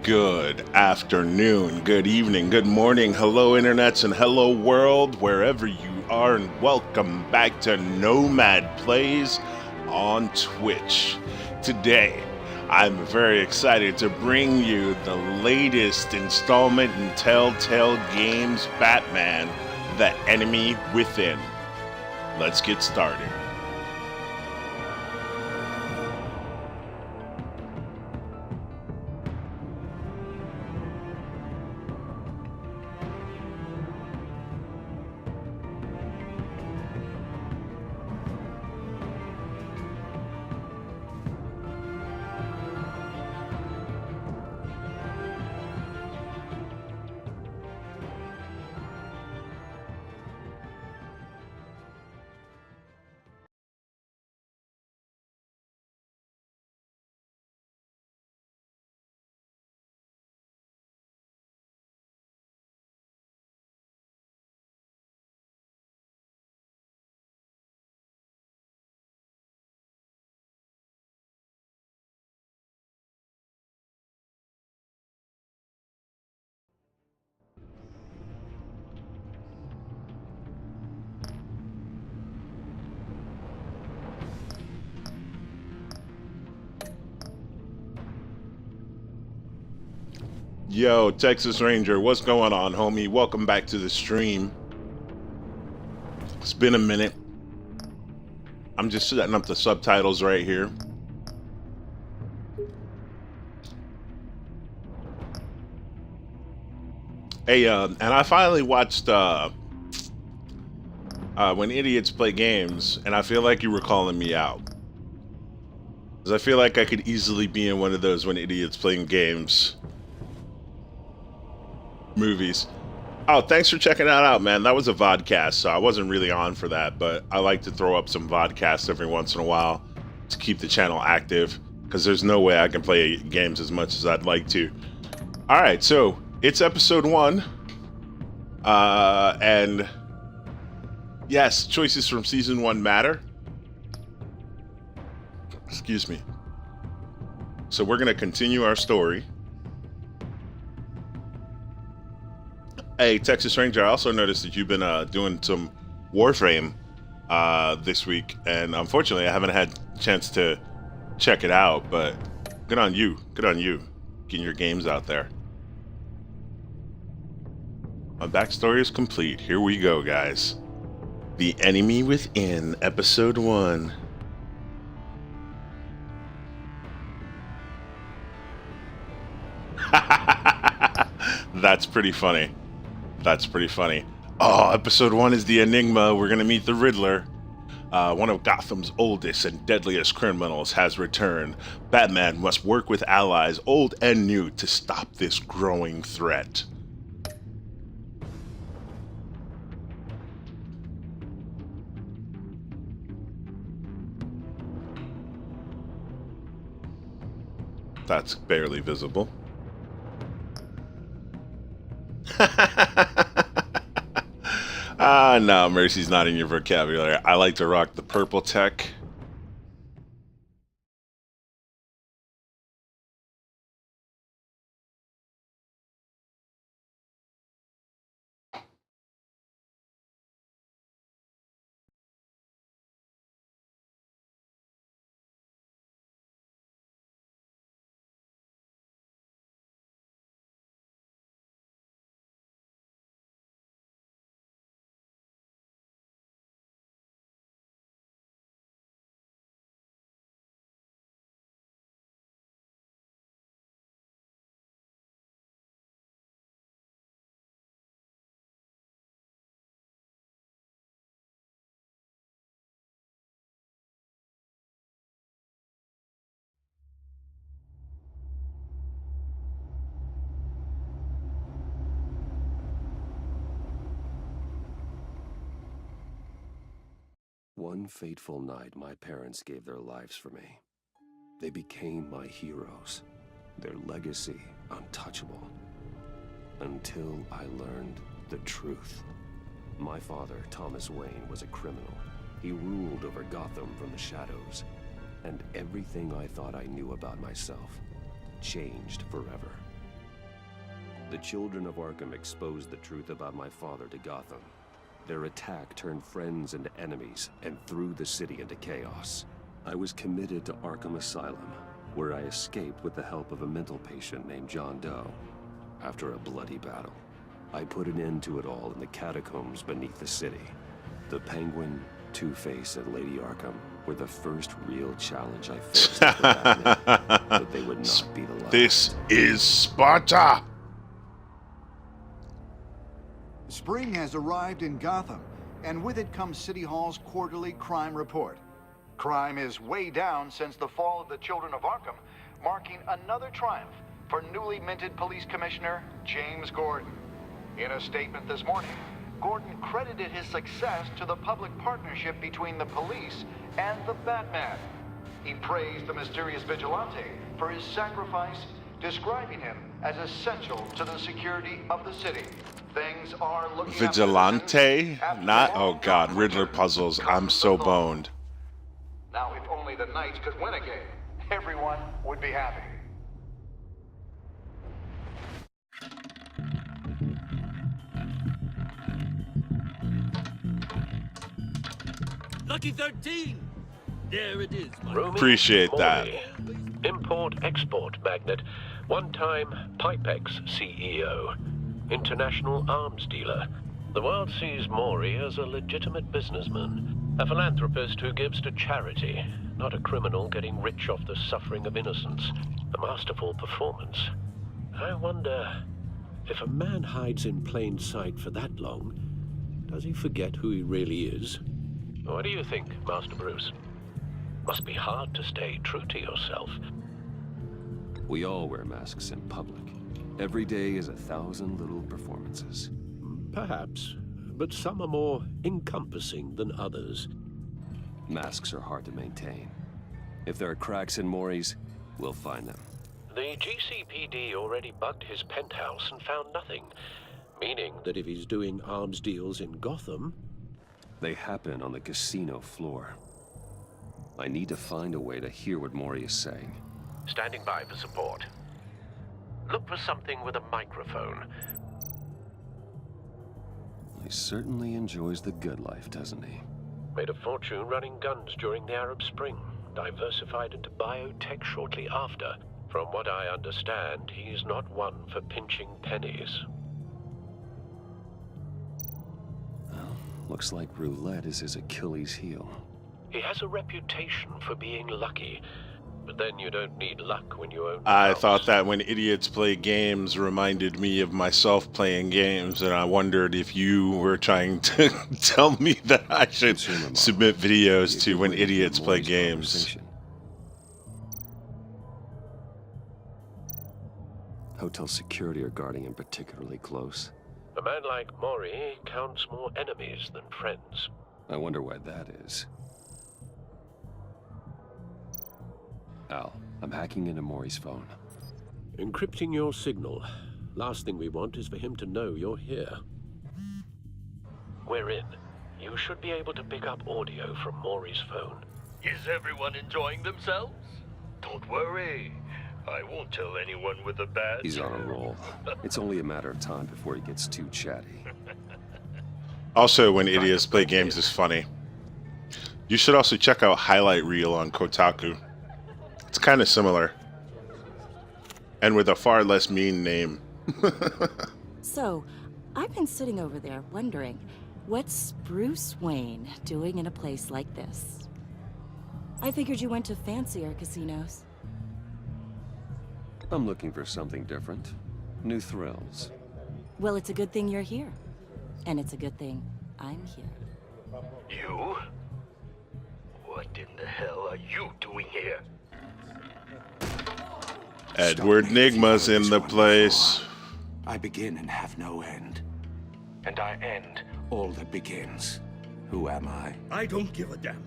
Good afternoon, good evening, good morning, hello internets and hello world, wherever you are, and welcome back to Nomad Plays on Twitch. Today, I'm very excited to bring you the latest installment in Telltale Games Batman, The Enemy Within. Let's get started. Yo, Texas Ranger, what's going on, homie? Welcome back to the stream. It's been a minute. I'm just setting up the subtitles right here. Hey, and I finally watched When Idiots Play Games, and I feel like you were calling me out. Because I feel like I could easily be in one of those When Idiots Playing Games movies. Oh, thanks for checking that out, man. That was a vodcast, so I wasn't really on for that, but I like to throw up some vodcasts every once in a while to keep the channel active, because there's no way I can play games as much as I'd like to. Alright, so it's episode 1. And yes, choices from season 1 matter. Excuse me. So we're going to continue our story. Hey, Texas Ranger, I also noticed that you've been doing some Warframe this week, and unfortunately I haven't had a chance to check it out, but good on you. Good on you. Getting your games out there. My backstory is complete. Here we go, guys. The Enemy Within, episode 1. That's pretty funny. That's pretty funny. Oh, episode 1 is the Enigma. We're gonna meet the Riddler. One of Gotham's oldest and deadliest criminals has returned. Batman must work with allies, old and new, to stop this growing threat. That's barely visible. No, Mercy's not in your vocabulary. I like to rock the purple tech. One fateful night, my parents gave their lives for me. They became my heroes, their legacy untouchable. Until I learned the truth. My father, Thomas Wayne, was a criminal. He ruled over Gotham from the shadows. And everything I thought I knew about myself changed forever. The children of Arkham exposed the truth about my father to Gotham. Their attack turned friends into enemies and threw the city into chaos. I was committed to Arkham Asylum, where I escaped with the help of a mental patient named John Doe. After a bloody battle, I put an end to it all in the catacombs beneath the city. The Penguin, Two-Face, and Lady Arkham were the first real challenge I faced after Batman, but they would not be the last. This is Sparta! Spring has arrived in Gotham, and with it comes City Hall's quarterly crime report. Crime is way down since the fall of the Children of Arkham, marking another triumph for newly minted Police Commissioner James Gordon. In a statement this morning, Gordon credited his success to the public partnership between the police and the Batman. He praised the mysterious vigilante for his sacrifice, describing him as essential to the security of the city. Things are looking Vigilante? Not, oh god, Riddler puzzles. I'm so boned. Now, if only the Knights could win a game, everyone would be happy. Lucky 13! There it is, my Appreciate that. Import-export magnate, one-time Pipex CEO, international arms dealer. The world sees Maury as a legitimate businessman, a philanthropist who gives to charity, not a criminal getting rich off the suffering of innocence. A masterful performance. I wonder, if a man hides in plain sight for that long, does he forget who he really is? What do you think, Master Bruce? Must be hard to stay true to yourself. We all wear masks in public. Every day is 1,000 little performances. Perhaps, but some are more encompassing than others. Masks are hard to maintain. If there are cracks in Maury's, we'll find them. The GCPD already bugged his penthouse and found nothing, meaning That if he's doing arms deals in Gotham, They happen on the casino floor. I need to find a way to hear what Maury is saying. standing by for support. Look for something with a microphone. He certainly enjoys the good life, doesn't he? Made a fortune running guns during the Arab Spring. Diversified into biotech shortly after. From what I understand, he's not one for pinching pennies. Well, looks like roulette is his Achilles heel. He has a reputation for being lucky, but then you don't need luck when you own a I house. thought that when idiots play games reminded me of myself playing games, and I wondered if you were trying to tell me that I should submit videos to when idiots play games. Hotel security are guarding him particularly close. A man like Maury counts more enemies than friends. I wonder why that is. Al, I'm hacking into Maury's phone. encrypting your signal. Last thing we want is for him to know you're here. We're in. You should be able to pick up audio from Maury's phone. Is everyone enjoying themselves? Don't worry. I won't tell anyone with a badge. He's on a roll. It's only a matter of time before he gets too chatty. Also, when idiots play games is funny. You should also check out Highlight Reel on Kotaku. It's kind of similar. And with a far less mean name. So, I've been sitting over there wondering, what's Bruce Wayne doing in a place like this? I figured you went to fancier casinos. I'm looking for something different. New thrills. Well, it's a good thing you're here. And it's a good thing I'm here. You? What in the hell are you doing here? Edward Nigma's in the place. I begin and have no end. And I end all that begins. Who am I? I don't give a damn.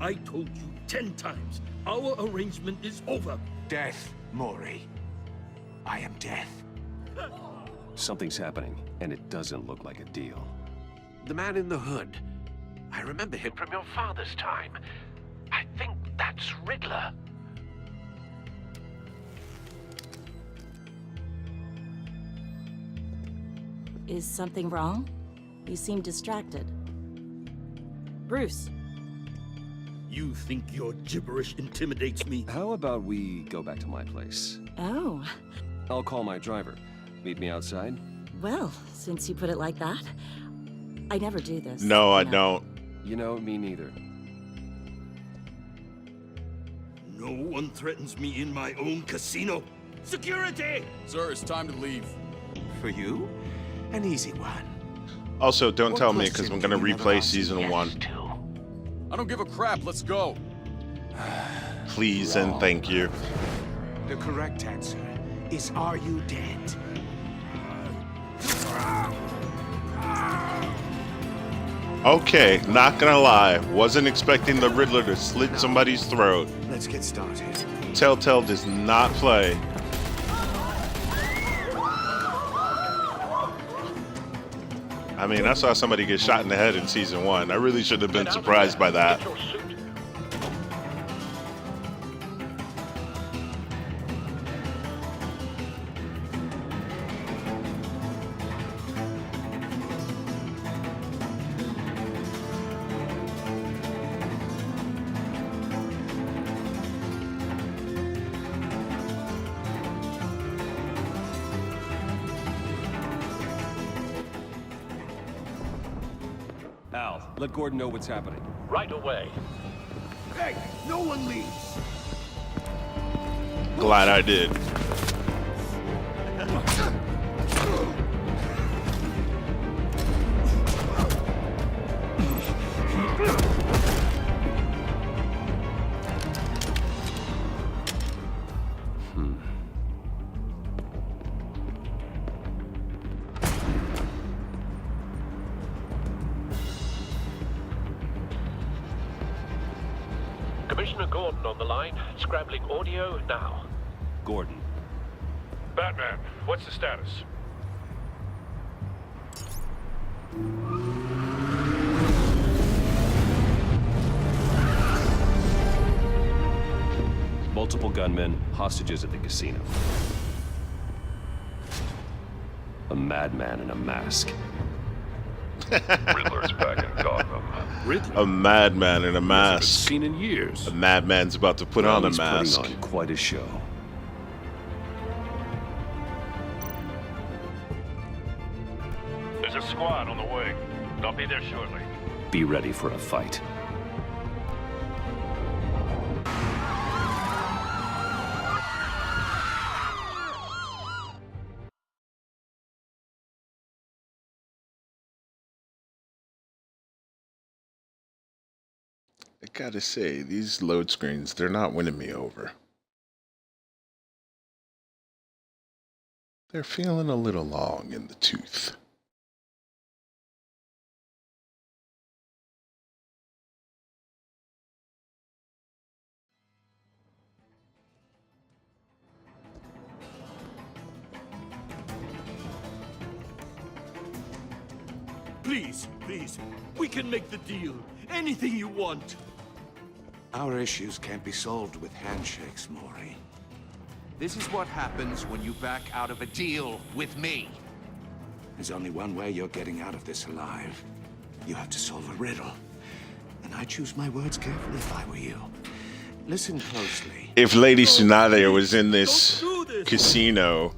I told you 10 times. Our arrangement is over. Death, Maury. I am death. Something's happening, and it doesn't look like a deal. The man in the hood. I remember him from your father's time. I think that's Riddler. Is something wrong? You seem distracted. Bruce. You think your gibberish intimidates me? How about we go back to my place? Oh. I'll call my driver. Meet me outside? Well, since you put it like that, I never do this. No, I you know. don't. You know, me neither. No one threatens me in my own casino. Security! Sir, it's time to leave. For you, an easy one. Also, don't What tell me question because I'm gonna can you never replay ask season yes 1. to? I don't give a crap. Let's go. Please and thank you. The correct answer is, are you dead? Okay, not gonna lie. Wasn't expecting the Riddler to slit somebody's throat. Let's get started. Telltale does not play. I mean, I saw somebody get shot in the head in season 1. I really should have been surprised by that. Get your suit. Al, let Gordon know what's happening. Right away. Hey, no one leaves. Glad I did. Commissioner Gordon on the line. Scrabbling audio now. Gordon. Batman, what's the status? Multiple gunmen, hostages at the casino. A madman in a mask. Riddler's back in Gotham. A madman in a mask. Seen in years. A madman's about to put on a He's mask. putting on quite a show. There's a squad on the way. I'll be there shortly. Be ready for a fight. I gotta say, these load screens, they're not winning me over. They're feeling a little long in the tooth. Please, please. We can make the deal. Anything you want. Our issues can't be solved with handshakes, Maury. This is what happens when you back out of a deal with me. There's only one way you're getting out of this alive. You have to solve a riddle. And I choose my words carefully if I were you. Listen closely. If Lady Tsunade was in this Don't do this. casino,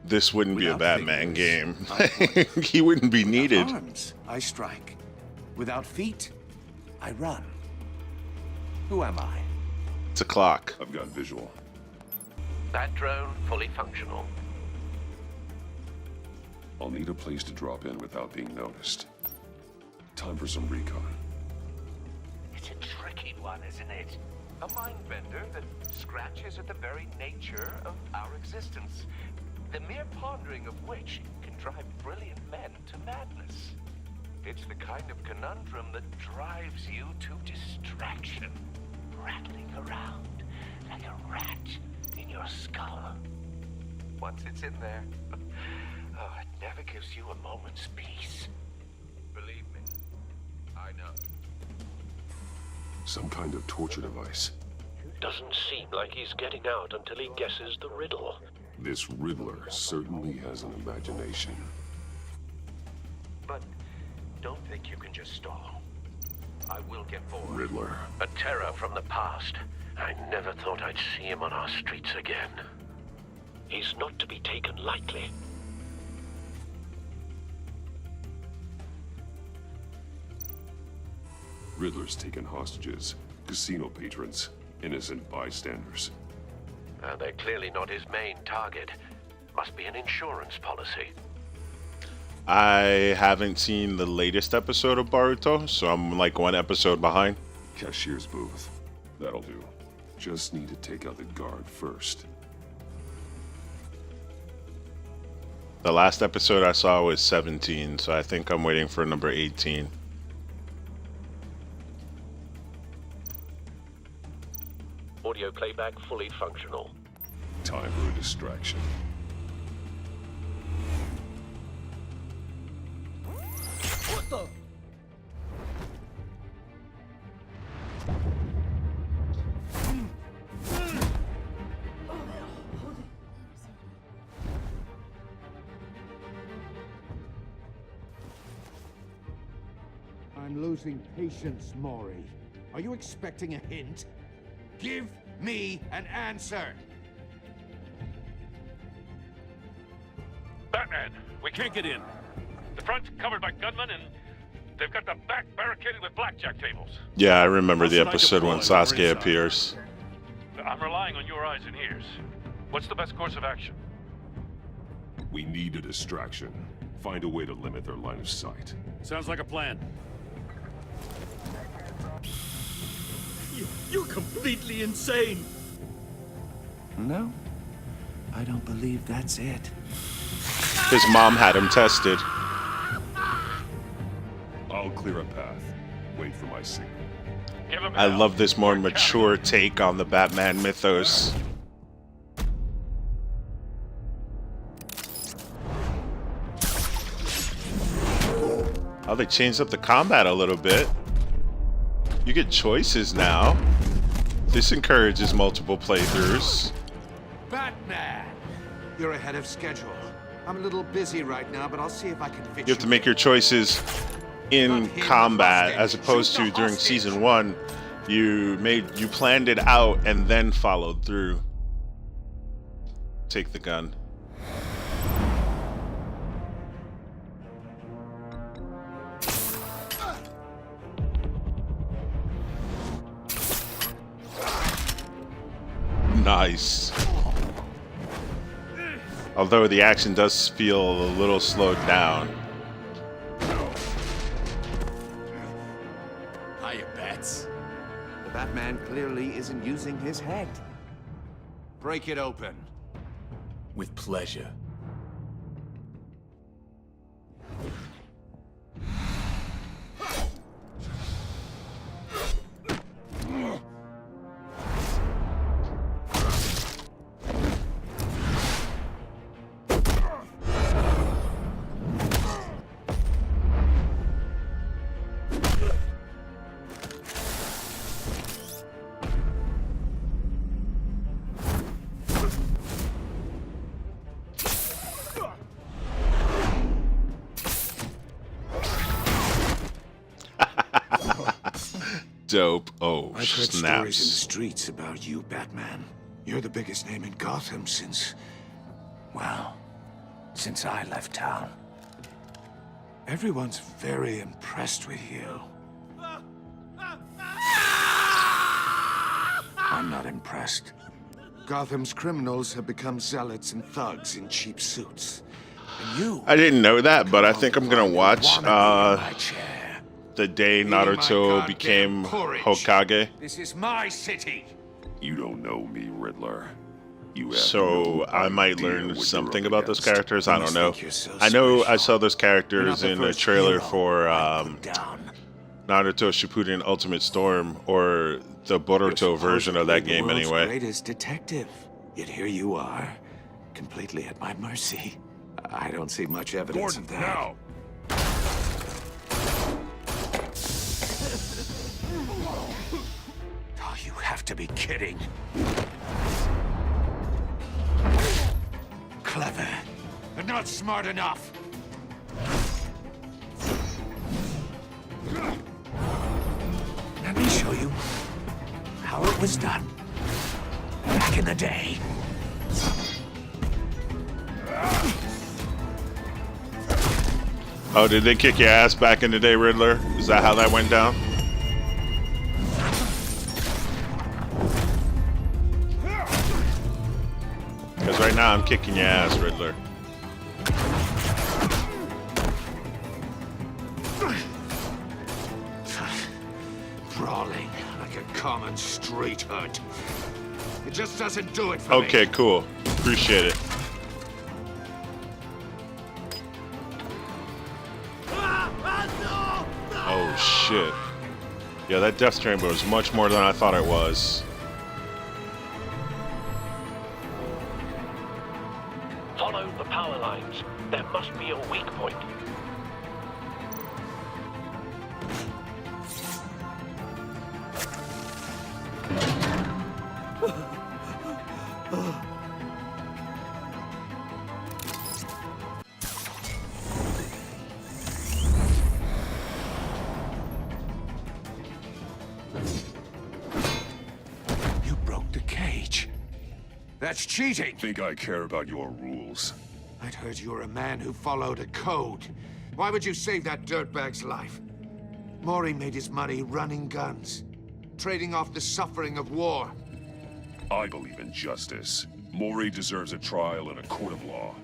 this wouldn't be a Without Batman game. fingers, He wouldn't be needed. Without arms, I strike. Without feet, I run. Who am I? It's a clock. I've got visual. That drone fully functional. I'll need a place to drop in without being noticed. Time for some recon. It's a tricky one, isn't it? A mind bender that scratches at the very nature of our existence. The mere pondering of which can drive brilliant men to madness. It's the kind of conundrum that drives you to distraction, rattling around like a rat in your skull. Once it's in there, oh, it never gives you a moment's peace. Believe me, I know. Some kind of torture device. Doesn't seem like he's getting out until he guesses the riddle. This Riddler certainly has an imagination. but don't think you can just stall. I will get bored. Riddler. A terror from the past. I never thought I'd see him on our streets again. He's not to be taken lightly. Riddler's taken hostages, casino patrons, innocent bystanders. They're clearly not his main target. Must be an insurance policy. I haven't seen the latest episode of Boruto, so I'm like one episode behind. Cashier's booth. That'll do. Just need to take out the guard first. The last episode I saw was 17, so I think I'm waiting for number 18. Audio playback fully functional. Time for a distraction. What the? I'm losing patience, Mori. Are you expecting a hint? Give me an answer! Batman, we can't get in. The front's covered by gunmen, and they've got the back barricaded with blackjack tables. Yeah, I remember the How should I episode when deploy when we're Sasuke inside? appears. I'm relying on your eyes and ears. What's the best course of action? We need a distraction. Find a way to limit their line of sight. Sounds like a plan. You're completely insane. No, I don't believe that's it. His mom had him tested. I'll clear a path. Wait for my signal. Give him I hell. love this more We're mature take on the Batman mythos. Oh, they changed up the combat a little bit. You get choices now. This encourages multiple playthroughs. Batman! You're ahead of schedule. I'm a little busy right now, but I'll see if I can fit You have to make your choices in combat as opposed to during season 1. You planned it out and then followed through. Take the gun. Nice. Although the action does feel a little slowed down. Hiya, Bats. The Batman clearly isn't using his head. Break it open. With pleasure. Dope. Oh, I've heard stories in the snaps. streets about you, Batman. You're the biggest name in Gotham since... well, since I left town. Everyone's very impressed with you. I'm not impressed. Gotham's criminals have become zealots and thugs in cheap suits. And you... I didn't know that, but I think I'm gonna watch my chair. the day Eating my Naruto goddamn became porridge. Hokage. This is my city. You don't know me, Riddler. You have So no I might idea learn what you're something up about those against. characters. I don't must know. think you're so I know I special. saw those You're not characters the in the first trailer hero for I put down. Naruto Shippuden Ultimate Storm, or the You're Boruto version of that supposedly game the world's anyway. Greatest detective. Yet here you are, completely at my mercy. I don't see much evidence Gordon, of that. now! Oh, you have to be kidding. Clever, but not smart enough. me show you how it was done back in the day. Oh, did they kick your ass back in the day, Riddler? Is that how that went down? Because right now I'm kicking your ass, Riddler. Brawling like a common street hood. It just doesn't do it for me. Okay, cool. Appreciate it. Oh, shit. Yeah, that death chamber was much more than I thought it was. Follow the power lines. There must be a weak point. You broke the cage. That's cheating. Think I care about your rules? I'd heard you were a man who followed a code. Why would you save that dirtbag's life? Maury made his money running guns, trading off the suffering of war. I believe in justice. Maury deserves a trial in a court of law.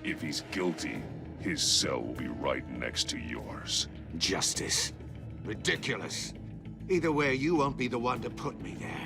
If he's guilty, his cell will be right next to yours. Justice? Ridiculous. Either way, you won't be the one to put me there.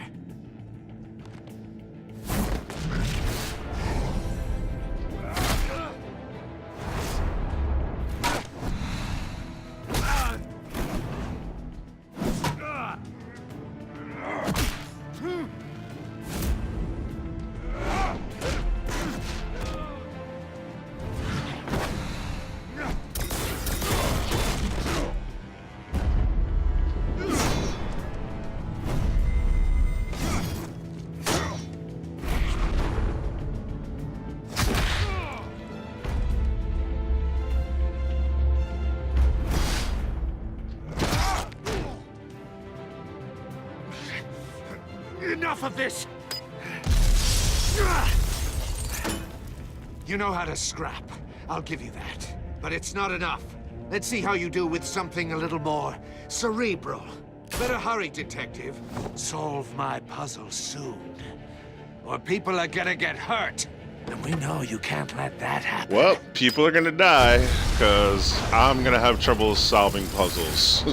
Enough of this! You know how to scrap. I'll give you that. But it's not enough. Let's see how you do with something a little more cerebral. Better hurry, detective. Solve my puzzle soon. Or people are gonna get hurt. And we know you can't let that happen. Well, people are gonna die, because I'm gonna have trouble solving puzzles.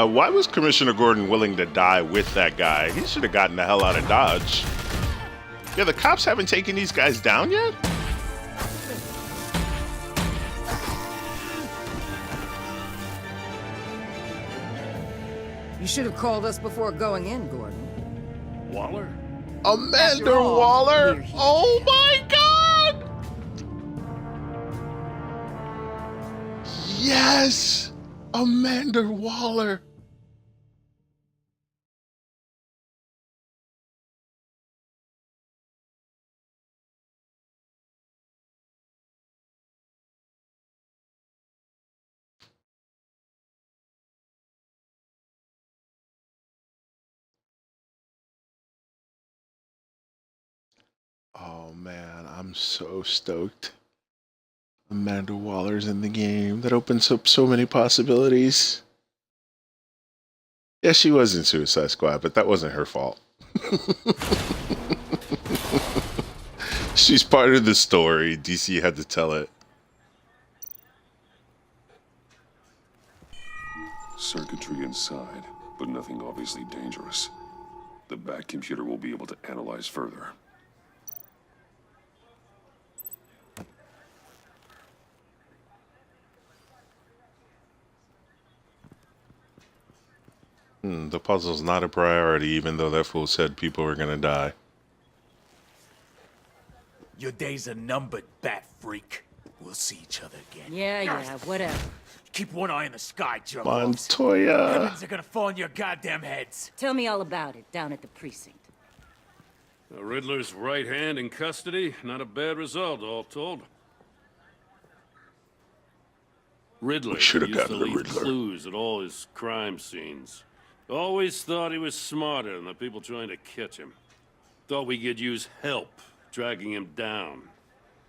Why was Commissioner Gordon willing to die with that guy? He should have gotten the hell out of Dodge. Yeah, the cops haven't taken these guys down yet? You should have called us before going in, Gordon. Waller? Amanda Waller? Oh my god! Yes! Amanda Waller! Oh man, I'm so stoked. Amanda Waller's in the game. That opens up so many possibilities. Yeah, she was in Suicide Squad, but that wasn't her fault. She's part of the story. DC had to tell it. Circuitry inside, but nothing obviously dangerous. The back computer will be able to analyze further. The puzzle's not a priority, even though that fool said people were gonna die. Your days are numbered, bat freak. We'll see each other again. Yeah, whatever. Keep one eye in the sky, jerk. Montoya. Heavens are gonna fall on your goddamn heads. Tell me all about it down at the precinct. The Riddler's right hand in custody. Not a bad result, all told. Riddler should have used to gotten the leave Riddler. clues at all his crime scenes. Always thought he was smarter than the people trying to catch him. Thought we could use help dragging him down.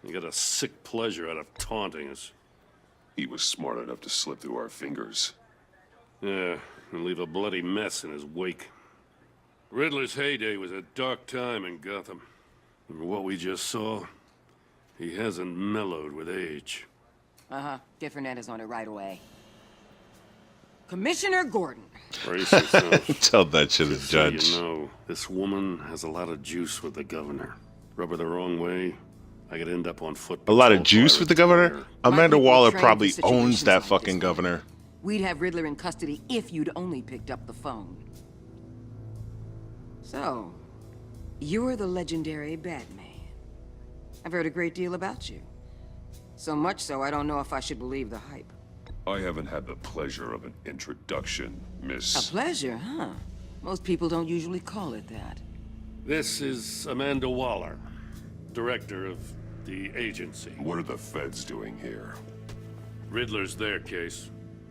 He got a sick pleasure out of taunting us. He was smart enough to slip through our fingers. Yeah, and leave a bloody mess in his wake. Riddler's heyday was a dark time in Gotham. And what we just saw, he hasn't mellowed with age. Uh-huh. Get Fernandez on it right away. Commissioner Gordon. Brace yourself. Tell that to the Just so judge. you know, this woman has a lot of juice with the governor. Rub her the wrong way, I could end up on foot. A lot of patrol juice for with the a governor? tire. Amanda people Waller trained probably for owns situations that like this fucking one. governor. We'd have Riddler in custody if you'd only picked up the phone. So, you're the legendary Batman. I've heard a great deal about you. So much so, I don't know if I should believe the hype. I haven't had the pleasure of an introduction, A Miss... pleasure, huh? Most people don't usually call it that. This is Amanda Waller, director of the agency. What are the feds doing here? Riddler's their case.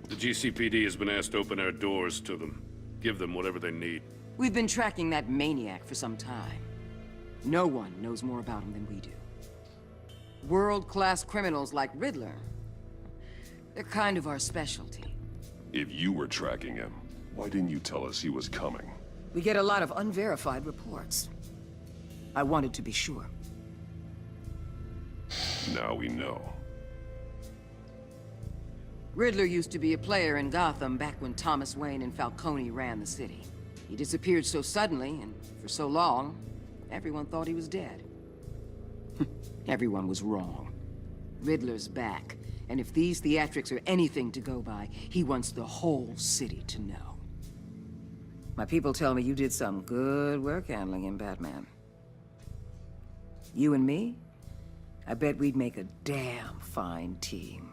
The GCPD has been asked to open our doors to them. Give them whatever they need. We've been tracking that maniac for some time. No one knows more about him than we do. World-class criminals like Riddler. They're kind of our specialty. If you were tracking him, why didn't you tell us he was coming? We get a lot of unverified reports. I wanted to be sure. Now we know. Riddler used to be a player in Gotham back when Thomas Wayne and Falcone ran the city. He disappeared so suddenly and for so long, everyone thought he was dead. Everyone was wrong. Riddler's back, and if these theatrics are anything to go by, he wants the whole city to know. My people tell me you did some good work handling him, Batman. You and me? I bet we'd make a damn fine team.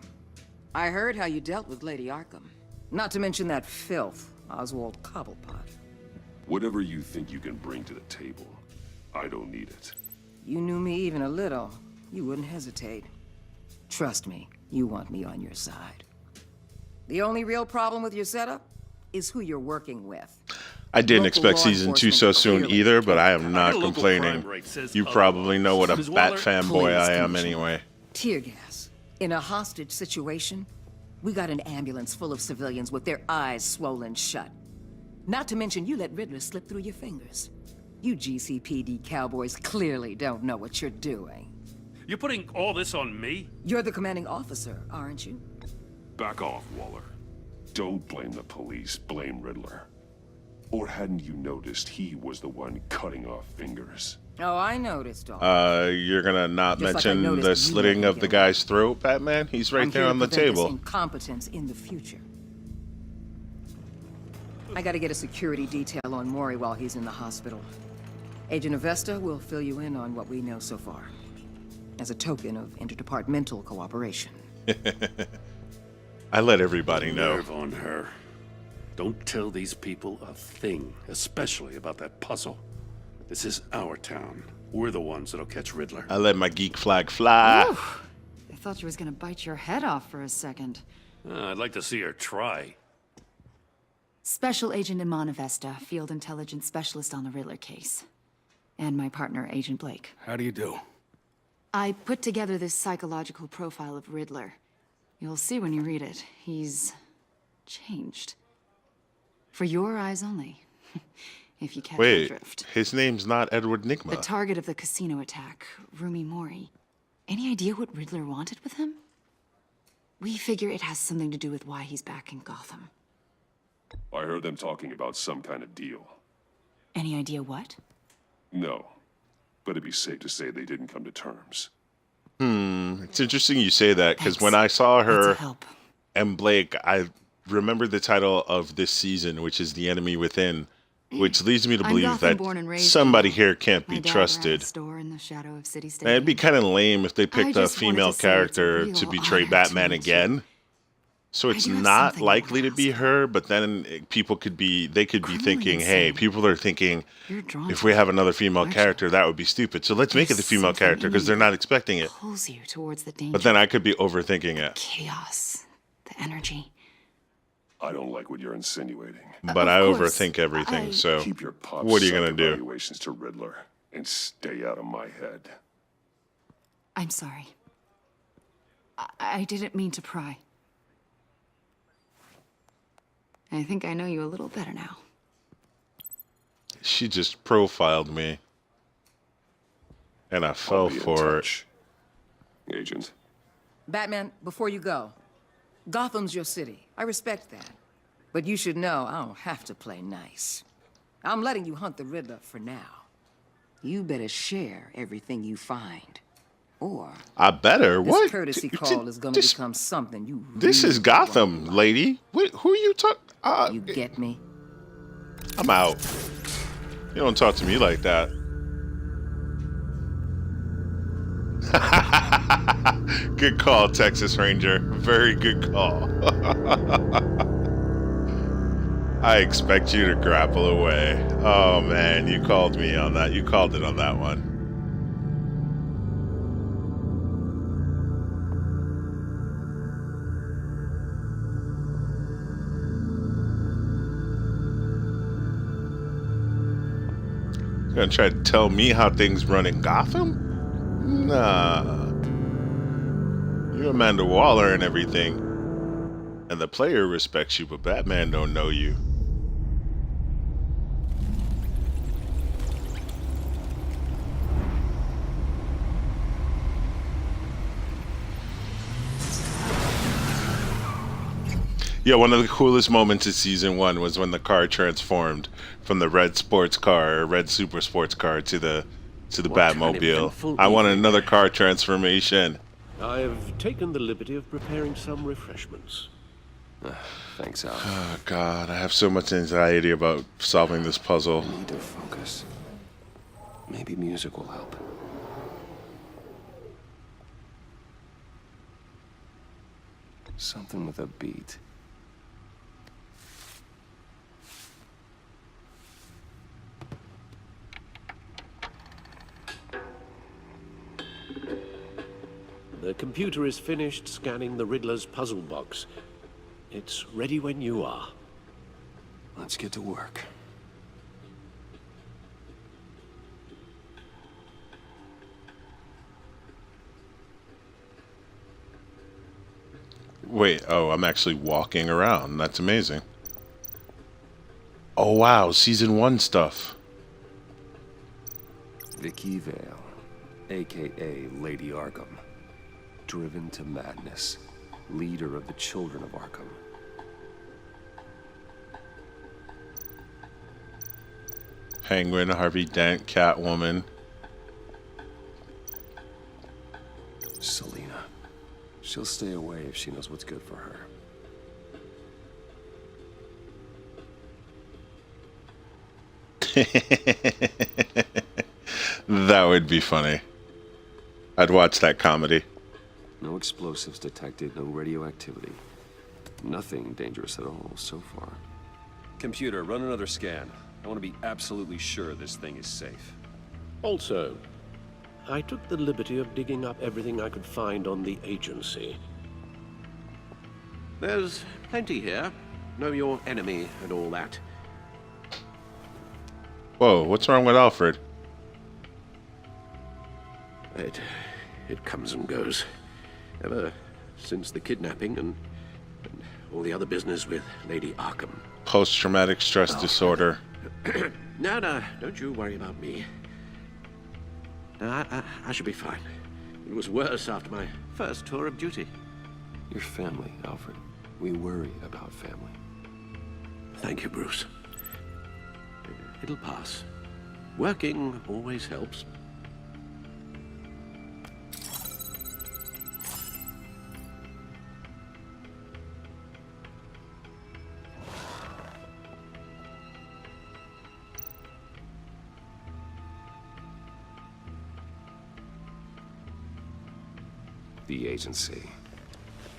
I heard how you dealt with Lady Arkham. Not to mention that filth, Oswald Cobblepot. Whatever you think you can bring to the table, I don't need it. You knew me even a little, you wouldn't hesitate. Trust me, you want me on your side. The only real problem with your setup is who you're working with. I didn't Local expect law season 2 so enforcement soon clearly either, but I am not The local complaining. crime rate says You otherwise. probably know what a Ms. bat Waller, fanboy I am Commissioner. anyway. Tear gas. In a hostage situation, we got an ambulance full of civilians with their eyes swollen shut. Not to mention you let Riddler slip through your fingers. You GCPD cowboys clearly don't know what you're doing. You're putting all this on me? You're the commanding officer, aren't you? Back off, Waller. Don't blame the police, blame Riddler. Or hadn't you noticed he was the one cutting off fingers? Oh, I noticed all. You're gonna not Just like I mention noticed the you slitting let of him the get guy's throat, Batman? He's right I'm there here on to the prevent this table. incompetence in the future. I gotta get a security detail on Maury while he's in the hospital. Agent Avesta will fill you in on what we know so far, as a token of interdepartmental cooperation. I let everybody know. Nerve on her. Don't tell these people a thing, especially about that puzzle. This is our town. We're the ones that'll catch Riddler. I let my geek flag fly. I thought you was gonna bite your head off for a second. I'd like to see her try. Special Agent Iman Avesta, Field Intelligence Specialist on the Riddler case. And my partner, Agent Blake. How do you do? I put together this psychological profile of Riddler. You'll see when you read it. He's changed. For your eyes only. If you catch my Wait, drift. his name's not Edward The Nygma. target of the casino attack, Rumi Mori. Any idea what Riddler wanted with him? We figure it has something to do with why he's back in Gotham. I heard them talking about some kind of deal. Any idea what? No, but it'd be safe to say they didn't come to terms. It's interesting you say that, because Thanks. when I saw Lots her of help. and Blake, I remember the title of this season, which is The Enemy Within, which leads me to I'm believe that Gotham-born and raised somebody in here can't My be dad ran a trusted. store in the shadow of City And it'd be Stadium. kind of lame if they picked a just wanted female to say it's a character real to betray honor Batman to meet you. again. So it's do have not something I likely wanna to be ask her, but then people could be, they could be Criminally thinking, hey, insane. people are thinking, You're drawn if to we it, have another female aren't you? character, that would be stupid. So let's make it the There's female something character in because they're you not expecting it. pulls you towards the danger. But then I could be overthinking it. Chaos, the energy. I don't like what you're insinuating. But I overthink everything, so Keep your pop what are you going to do? evaluations to Riddler and stay out of my head. I'm sorry. I didn't mean to pry. I think I know you a little better now. She just profiled me. And I fell for it. Agent. Batman, before you go, Gotham's your city. I respect that. But you should know I don't have to play nice. I'm letting you hunt the Riddler for now. You better share everything you find. Or I better. this What? courtidcy call is going to become something you This is really Gotham, lady. Who are you talking? You get me? I'm out. You don't talk to me like that. Good call, Texas Ranger. Very good call. I expect you to grapple away. Oh man, you called me on that. You called it on that one. Gonna try to tell me how things run in Gotham? Nah. You're Amanda Waller and everything. And the player respects you, but Batman don't know you. Yeah, one of the coolest moments in season 1 was when the car transformed from the red sports car, or red super sports car, to the What an Batmobile. eventful I want evening. another car transformation. I have taken the liberty of preparing some refreshments. Thanks, Al. Oh God, I have so much anxiety about solving this puzzle. I need to focus. Maybe music will help. Something with a beat. The computer is finished scanning the Riddler's puzzle box. It's ready when you are. Let's get to work. Wait, oh, I'm actually walking around. That's amazing. Oh wow, season 1 stuff. Vicky Vale, a.k.a. Lady Arkham. Driven to madness. Leader of the Children of Arkham. Penguin, Harvey Dent, Catwoman. Selina. She'll stay away if she knows what's good for her. That would be funny. I'd watch that comedy. No explosives detected, no radioactivity. Nothing dangerous at all so far. Computer, run another scan. I want to be absolutely sure this thing is safe. Also, I took the liberty of digging up everything I could find on the agency. There's plenty here. Know your enemy and all that. Whoa, what's wrong with Alfred? It comes and goes. Ever since the kidnapping and all the other business with Lady Arkham. Post-traumatic stress disorder. No, don't you worry about me. No, I should be fine. It was worse after my first tour of duty. Your family, Alfred. We worry about family. Thank you, Bruce. It'll pass. Working always helps. The agency.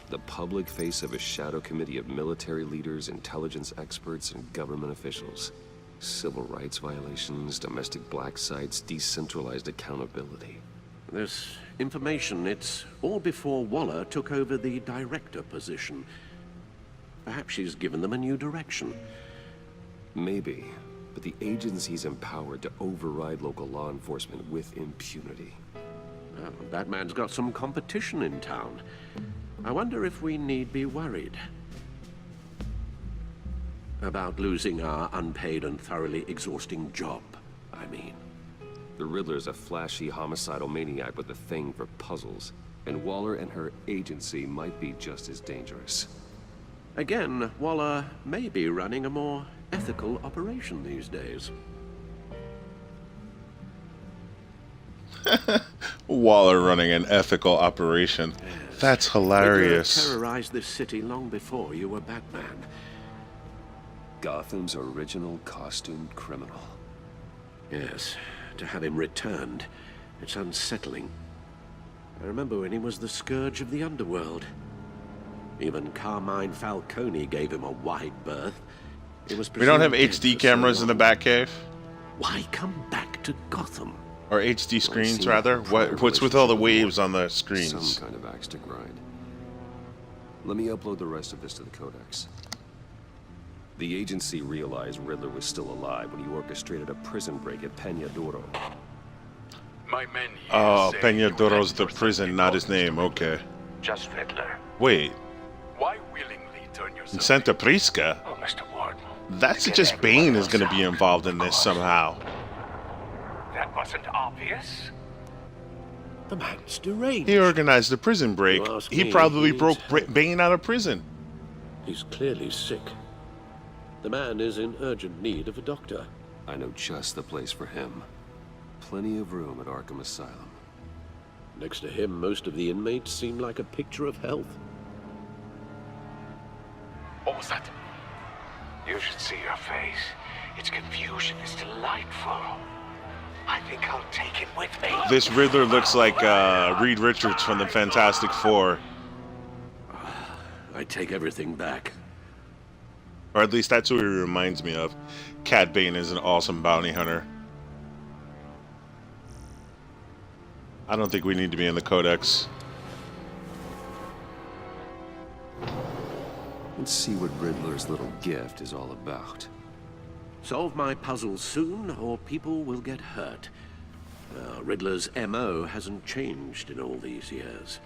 The public face of a shadow committee of military leaders, intelligence experts, and government officials. Civil rights violations, domestic black sites, decentralized accountability. This information, it's all before Waller took over the director position. Perhaps she's given them a new direction. Maybe, but the agency's empowered to override local law enforcement with impunity. Well, Batman's got some competition in town. I wonder if we need be worried about losing our unpaid and thoroughly exhausting job, I mean. The Riddler's a flashy homicidal maniac with a thing for puzzles, and Waller and her agency might be just as dangerous. Again, Waller may be running a more ethical operation these days. Waller running an ethical operation. Yes. That's hilarious. Riddler terrorized this city long before you were Batman. Gotham's original costumed criminal. Yes, to have him returned, it's unsettling. I remember when he was the scourge of the underworld. Even Carmine Falcone gave him a wide berth. It was We don't have presumed HD dead for cameras so in the long. Batcave? Why come back to Gotham? Or HD screens, seems rather? like a prior What's with all the relationship waves on the Some screens? kind of axe to grind. Let me upload the rest of this to the Codex. The agency realized Riddler was still alive when he orchestrated a prison break at Peñadoro. My men here Oh, say Peñadoro's you the lent prison, yourself not his to name. Riddler. Okay. Just Riddler. Wait. Why willingly turn yourself In Santa Prisca? Oh, Mr. Warden. That's Get just everyone Bane is else going to be out, involved in of this course. somehow. That wasn't obvious. The man's deranged. He organized the prison break. You ask He me, probably he broke needs help. Bane out of prison. He's clearly sick. The man is in urgent need of a doctor. I know just the place for him. Plenty of room at Arkham Asylum. Next to him, most of the inmates seem like a picture of health. What was that? You should see your face. Its confusion is delightful. I think I'll take it with me. This Riddler looks like Reed Richards from the Fantastic Four. I take everything back. Or at least that's who he reminds me of. Cat Bane is an awesome bounty hunter. I don't think we need to be in the Codex. Let's see what Riddler's little gift is all about. Solve my puzzles soon, or people will get hurt. Riddler's MO hasn't changed in all these years.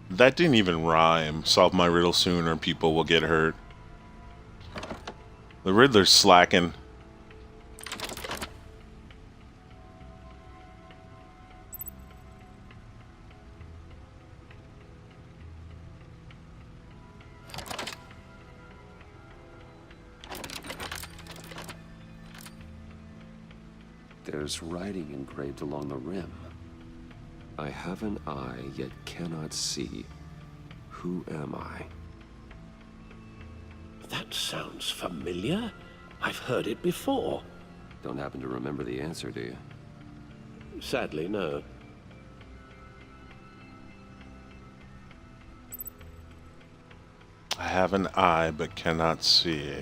That didn't even rhyme. Solve my riddle soon or people will get hurt. The Riddler's slacking. There's writing engraved along the rim. I have an eye, yet cannot see. Who am I? That sounds familiar. I've heard it before. Don't happen to remember the answer, do you? Sadly, no. I have an eye but cannot see.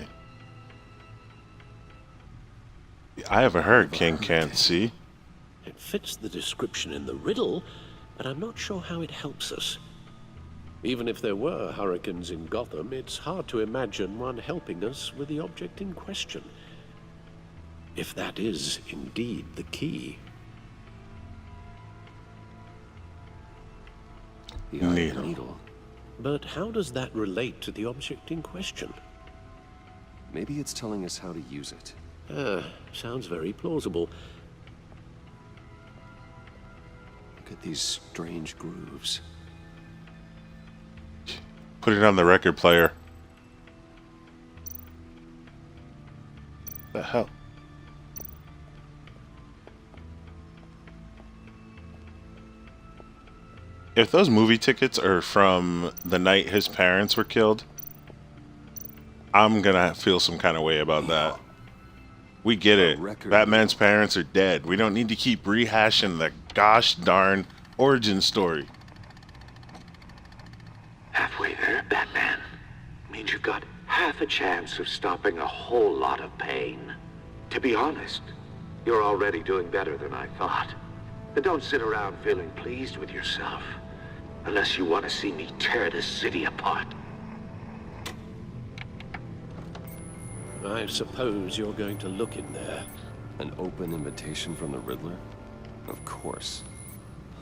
I haven't heard King can't see. It fits the description in the riddle, but I'm not sure how it helps us. Even if there were hurricanes in Gotham, it's hard to imagine one helping us with the object in question. If that is indeed the key. The eye of the Needle. needle. But how does that relate to the object in question? Maybe it's telling us how to use it. Sounds very plausible. Look at these strange grooves. Put it on the record player. The hell? If those movie tickets are from the night his parents were killed, I'm gonna feel some kind of way about that. We get it. record. Batman's parents are dead. We don't need to keep rehashing the gosh darn origin story. Halfway there, Batman. Means you've got half a chance of stopping a whole lot of pain. To be honest, you're already doing better than I thought. But don't sit around feeling pleased with yourself. Unless you want to see me tear this city apart. I suppose you're going to look in there. An open invitation from the Riddler? Of course.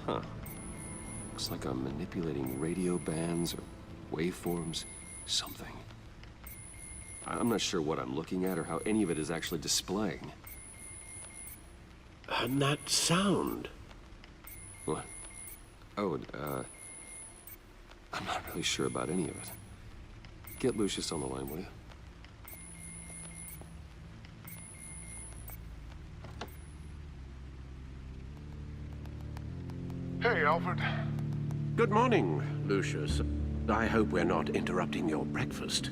Huh. Looks like I'm manipulating radio bands or waveforms. Something. I'm not sure what I'm looking at or how any of it is actually displaying. And that sound. What? Oh, I'm not really sure about any of it. Get Lucius on the line, will you? Hey, Alfred. Good morning, Lucius. I hope we're not interrupting your breakfast.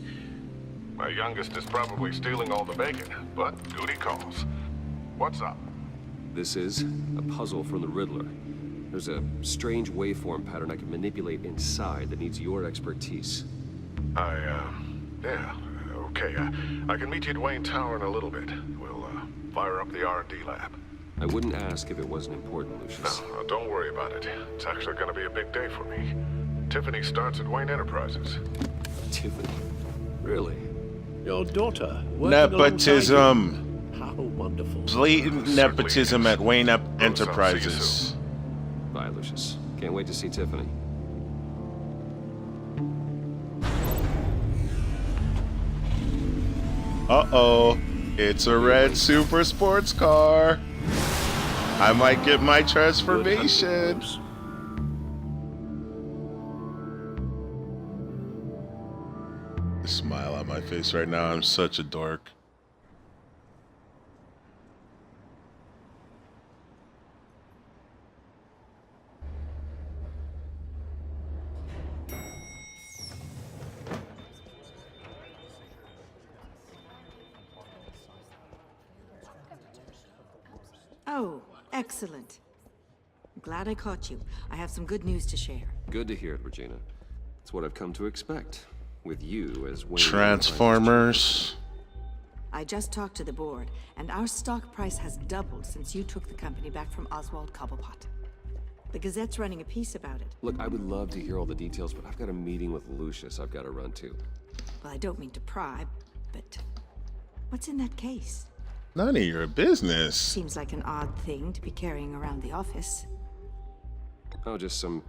My youngest is probably stealing all the bacon, but duty calls. What's up? This is a puzzle from the Riddler. There's a strange waveform pattern I can manipulate inside that needs your expertise. Yeah, okay. I can meet you at Wayne Tower in a little bit. We'll, fire up the R&D lab. I wouldn't ask if it wasn't important, Lucius. No, don't worry about it. It's actually gonna be a big day for me. Tiffany starts at Wayne Enterprises. Tiffany? Really? Your daughter. Nepotism. How wonderful. Blatant nepotism at Wayne Enterprises. Bye, Lucius. Can't wait to see Tiffany. Uh-oh. It's a red super sports car. I might get my transformation. The smile on my face right now. I'm such a dork. Oh, excellent. I'm glad I caught you. I have some good news to share. Good to hear it, Regina. It's what I've come to expect. With you as Wayne. Transformers. I just talked to the board, and our stock price has doubled since you took the company back from Oswald Cobblepot. The Gazette's running a piece about it. Look, I would love to hear all the details, but I've got a meeting with Lucius I've got to run to. Well, I don't mean to pry, but what's in that case? None of your business. Seems like an odd thing to be carrying around the office. Oh, just some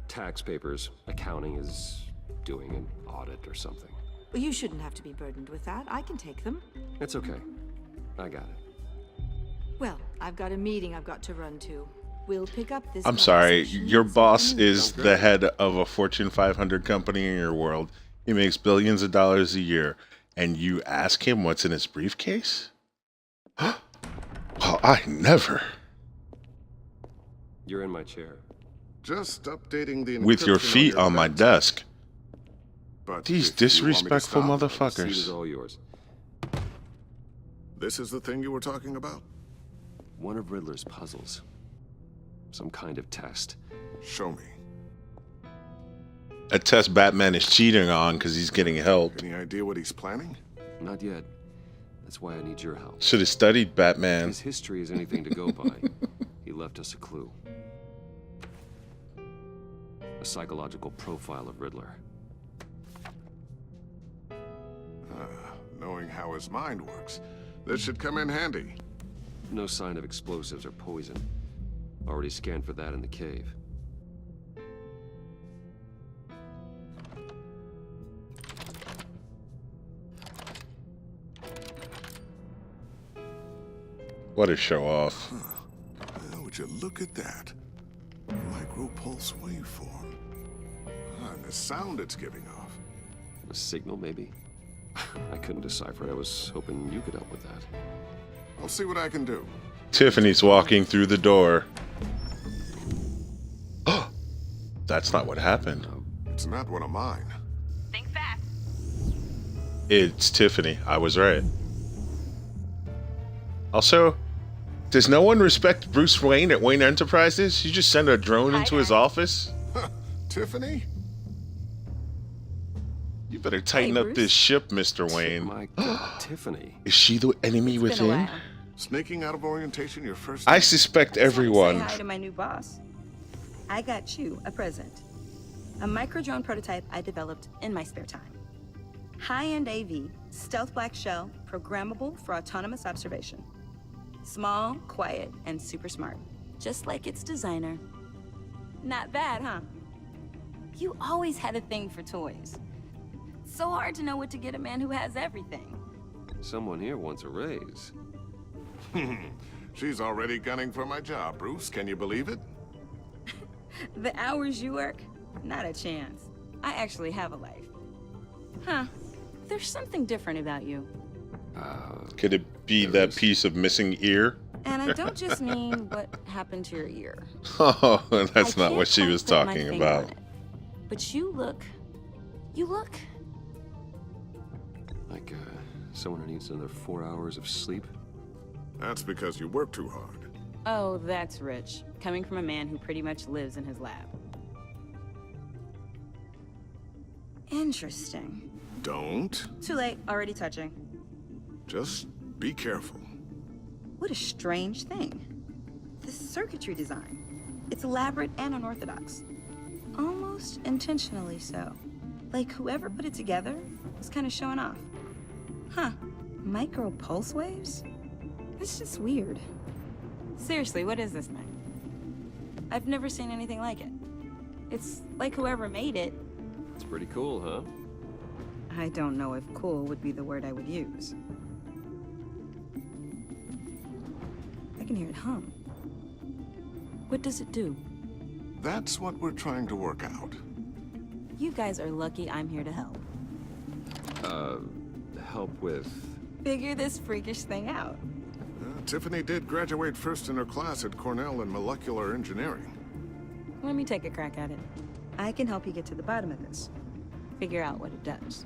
tax papers. Accounting is doing an audit or something. Well, you shouldn't have to be burdened with that. I can take them. It's okay. I got it. Well, I've got a meeting I've got to run to. We'll pick up this. I'm sorry, your boss is the head of a Fortune 500 company in your world. He makes billions of dollars a year, and you ask him what's in his briefcase? Well, I never. You're in my chair. Just updating the With your feet on my desk. But these if you disrespectful want me to stop, The seat is motherfuckers. all yours. This is the thing you were talking about? One of Riddler's puzzles. Some kind of test. Show me. A test Batman is cheating on because he's getting help. Any idea what he's planning? Not yet. That's why I need your help. Should have studied Batman. His history is anything to go by. He left us a clue. A psychological profile of Riddler. Knowing how his mind works, this should come in handy. No sign of explosives or poison. Already scanned for that in the cave. What a show off. Would you look at that? Micropulse waveform. And the sound it's giving off. A signal, maybe? I couldn't decipher it. I was hoping you could help with that. I'll see what I can do. Tiffany's walking through the door. Oh, that's not what happened. It's not one of mine. Think fast. It's Tiffany. I was right. Also, does no one respect Bruce Wayne at Wayne Enterprises? You just send a drone into his office? Tiffany? You better tighten up this ship, Mr. Wayne. My God, Tiffany. Is she the enemy within? Sneaking out of orientation your first I day? suspect Say everyone. hi to my new boss. I got you a present. A micro-drone prototype I developed in my spare time. High-end AV, stealth black shell, programmable for autonomous observation. Small, quiet, and super smart. Just like its designer. Not bad, huh? You always had a thing for toys. So hard to know what to get a man who has everything. Someone here wants a raise. She's already gunning for my job, Bruce. Can you believe it? The hours you work? Not a chance. I actually have a life. Huh. There's something different about you. Could it be that piece of missing ear? And I don't just mean what happened to your ear. Oh, that's I not what can't she quite was put my talking finger about. on it. But you look... Like, someone who needs another 4 hours of sleep? That's because you work too hard. Oh, that's rich. Coming from a man who pretty much lives in his lab. Interesting. Don't. Too late. Already touching. Just be careful. What a strange thing. The circuitry design. It's elaborate and unorthodox. Almost intentionally so. Like whoever put it together was kind of showing off. Huh. Micro pulse waves? It's just weird. Seriously, what is this thing? I've never seen anything like it. It's like whoever made it. It's pretty cool, huh? I don't know if cool would be the word I would use. I can hear it hum. What does it do? That's what we're trying to work out. You guys are lucky I'm here to help. Help with... Figure this freakish thing out. Tiffany did graduate first in her class at Cornell in molecular engineering. Let me take a crack at it. I can help you get to the bottom of this. Figure out what it does.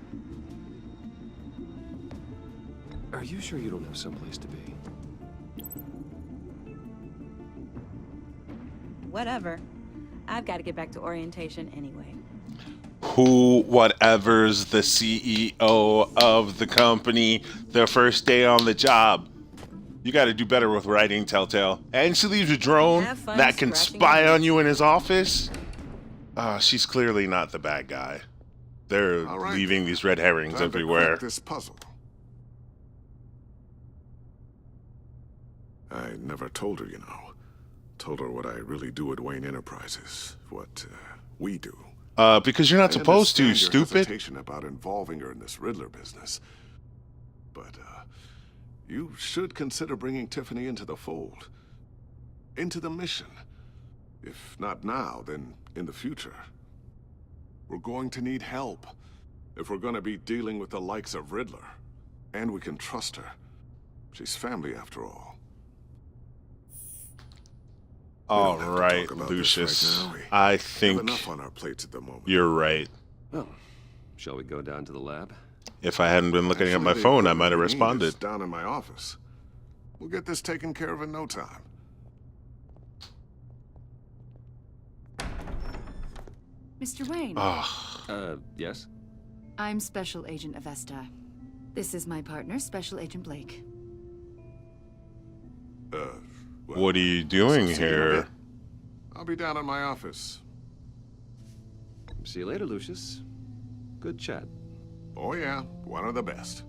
Are you sure you don't have someplace to be? Whatever. I've got to get back to orientation anyway. Whatever's the CEO of the company, their first day on the job. You got to do better with writing, Telltale. And she leaves a drone that can spy on you in his office. She's clearly not the bad guy. They're leaving these red herrings Time to everywhere. crack this puzzle. I never told her, you know. Told her what I really do at Wayne Enterprises. What we do. Because you're not supposed to, your stupid. hesitation about involving her in this Riddler business. But, you should consider bringing Tiffany into the fold. Into the mission. If not now, then in the future. We're going to need help. If we're going to be dealing with the likes of Riddler. And we can trust her. She's family after all. All right, Lucius. I think enough on our plates at the moment. you're right. Well, shall we go down to the lab? If I hadn't been looking at my phone, I might have responded. Down in my office. We'll get this taken care of in no time. Mr. Wayne. Yes? I'm Special Agent Avesta. This is my partner, Special Agent Blake. What are you doing here? I'll be down in my office. See you later, Lucius. Good chat. Oh yeah, one of the best.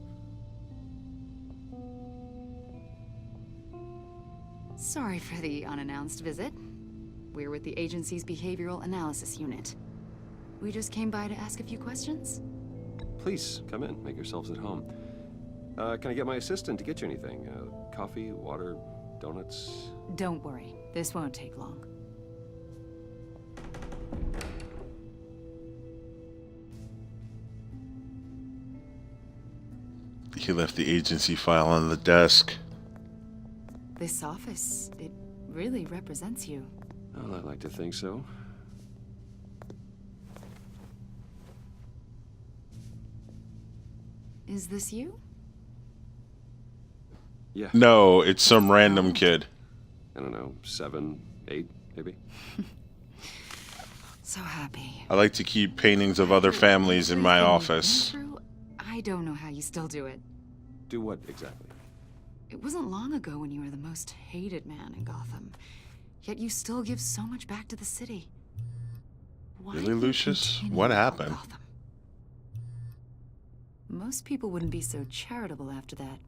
Sorry for the unannounced visit. We're with the agency's behavioral analysis unit. We just came by to ask a few questions. Please, come in. Make yourselves at home. Can I get my assistant to get you anything? Coffee, water, donuts? Don't worry. This won't take long. He left the agency file on the desk. This office, it really represents you. Well, I'd like to think so. Is this you? Yeah. No, it's some random kid. I don't know, 7, 8, maybe? So happy. I like to keep paintings of other families in my office. I don't know how you still do it. Do what exactly? It wasn't long ago when you were the most hated man in Gotham. Yet you still give so much back to the city. Why Really, do you Lucius? continue What to help happened? Gotham? Most people wouldn't be so charitable after that.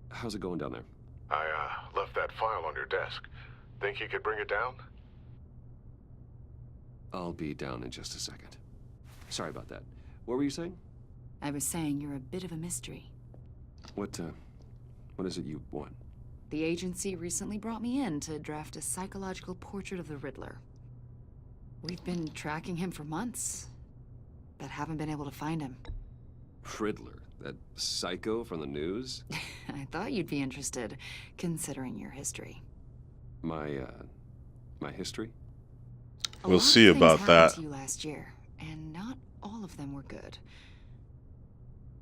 How's it going down there? I left that file on your desk. Think you could bring it down? I'll be down in just a second. Sorry about that. What were you saying? I was saying you're a bit of a mystery. What is it you want? The agency recently brought me in to draft a psychological portrait of the Riddler. We've been tracking him for months, but haven't been able to find him. Riddler? That psycho from the news? I thought you'd be interested, considering your history. My history? We'll see about that. A lot of things happened to you last year, and not all of them were good.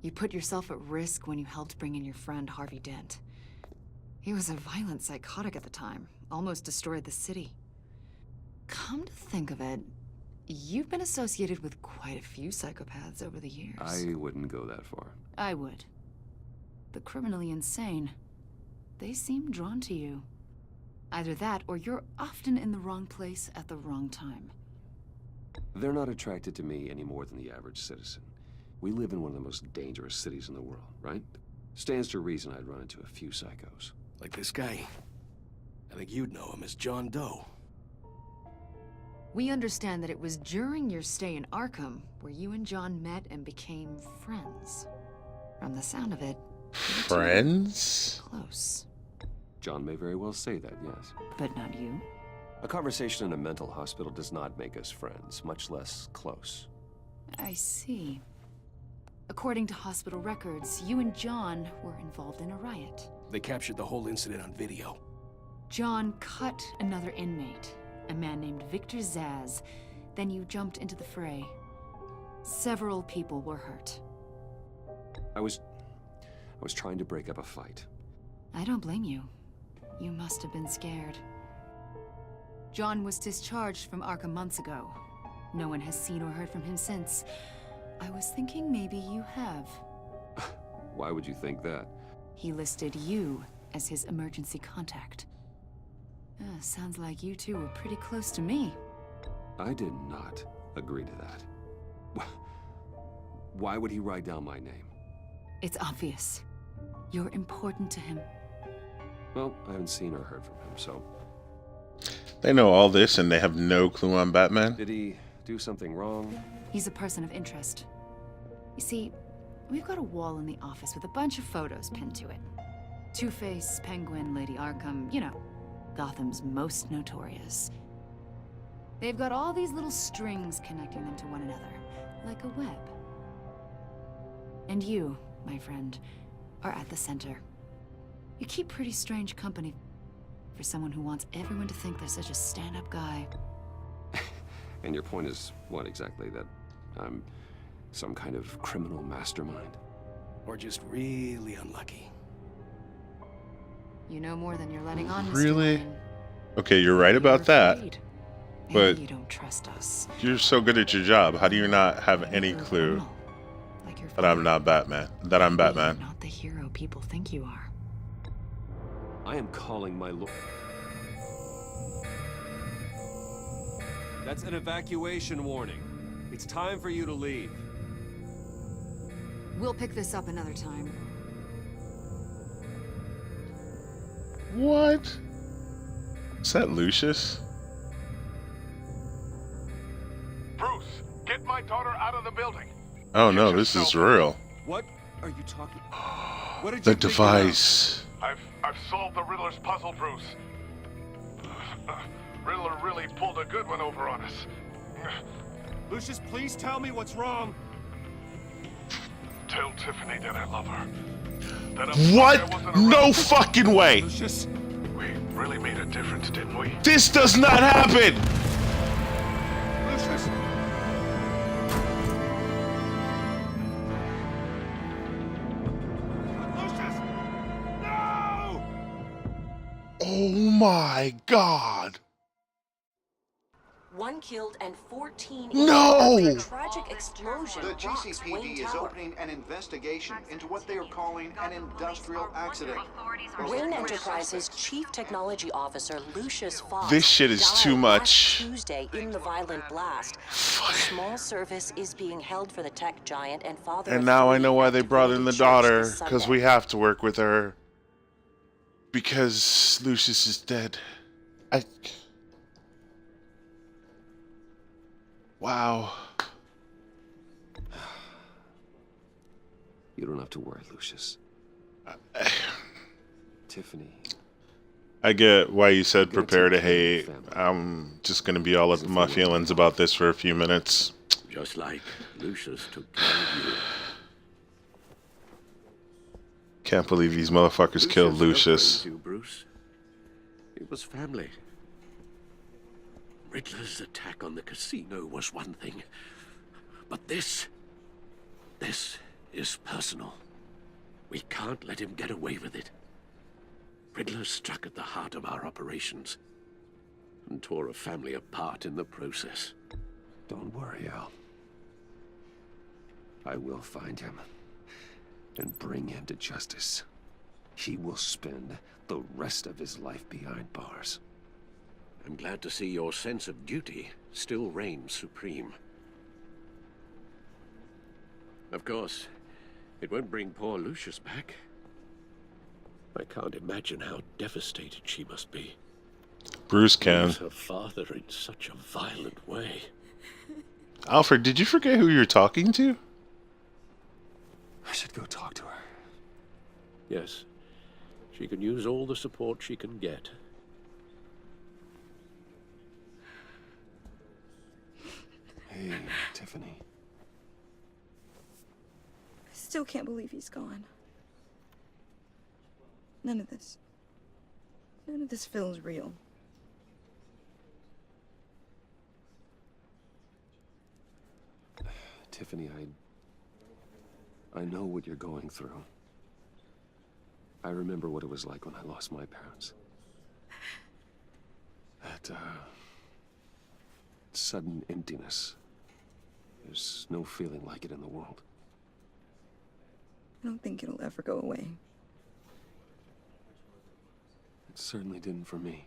You put yourself at risk when you helped bring in your friend Harvey Dent. He was a violent psychotic at the time, almost destroyed the city. Come to think of it, you've been associated with quite a few psychopaths over the years. I wouldn't go that far. I would. The criminally insane, they seem drawn to you. Either that, or you're often in the wrong place at the wrong time. They're not attracted to me any more than the average citizen. We live in one of the most dangerous cities in the world, right? Stands to reason I'd run into a few psychos. Like this guy. I think you'd know him as John Doe. We understand that it was during your stay in Arkham where you and John met and became friends. From the sound of it, Friends? close. John may very well say that, yes. But not you. A conversation in a mental hospital does not make us friends, much less close. I see. According to hospital records, you and John were involved in a riot. They captured the whole incident on video. John cut another inmate, a man named Victor Zaz. Then you jumped into the fray. Several people were hurt. I was trying to break up a fight. I don't blame you. You must have been scared. John was discharged from Arkham months ago. No one has seen or heard from him since. I was thinking maybe you have. Why would you think that? He listed you as his emergency contact. Sounds like you two were pretty close to me. I did not agree to that. Why would he write down my name? It's obvious. You're important to him. Well, I haven't seen or heard from him, so... They know all this and they have no clue on Batman? Did he do something wrong? He's a person of interest. You see, we've got a wall in the office with a bunch of photos pinned to it. Two-Face, Penguin, Lady Arkham, you know, Gotham's most notorious. They've got all these little strings connecting them to one another, like a web. And you, my friend, are at the center. You keep pretty strange company for someone who wants everyone to think they're such a stand-up guy. And your point is what exactly? That I'm some kind of criminal mastermind? Or just really unlucky? You know more than you're letting on, Mr. Really? Wayne. Okay, you're right about that. Maybe But you don't trust us. you're so good at your job. How do you not have any clue that I'm not Batman? That I'm Batman. You're not the hero people think you are. I am calling my lord. That's an evacuation warning. It's time for you to leave. We'll pick this up another time. What? Is that Lucius? Bruce, get my daughter out of the building. Oh no, this is real. What are you talking? What did The you device. I've solved the Riddler's puzzle, Bruce. Riddler really pulled a good one over on us. Lucius, please tell me what's wrong. Tell Tiffany that I love her. That What? No fucking way. Lucius, we really made a difference, didn't we? This does not happen. Lucius. Lucius! No! Oh my god. 1 killed and 14 No! injured. A tragic explosion The rocks Wayne GCPD is Tower. opening an investigation into what they are calling an industrial accident. Wayne Enterprises Chief Technology Officer Lucius Fox This shit is died too last much. Tuesday in the violent blast. A small service is being held for the tech giant and father And of now I 3 know why at they brought in the Divinity Church daughter, this because Sunday. we have to work with her. Because Lucius is dead. Wow. You don't have to worry, Lucius. Tiffany. I get why you said prepare to hate. I'm just going to be all up in my feelings about this for a few minutes. Just like Lucius took care of you. Can't believe these motherfuckers killed Lucius. You, Bruce. It was family. Riddler's attack on the casino was one thing. But this is personal. We can't let him get away with it. Riddler struck at the heart of our operations and tore a family apart in the process. Don't worry, Al. I will find him and bring him to justice. He will spend the rest of his life behind bars. I'm glad to see your sense of duty still reigns supreme. Of course, it won't bring poor Lucius back. I can't imagine how devastated she must be. Bruce can. Lose her father in such a violent way. Alfred, did you forget who you're talking to? I should go talk to her. Yes, she can use all the support she can get. Hey, Tiffany. I still can't believe he's gone. None of this feels real. Tiffany, I know what you're going through. I remember what it was like when I lost my parents. That, sudden emptiness. There's no feeling like it in the world. I don't think it'll ever go away. It certainly didn't for me.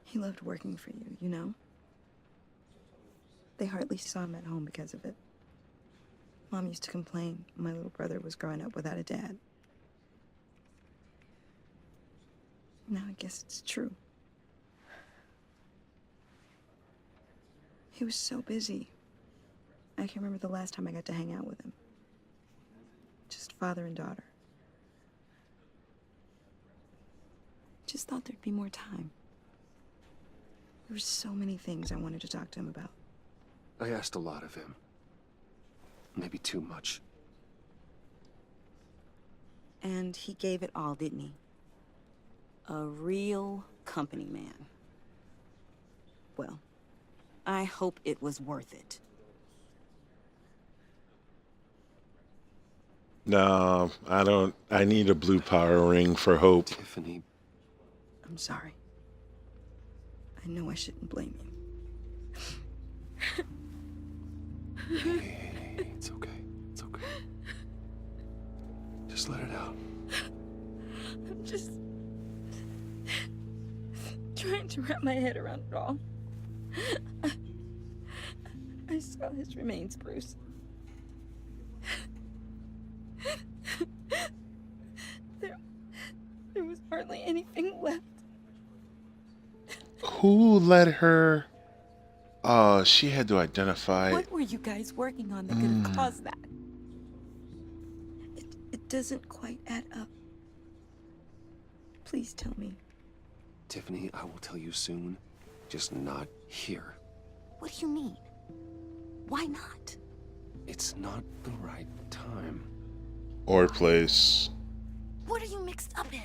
He loved working for you, you know? They hardly saw him at home because of it. Mom used to complain my little brother was growing up without a dad. Now I guess it's true. He was so busy. I can remember the last time I got to hang out with him. Just father and daughter. Just thought there'd be more time. There were so many things I wanted to talk to him about. I asked a lot of him. Maybe too much. And he gave it all, didn't he? A real company man. Well, I hope it was worth it. No, I don't. I need a blue power ring for hope. Tiffany. I'm sorry. I know I shouldn't blame you. Hey, it's okay. It's okay. Just let it out. I'm just trying to wrap my head around it all. I saw his remains, Bruce. There was hardly anything left. Who let her? Oh, she had to identify. What were you guys working on that could have caused that? It doesn't quite add up. Please tell me. Tiffany, I will tell you soon. Just not here. What do you mean? Why not? It's not the right time. Or place. What are you mixed up in?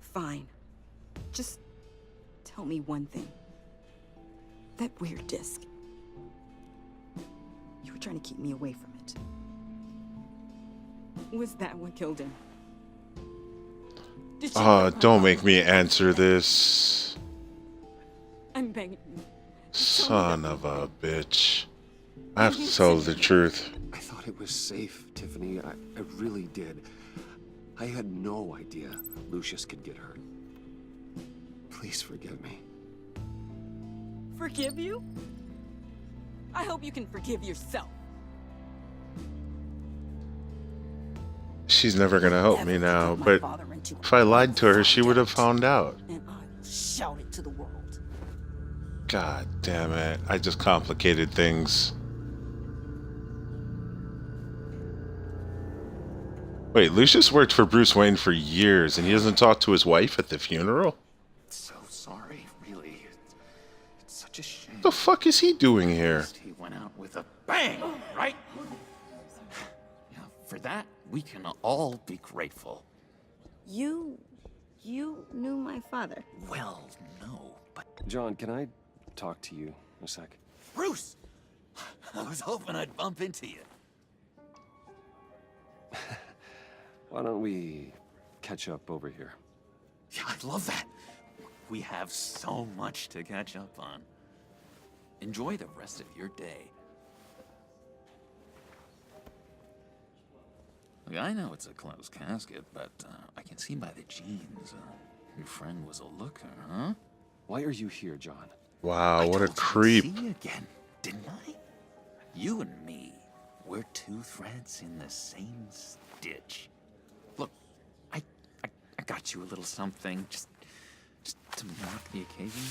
Fine. Just tell me one thing. That weird disc. You were trying to keep me away from it. Was that what killed him? Don't make me answer this. I'm begging you. Son of a bitch. I have to tell the truth. I thought it was safe, Tiffany. I really did. I had no idea Lucius could get hurt. Please forgive me. Forgive you? I hope you can forgive yourself. She's never gonna help me now, but if I lied to her, she would have found out. And I will shout it to the world. God damn it. I just complicated things. Wait, Lucius worked for Bruce Wayne for years, and he doesn't talk to his wife at the funeral? So sorry, really. It's such a shame. What the fuck is he doing here? He went out with a bang, right? Yeah, for that, we can all be grateful. You knew my father. Well, no, but... John, can I talk to you a sec? Bruce! I was hoping I'd bump into you. Why don't we catch up over here? Yeah, I'd love that. We have so much to catch up on. Enjoy the rest of your day. Look, I know it's a closed casket, but I can see by the jeans. Your friend was a looker, huh? Why are you here, John? Wow, what a creep. See you again, didn't I? You and me, we're two threads in the same stitch. Look, I got you a little something, just to mark the occasion.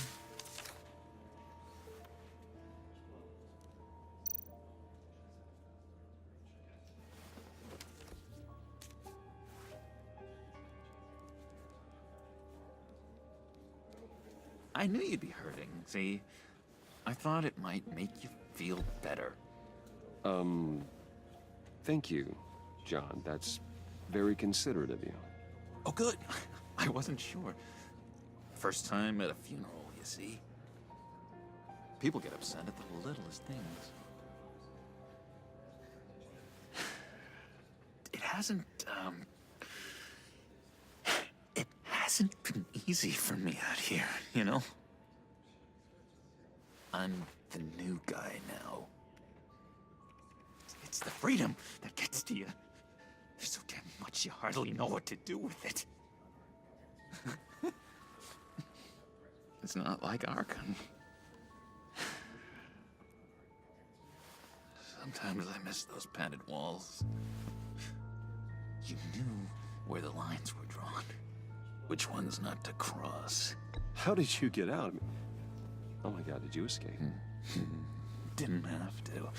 I knew you'd be hurting, see? I thought it might make you feel better. Thank you, John. That's very considerate of you. Oh, good. I wasn't sure. First time at a funeral, you see? People get upset at the littlest things. It hasn't been easy for me out here, you know? I'm the new guy now. It's the freedom that gets to you. There's so damn much you hardly know what to do with it. It's not like Arkham. Sometimes I miss those padded walls. You knew where the lines were drawn. Which ones not to cross. How did you get out? Oh my god, did you escape? Didn't have to.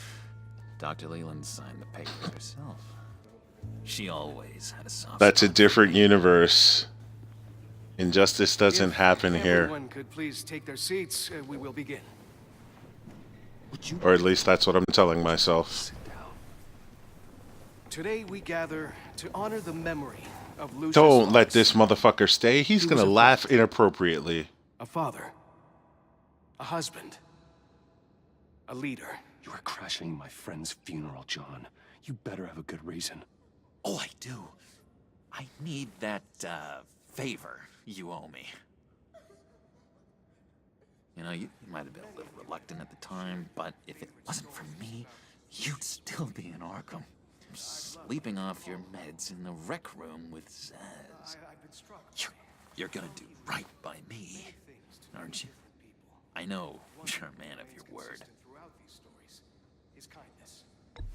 Dr. Leland signed the paper herself. She always had a soft That's a spot. different universe. Injustice doesn't happen here. Everyone could please take their seats, we will begin. Or at least that's what I'm telling myself. Today we gather to honor the memory of Lucius Don't let Fox, this motherfucker stay. He's gonna laugh inappropriately. a father, a husband, a leader. You are crashing my friend's funeral, John. You better have a good reason. Oh, I do. I need that, favor you owe me. You know, you might have been a little reluctant at the time, but if it wasn't for me, you'd still be in Arkham. Sleeping off your meds in the rec room with Zaz. You're gonna do right by me, aren't you? I know you're a man of your word.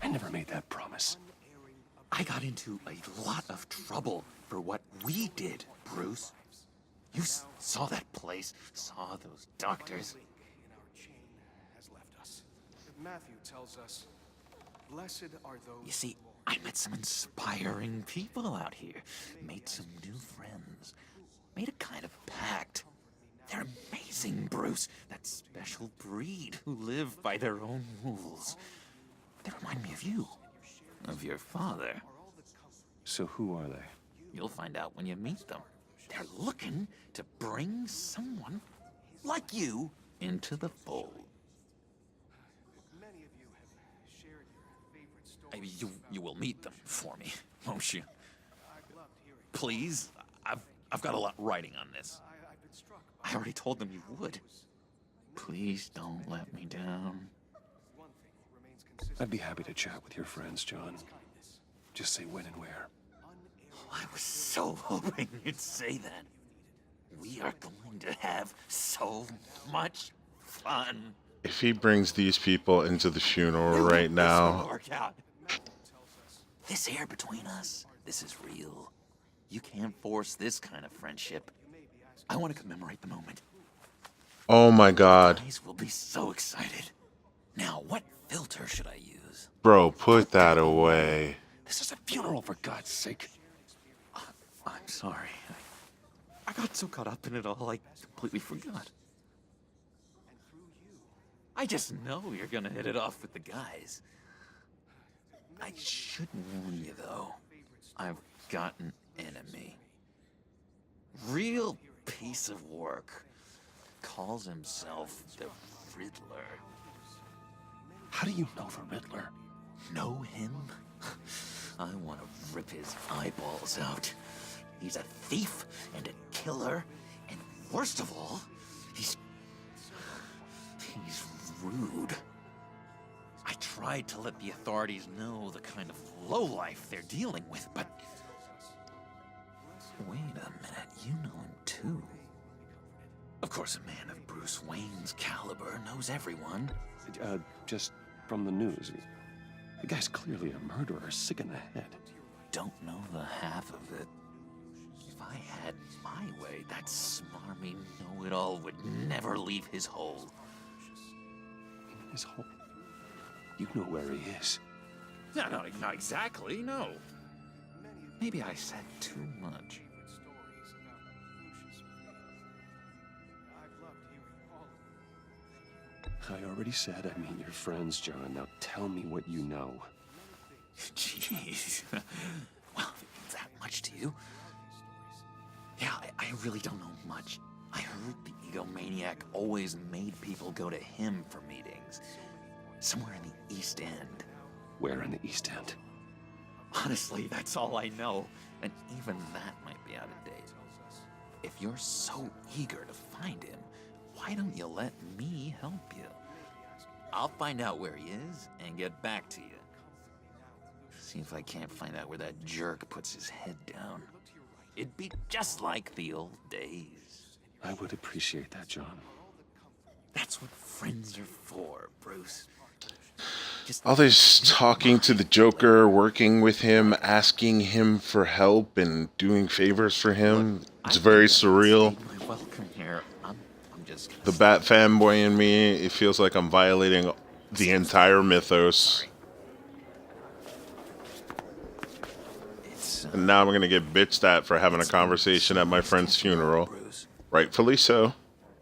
I never made that promise. I got into a lot of trouble for what we did, Bruce. You saw that place, saw those doctors. Matthew tells us, blessed are those. You see, I met some inspiring people out here, made some new friends, made a kind of pact. They're amazing, Bruce. That special breed who live by their own rules. They remind me of you, of your father. So who are they? You'll find out when you meet them. They're looking to bring someone like you into the fold. Many of you have shared your favorite stories. You will meet them for me. Won't you? Please? I've got a lot writing on this. I already told them you would. Please don't let me down. I'd be happy to chat with your friends, John. Just say when and where. Oh, I was so hoping you'd say that. We are going to have so much fun. If he brings these people into the funeral right now... Work out. This air between us, this is real. You can't force this kind of friendship. I want to commemorate the moment. Oh my god. You guys will be so excited. Now, what filter should I use? Bro, put that away. This is a funeral, for God's sake. I'm sorry. I got so caught up in it all, I completely forgot. I just know you're gonna hit it off with the guys. I should warn you, though. I've got an enemy. Real piece of work. Calls himself the Riddler. How do you know the Riddler? Know him? I want to rip his eyeballs out. He's a thief and a killer, and worst of all, he's rude. I tried to let the authorities know the kind of lowlife they're dealing with, but... Wait a minute, you know him too. Of course, a man of Bruce Wayne's caliber knows everyone. Just from the news. The guy's clearly a murderer, sick in the head. Don't know the half of it. If I had my way, that smarmy know-it-all would never leave his hole. His hole? You know where he is. No, not exactly, no. Maybe I said too much. I already said I mean your friends, John. Now tell me what you know. Jeez. Well, if it means that much to you. Yeah, I really don't know much. I heard the egomaniac always made people go to him for meetings. Somewhere in the East End. Where in the East End? Honestly, that's all I know. And even that might be out of date. If you're so eager to find him, why don't you let me help you? I'll find out where he is and get back to you. See if I can't find out where that jerk puts his head down. It'd be just like the old days. I would appreciate that, John. That's what friends are for, Bruce. All this talking to the Joker, working with him, asking him for help, and doing favors for him. It's very surreal. Welcome here. I'm just the Bat fanboy in me, it feels like I'm violating the entire mythos. And now I'm gonna get bitched at for having a conversation at my friend's funeral. Rightfully so.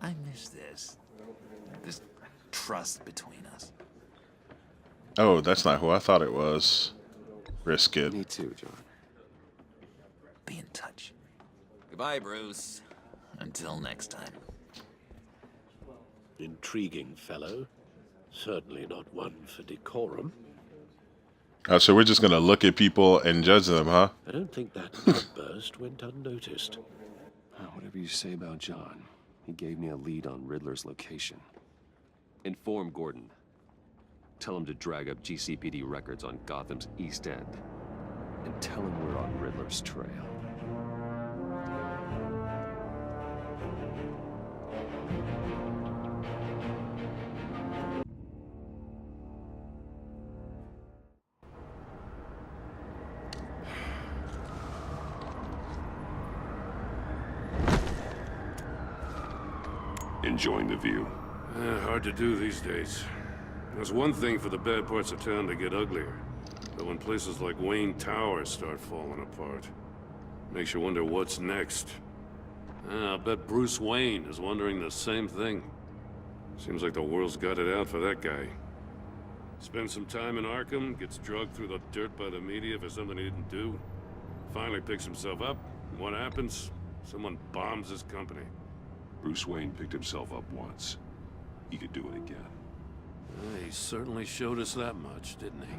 I miss this. This trust between us. Oh, that's not who I thought it was. Risk it. Me too, John. Be in touch. Goodbye, Bruce. Until next time. Intriguing fellow. Certainly not one for decorum. Oh, so we're just gonna look at people and judge them, huh? I don't think that outburst went unnoticed. Whatever you say about John, he gave me a lead on Riddler's location. Inform Gordon. Tell him to drag up GCPD records on Gotham's East End. And tell him we're on Riddler's trail. Enjoying the view. Hard to do these days. There's one thing for the bad parts of town to get uglier. But when places like Wayne Tower start falling apart, makes you wonder what's next. I'll bet Bruce Wayne is wondering the same thing. Seems like the world's got it out for that guy. Spends some time in Arkham, gets drugged through the dirt by the media for something he didn't do. Finally picks himself up, and what happens? Someone bombs his company. Bruce Wayne picked himself up once. He could do it again. He certainly showed us that much, didn't he?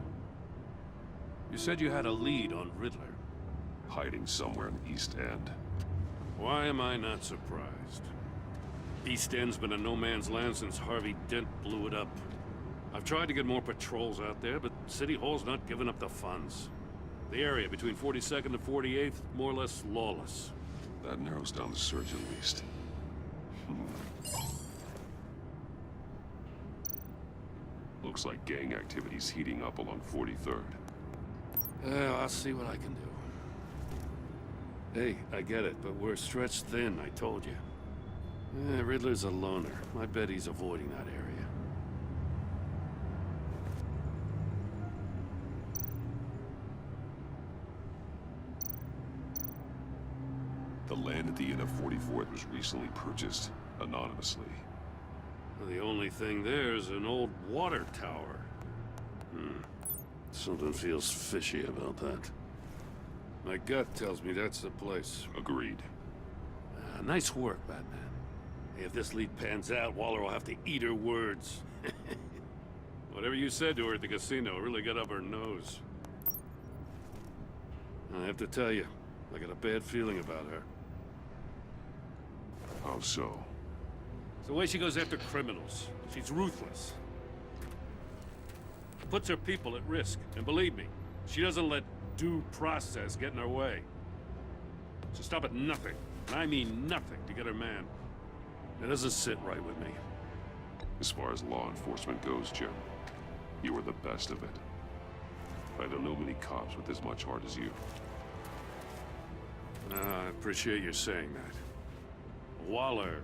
You said you had a lead on Riddler. hiding somewhere in the East End. Why am I not surprised? East End's been a no man's land since Harvey Dent blew it up. I've tried to get more patrols out there, but City Hall's not giving up the funds. The area between 42nd and 48th, more or less lawless. That narrows down the search at least. Looks like gang activity's heating up along 43rd. I'll see what I can do. Hey, I get it, but we're stretched thin, I told you. Riddler's a loner. I bet he's avoiding that area. The land at the end of 44th was recently purchased anonymously. The only thing there is an old water tower. Something feels fishy about that. My gut tells me that's the place. Agreed. Nice work, Batman. If this lead pans out, Waller will have to eat her words. Whatever you said to her at the casino really got up her nose. I have to tell you, I got a bad feeling about her. How so? It's the way she goes after criminals. She's ruthless. Puts her people at risk. And believe me, she doesn't let due process get in her way. She'll stop at nothing, and I mean nothing, to get her man. It doesn't sit right with me. As far as law enforcement goes, Jim, you are the best of it. I don't know many cops with as much heart as you. I appreciate you saying that. Waller,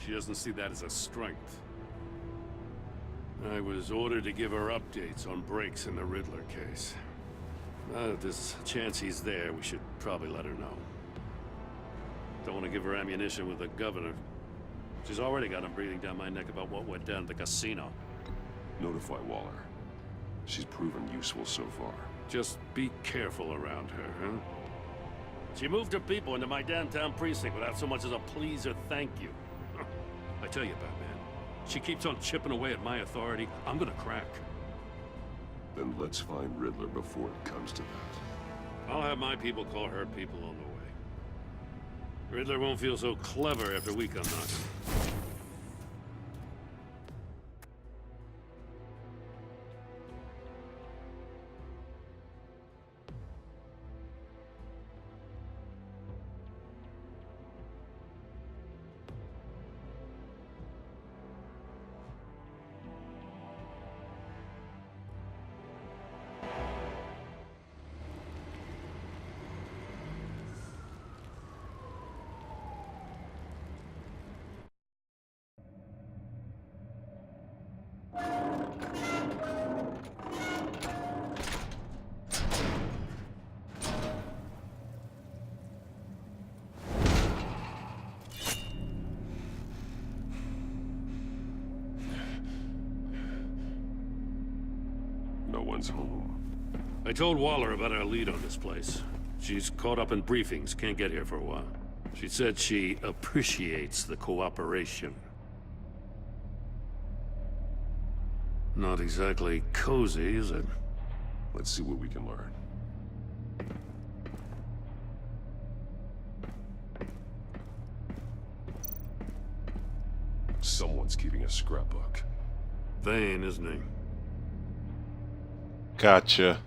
she doesn't see that as a strength. I was ordered to give her updates on breaks in the Riddler case. If there's a chance he's there, we should probably let her know. Don't want to give her ammunition with the governor. She's already got him breathing down my neck about what went down at the casino. Notify Waller. She's proven useful so far. Just be careful around her, huh? She moved her people into my downtown precinct without so much as a please or thank you. I tell you, Batman, she keeps on chipping away at my authority, I'm gonna crack. Then let's find Riddler before it comes to that. I'll have my people call her people on the way. Riddler won't feel so clever after we come knocking. No one's home. I told Waller about our lead on this place. She's caught up in briefings, can't get here for a while. She said she appreciates the cooperation. Not exactly cozy, is it? Let's see what we can learn. Someone's keeping a scrapbook. Vane, isn't he? Gotcha.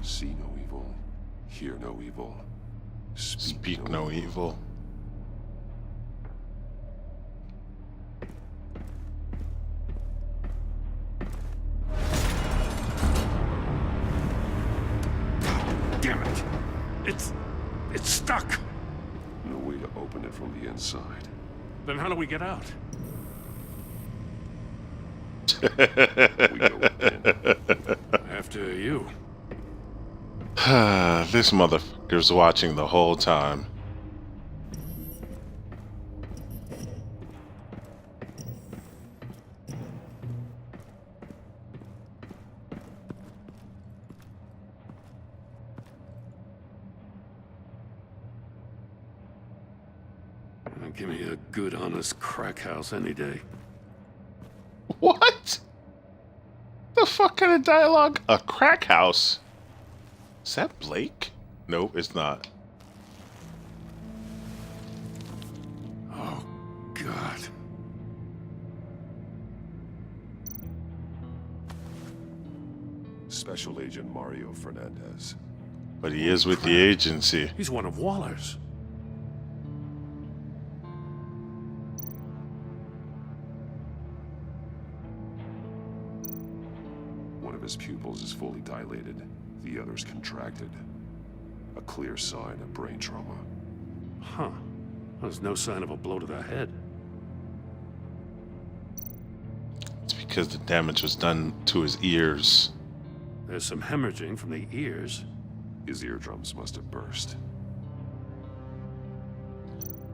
See no evil, hear no evil, speak no evil. Damn it! It's stuck! No way to open it from the inside. Then how do we get out? We go in. After you. This motherfucker's watching the whole time. Give me a good, honest crack house any day. What? The fuck kind of dialogue? A crack house? Is that Blake? No, it's not. Oh, God. Special Agent Mario Fernandez. But he is with the agency. He's one of Waller's. One of his pupils is fully dilated. The other's contracted. A clear sign of brain trauma. Huh. There's no sign of a blow to the head. It's because the damage was done to his ears. There's some hemorrhaging from the ears. His eardrums must have burst.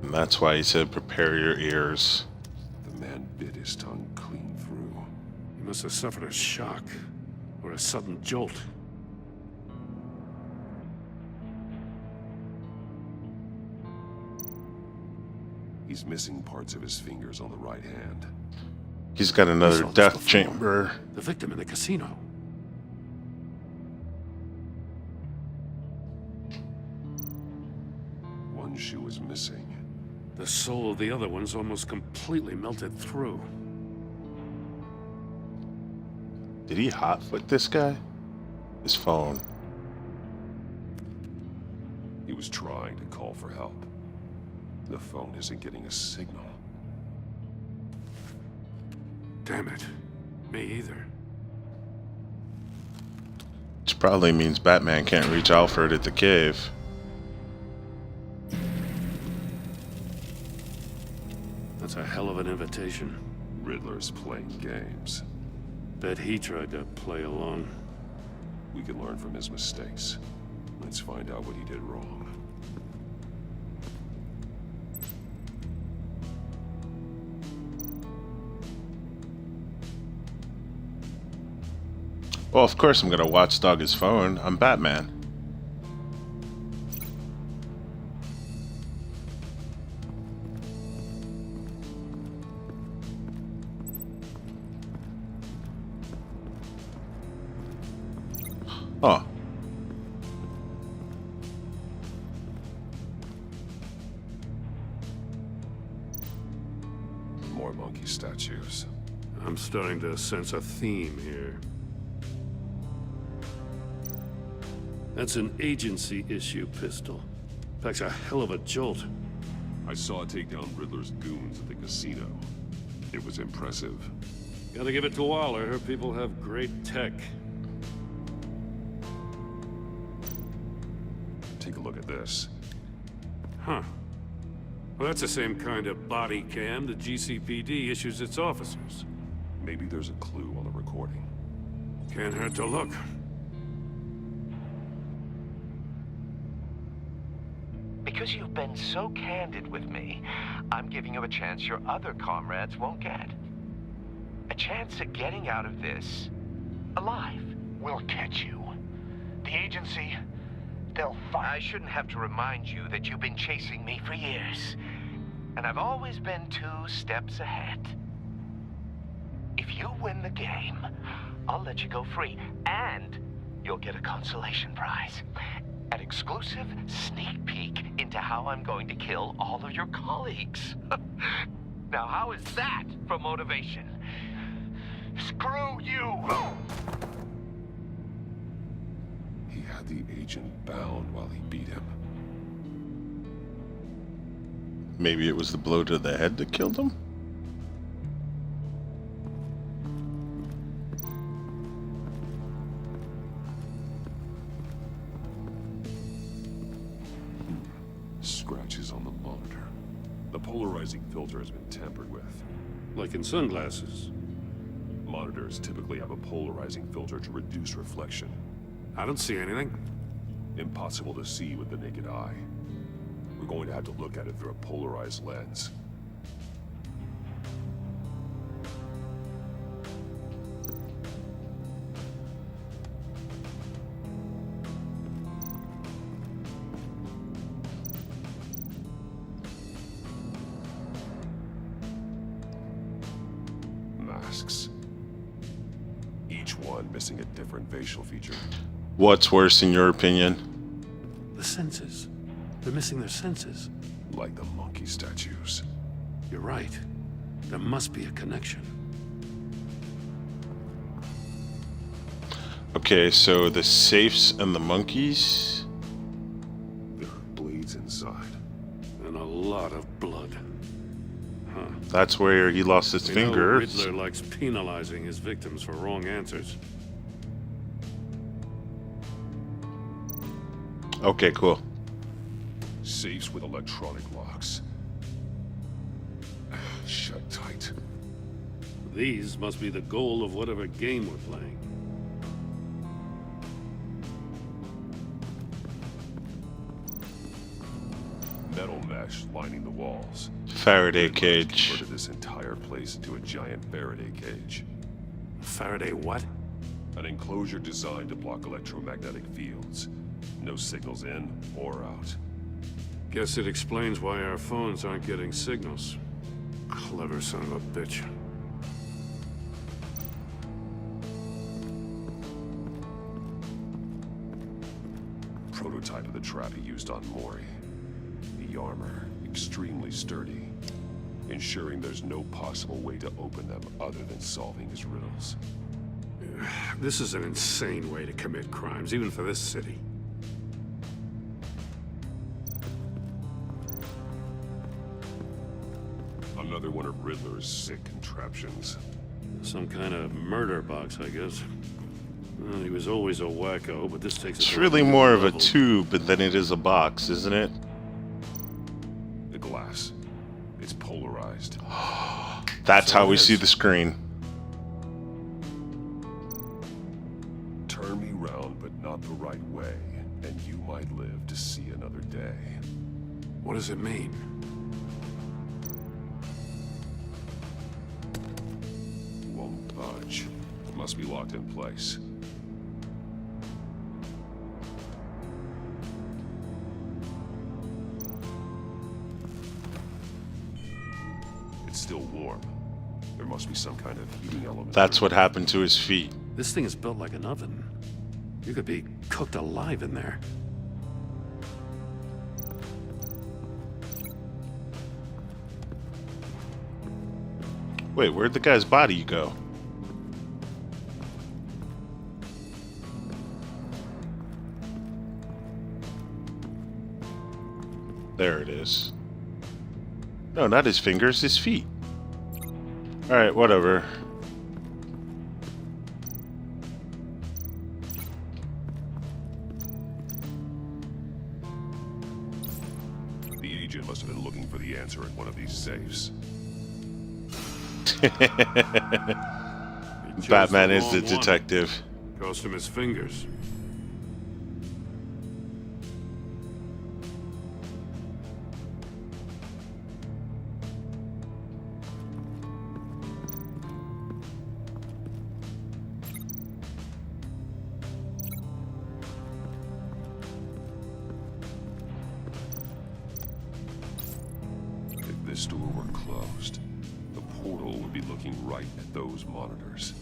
And that's why he said, prepare your ears. The man bit his tongue clean through. He must have suffered a shock or a sudden jolt. He's missing parts of his fingers on the right hand. He's got another death chamber. The victim in the casino. One shoe is missing. The soul of the other one's almost completely melted through. Did he hotfoot this guy? His phone. He was trying to call for help. The phone isn't getting a signal. Damn it. Me either. Which probably means Batman can't reach Alfred at the cave. That's a hell of an invitation. Riddler's playing games. Bet he tried to play along. We can learn from his mistakes. Let's find out what he did wrong. Well, of course I'm gonna watchdog his phone. I'm Batman. Oh. More monkey statues. I'm starting to sense a theme here. That's an agency issue pistol. Packs a hell of a jolt. I saw it take down Riddler's goons at the casino. It was impressive. Gotta give it to Waller. Her people have great tech. Take a look at this. Huh. Well, that's the same kind of body cam the GCPD issues its officers. Maybe there's a clue on the recording. Can't hurt to look. Because you've been so candid with me, I'm giving you a chance your other comrades won't get. A chance at getting out of this alive. We'll catch you. The agency, they'll find... I shouldn't have to remind you that you've been chasing me for years. And I've always been 2 steps ahead. If you win the game, I'll let you go free. And you'll get a consolation prize. An exclusive sneak peek into how I'm going to kill all of your colleagues. Now, how is that for motivation? Screw you! He had the agent bound while he beat him. Maybe it was the blow to the head that killed him? Scratches on the monitor. The polarizing filter has been tampered with. Like in sunglasses. Monitors typically have a polarizing filter to reduce reflection. I don't see anything. Impossible to see with the naked eye. We're going to have to look at it through a polarized lens. Masks. Each one missing a different facial feature. What's worse in your opinion? The senses. They're missing their senses. Like the monkey statues. You're right. There must be a connection. Okay, so the safes and the monkeys. There are blades inside. And a lot of blood. Huh. That's where he lost his finger. Riddler likes penalizing his victims for wrong answers. Okay, cool. Safes with electronic locks. Shut tight. These must be the goal of whatever game we're playing. Metal mesh lining the walls. Faraday Riddler cage. Converted this entire place into a giant Faraday cage. Faraday what? An enclosure designed to block electromagnetic fields. No signals in or out. Guess it explains why our phones aren't getting signals. Clever son of a bitch. Prototype of the trap he used on Mori. The armor, extremely sturdy, ensuring there's no possible way to open them other than solving his riddles. This is an insane way to commit crimes, even for this city. Another one of Riddler's sick contraptions. Some kind of murder box, I guess. Well, he was always a wacko, but this takes it It's to really another more of a level. tube than it is a box, isn't it? The glass. It's polarized. That's So how it we is. see the screen. Turn me round, but not the right way, and you might live to see another day. What does it mean? Won't budge. It must be locked in place. It's still warm. There must be some kind of heating element. That's what happened to his feet. This thing is built like an oven. You could be cooked alive in there. Wait, where'd the guy's body go? There it is. No, not his fingers, his feet. Alright, whatever. The agent must have been looking for the answer in one of these safes. Batman the is the wrong one. detective. Cost him his fingers. If this door were closed, the portal would be looking right at those monitors.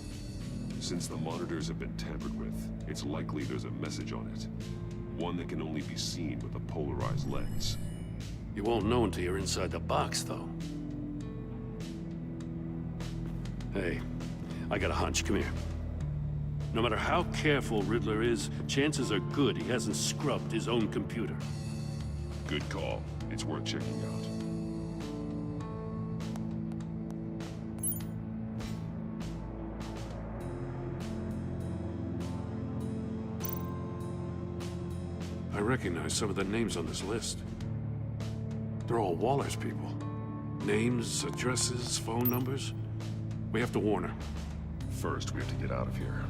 Since the monitors have been tampered with, it's likely there's a message on it. One that can only be seen with a polarized lens. You won't know until you're inside the box, though. Hey, I got a hunch. Come here. No matter how careful Riddler is, chances are good he hasn't scrubbed his own computer. Good call. It's worth checking out. I recognize some of the names on this list. They're all Waller's people. Names, addresses, phone numbers. We have to warn her. First, we have to get out of here.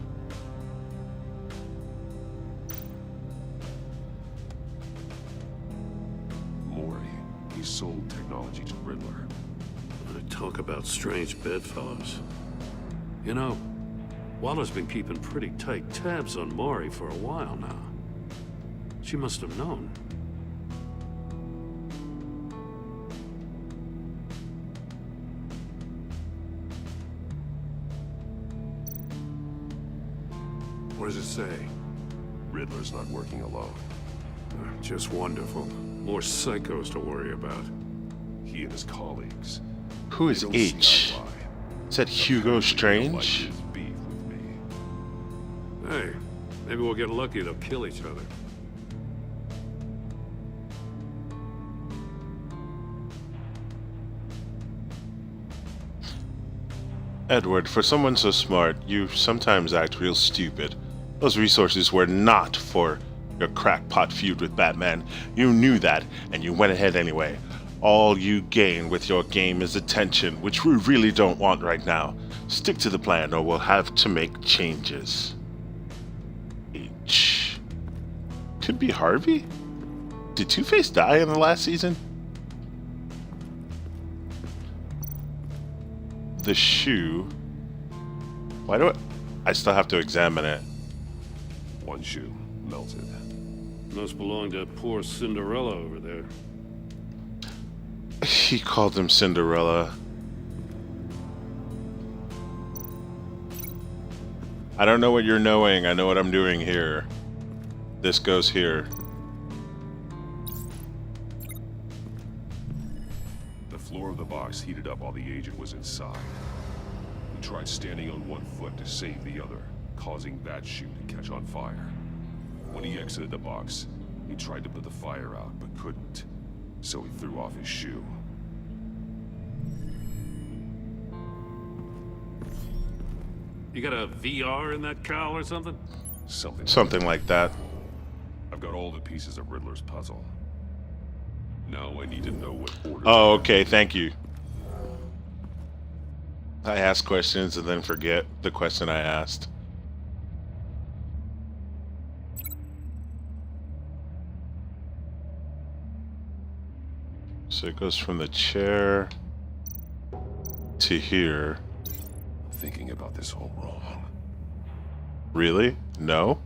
Mori, he sold technology to Riddler. Talk about strange bedfellows. You know, Waller's been keeping pretty tight tabs on Mori for a while now. She must have known. What does it say? Riddler's not working alone. Just wonderful. More psychos to worry about. He and his colleagues. Who is H? Is that Hugo Strange? Hey, maybe we'll get lucky. They'll kill each other. Edward, for someone so smart, you sometimes act real stupid. Those resources were not for your crackpot feud with Batman. You knew that, and you went ahead anyway. All you gain with your game is attention, which we really don't want right now. Stick to the plan, or we'll have to make changes. H. Could be Harvey? Did Two-Face die in the last season? The shoe. Why do I still have to examine it? One shoe melted. Must belong to poor Cinderella over there. He called him Cinderella. I don't know what you're knowing. I know what I'm doing here. This goes here. The floor of the box heated up while the agent was inside. He tried standing on one foot to save the other, causing that shoe to catch on fire. When he exited the box, he tried to put the fire out, but couldn't. So he threw off his shoe. You got a VR in that cowl or something? Something like that. I've got all the pieces of Riddler's puzzle. Now I need to know what order. Oh, okay, thank you. I ask questions and then forget the question I asked. So it goes from the chair to here. I'm thinking about this all wrong. Really? No?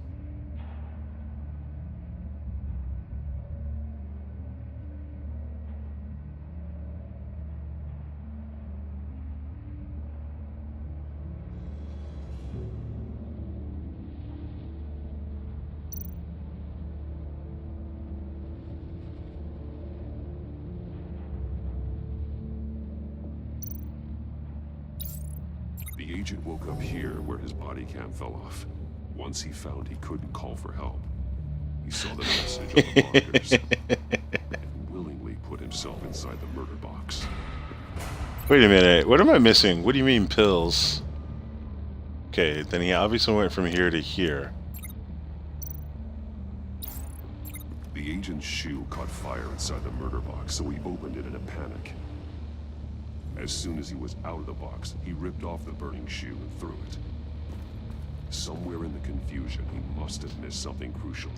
The agent woke up here where his body cam fell off. Once he found he couldn't call for help, he saw the message on the markers and willingly put himself inside the murder box. Wait a minute, what am I missing? What do you mean pills? Okay, then he obviously went from here to here. The agent's shoe caught fire inside the murder box, so he opened it in a panic. As soon as he was out of the box, he ripped off the burning shoe and threw it. Somewhere in the confusion, he must have missed something crucial.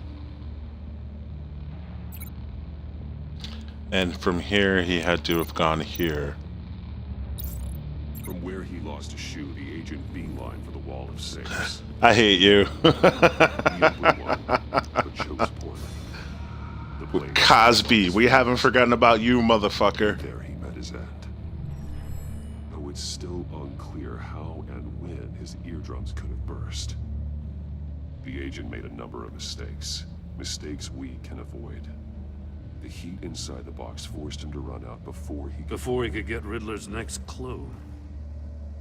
And from here, he had to have gone here. From where he lost a shoe, the agent beelined for the wall of safes. I hate you. Cosby, we haven't forgotten about you, motherfucker. There he met his end. Though it's still unclear how and when his eardrums could have burst. The agent made a number of mistakes. Mistakes we can avoid. The heat inside the box forced him to run out before he could get Riddler's next clue.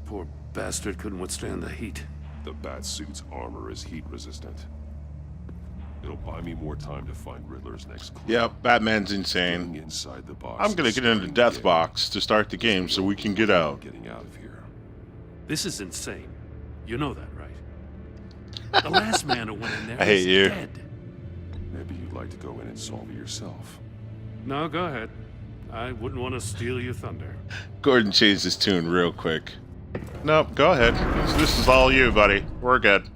Poor bastard couldn't withstand the heat. The Batsuit's armor is heat resistant. It'll buy me more time to find Riddler's next clue. Yep, Batman's insane. Inside the box, I'm gonna get into Death Box to start the game so we can get out. Getting out of here. This is insane. You know that, right? The last man who went in there I hate you. dead. Maybe you'd like to go in and solve it yourself. No, go ahead. I wouldn't want to steal your thunder. Gordon changed his tune real quick. Nope, go ahead. This is all you, buddy. We're good.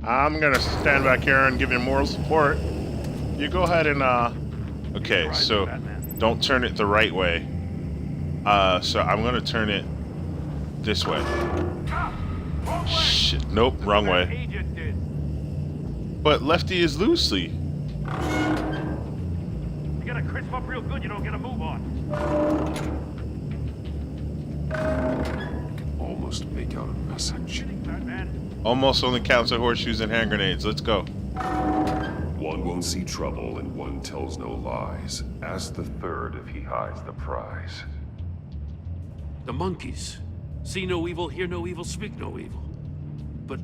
I'm gonna stand back here and give you moral support. You go ahead and, okay, so don't turn it the right way. So I'm gonna turn it this way. Shit, nope, wrong way. But lefty is loosely. You gotta crisp up real good, you don't get a move on. I can almost make out a message. Almost only counts at horseshoes and hand grenades. Let's go. One won't see trouble and one tells no lies. Ask the third if he hides the prize. The monkeys. See no evil, hear no evil, speak no evil. But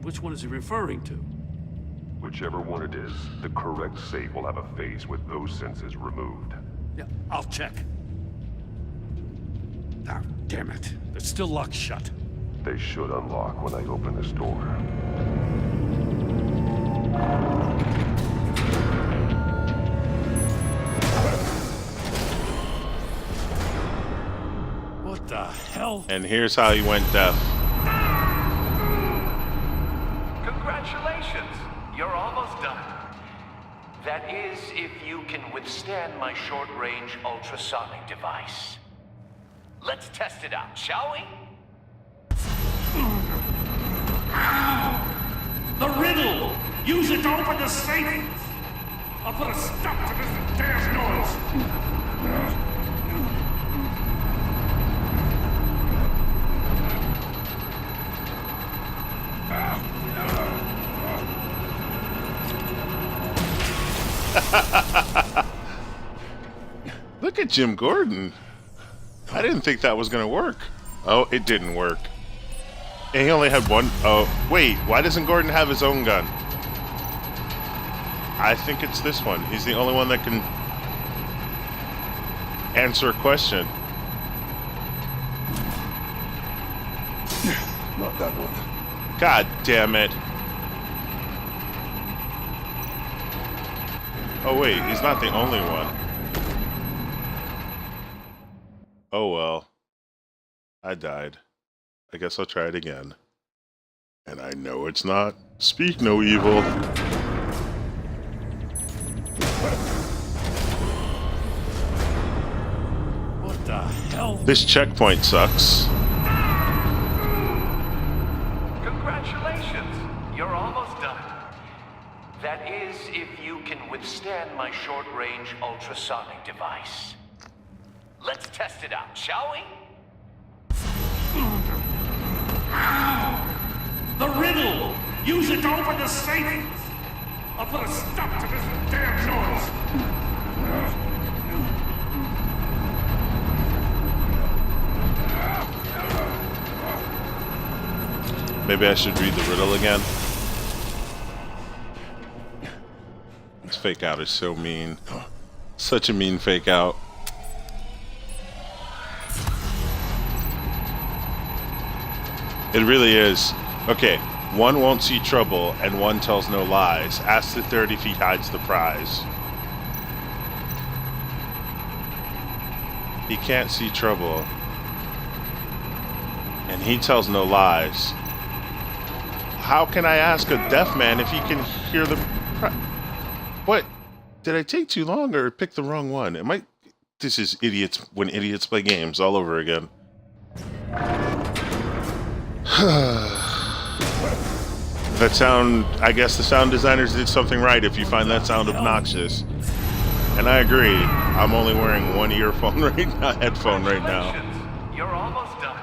which one is he referring to? Whichever one it is, the correct save will have a phase with those senses removed. Yeah, I'll check. Ah, damn it. They're still locked shut. They should unlock when I open this door. What the hell? And here's how he went deaf. Congratulations! You're almost done. That is, if you can withstand my short-range ultrasonic device. Let's test it out, shall we? The riddle! Use it to open the safe! I'll put a stop to this damn noise! Look at Jim Gordon. I didn't think that was gonna work. Oh, it didn't work. And he only had one. Oh, wait. Why doesn't Gordon have his own gun? I think it's this one. He's the only one that can answer a question. Not that one. God damn it. Oh, wait. He's not the only one. Oh, well. I died. I guess I'll try it again. And I know it's not. Speak no evil. What the hell? This checkpoint sucks. Congratulations! You're almost done. That is, if you can withstand my short-range ultrasonic device. Let's test it out, shall we? The riddle! Use it to open the safe! I'll put a stop to this damn noise! Maybe I should read the riddle again. This fake out is so mean. Such a mean fake out. It really is. Okay, one won't see trouble and one tells no lies. Ask the third if he hides the prize. He can't see trouble. And he tells no lies. How can I ask a deaf man if he can hear the What? Did I take too long or pick the wrong one? It might... This is idiots when idiots play games all over again. That sound... I guess the sound designers did something right if you find that sound obnoxious. And I agree. I'm only wearing one earphone right now, headphone right now. You're almost done.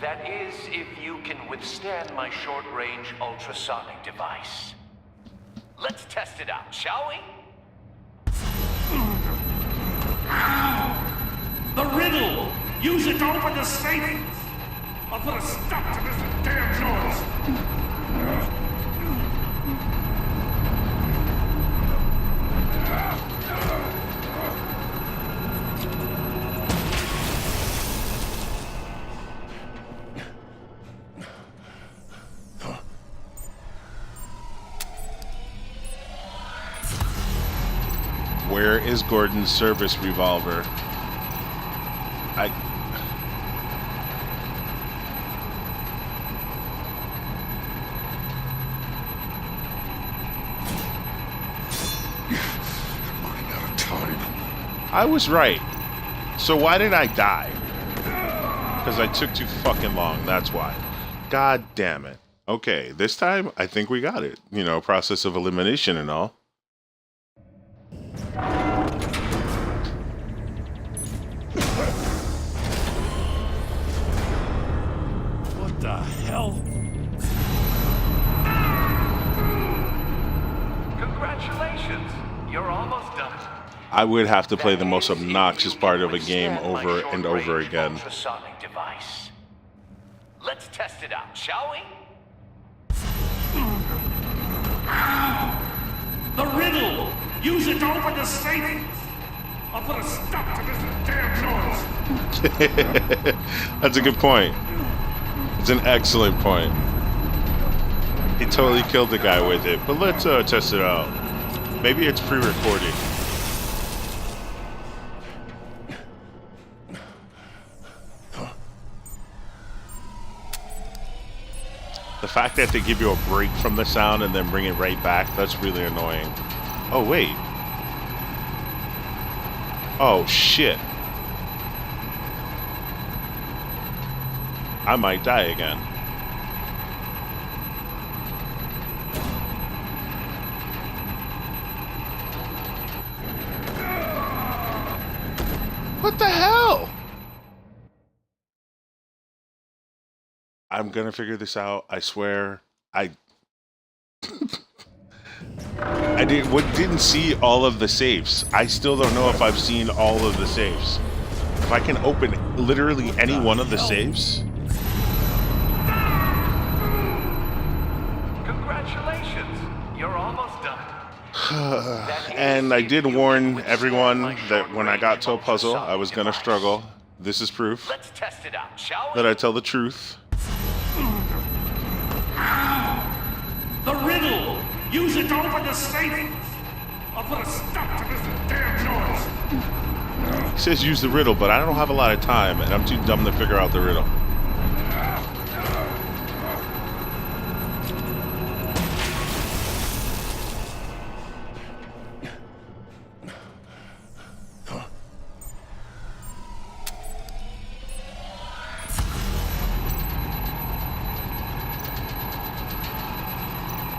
That is, if you can withstand my short-range ultrasonic device. Let's test it out, shall we? The riddle! Use it to open the safe! I'll put a stop to this damn noise! Where is Gordon's service revolver? I was right. So why did I die? Because I took too fucking long, that's why. God damn it. Okay, this time, I think we got it. You know, process of elimination and all. What the I would have to play the most obnoxious part of a game over and over again. Ultrasonic device. Let's test it out, shall we? The riddle! Use it to open the safe! I'll put a stop to this damn noise! That's a good point. It's an excellent point. He totally killed the guy with it, but let's test it out. Maybe it's pre-recorded. The fact that they give you a break from the sound and then bring it right back, that's really annoying. Oh, wait. Oh, shit. I might die again. What the hell? I'm gonna figure this out. I swear. I didn't see all of the safes. I still don't know if I've seen all of the safes. If I can open literally any one of the safes. Congratulations, you're almost done. And I did warn everyone that when I got to a puzzle, I was gonna struggle. This is proof Let's test it out, shall we? that I tell the truth. The riddle! Use it to open the safe! I'll put a stop to this damn noise! He says use the riddle, but I don't have a lot of time, and I'm too dumb to figure out the riddle.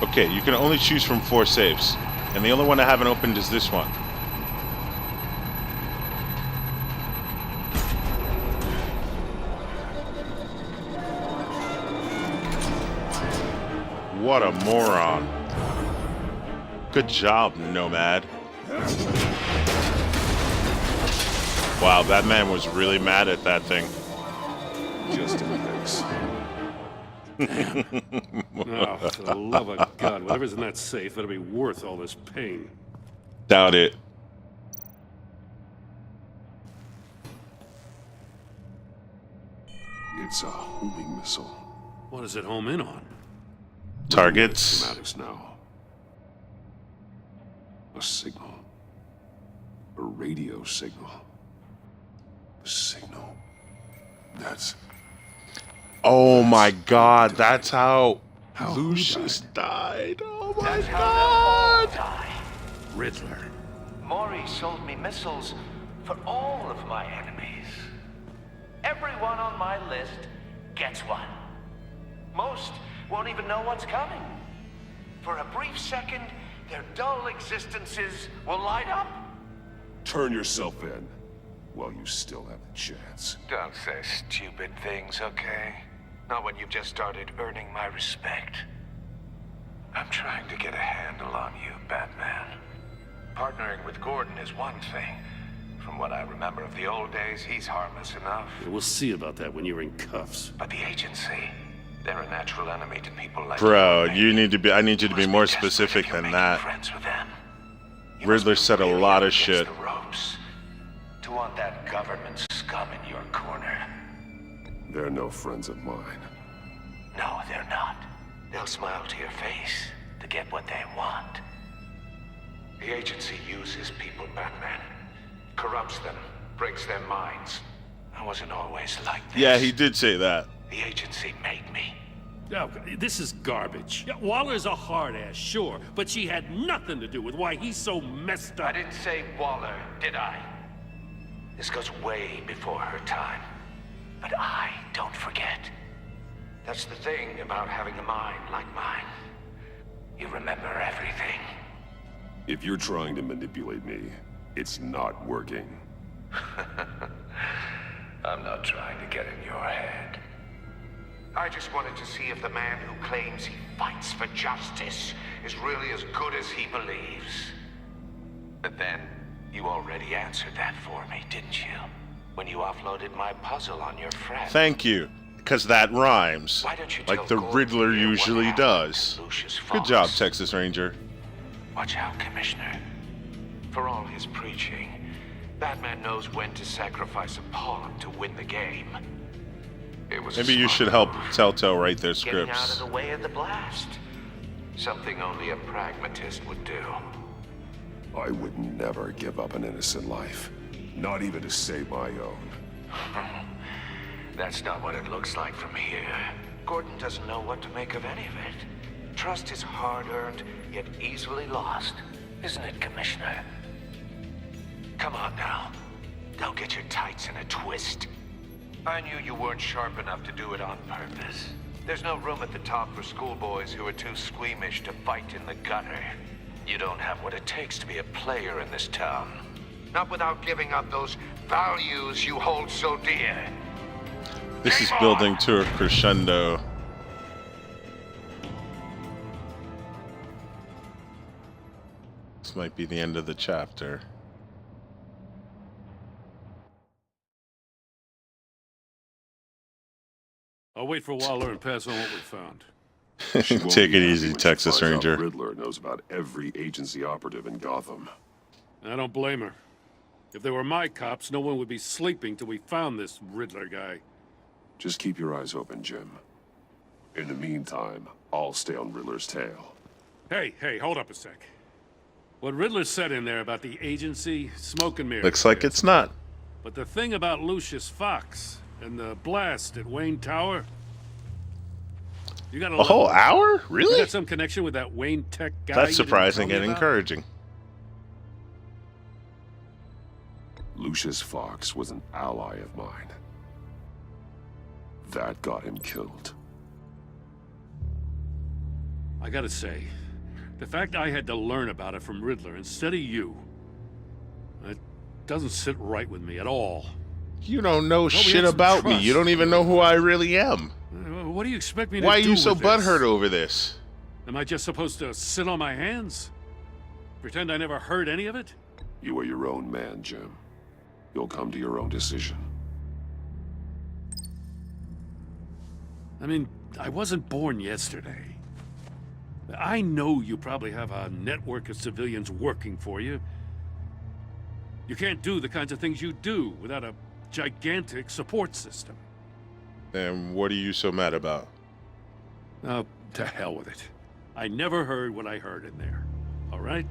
Okay, you can only choose from 4 safes, and the only one I haven't opened is this one. What a moron. Good job, Nomad. Wow, that man was really mad at that thing. Just in case. Damn. Oh, for the love of God, whatever's in that safe better be worth all this pain. Doubt it. It's a homing missile. What does it home in on? Targets. Schematics now. A signal. A radio signal. A signal. That's... Oh my God, that's how Lucius died. Oh my God. Riddler. Maury sold me missiles for all of my enemies. Everyone on my list gets one. Most won't even know what's coming. For a brief second, their dull existences will light up. Turn yourself in while you still have the chance. Don't say stupid things, okay? Not when you've just started earning my respect. I'm trying to get a handle on you, Batman. Partnering with Gordon is one thing. From what I remember of the old days, he's harmless enough. Yeah, we'll see about that when you're in cuffs. But the agency, they're a natural enemy to people like Bro, you need to be. I need you to be more specific than that. Riddler said a lot of shit. To want that government scum in your corner. They're no friends of mine. No, they're not. They'll smile to your face to get what they want. The agency uses people, Batman. Corrupts them, breaks their minds. I wasn't always like this. Yeah, he did say that. The agency made me. Oh, this is garbage. Yeah, Waller's a hard ass, sure, but she had nothing to do with why he's so messed up. I didn't say Waller, did I? This goes way before her time. But I don't forget. That's the thing about having a mind like mine. You remember everything. If you're trying to manipulate me, it's not working. I'm not trying to get in your head. I just wanted to see if the man who claims he fights for justice is really as good as he believes. But then, You already answered that for me, didn't you? When you offloaded my puzzle on your friend. Thank you, because that rhymes. Why don't you like tell the Gordon Riddler here what usually happened does. to Lucius Good Fox? job, Texas Ranger. Watch out, Commissioner. For all his preaching, Batman knows when to sacrifice a pawn to win the game. It was Maybe you should help Telltale write their getting out of scripts. the way of the blast. Something only a pragmatist would do. I would never give up an innocent life. Not even to save my own. That's not what it looks like from here. Gordon doesn't know what to make of any of it. Trust is hard-earned, yet easily lost. Isn't it, Commissioner? Come on now. Don't get your tights in a twist. I knew you weren't sharp enough to do it on purpose. There's no room at the top for schoolboys who are too squeamish to fight in the gutter. You don't have what it takes to be a player in this town. Not without giving up those values you hold so dear. This is building to a crescendo. This might be the end of the chapter. I'll wait for Waller and pass on what we found. She won't Take be it happy easy, when she Texas finds out Ranger. Riddler knows about every agency operative in Gotham. I don't blame her. If they were my cops, no one would be sleeping till we found this Riddler guy. Just keep your eyes open, Jim. In the meantime, I'll stay on Riddler's tail. Hey, hold up a sec. What Riddler said in there about the agency, smoke and mirrors. Looks like it's not. But the thing about Lucius Fox and the blast at Wayne Tower... You got A whole hour? Really? You got some connection with that Wayne Tech guy? That's you didn't surprising tell me and about? encouraging. Lucius Fox was an ally of mine. That got him killed. I gotta say, the fact I had to learn about it from Riddler instead of you, it doesn't sit right with me at all. You don't know Well, we shit had some about me. trust. You don't even know who I really am. What do you expect me to do? Why are you so with this? butthurt over this? Am I just supposed to sit on my hands? Pretend I never heard any of it? You are your own man, Jim. You'll come to your own decision. I mean, I wasn't born yesterday. I know you probably have a network of civilians working for you. You can't do the kinds of things you do without a gigantic support system. Then what are you so mad about? Oh, to hell with it. I never heard what I heard in there. All right?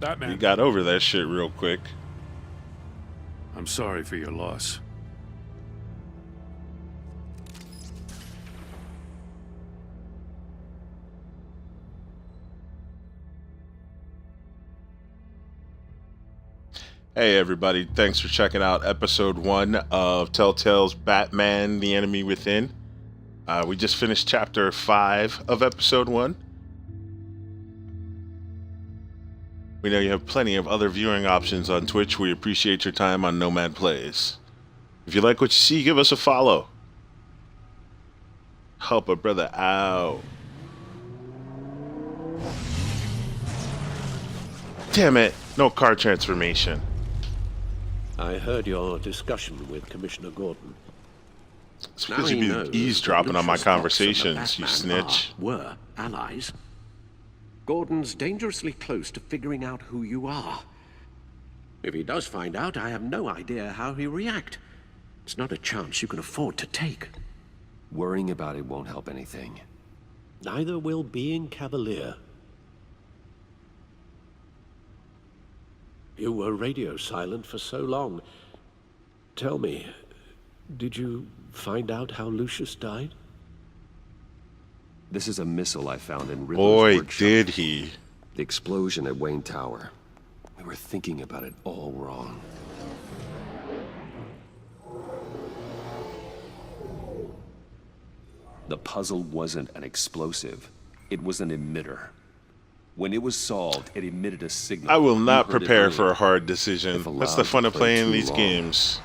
Batman. You got over that shit real quick. I'm sorry for your loss. Hey everybody, thanks for checking out episode 1 of Telltale's Batman: The Enemy Within. We just finished chapter 5 of episode 1. We know you have plenty of other viewing options on Twitch. We appreciate your time on Nomad Plays. If you like what you see, give us a follow. Help a brother out. Damn it, no car transformation. I heard your discussion with Commissioner Gordon. It's because you'd be eavesdropping on my conversations, you snitch. Were allies. Gordon's dangerously close to figuring out who you are. If he does find out, I have no idea how he'll react. It's not a chance you can afford to take. Worrying about it won't help anything. Neither will being cavalier. You were radio silent for so long. Tell me, did you find out how Lucius died? This is a missile I found in Riddler's Boy, workshop. did he. The explosion at Wayne Tower. We were thinking about it all wrong. The puzzle wasn't an explosive. It was an emitter. When it was solved, it emitted a signal. I will not You heard it prepare ring. for a hard decision. If That's the allowed fun to of play playing too these long, games.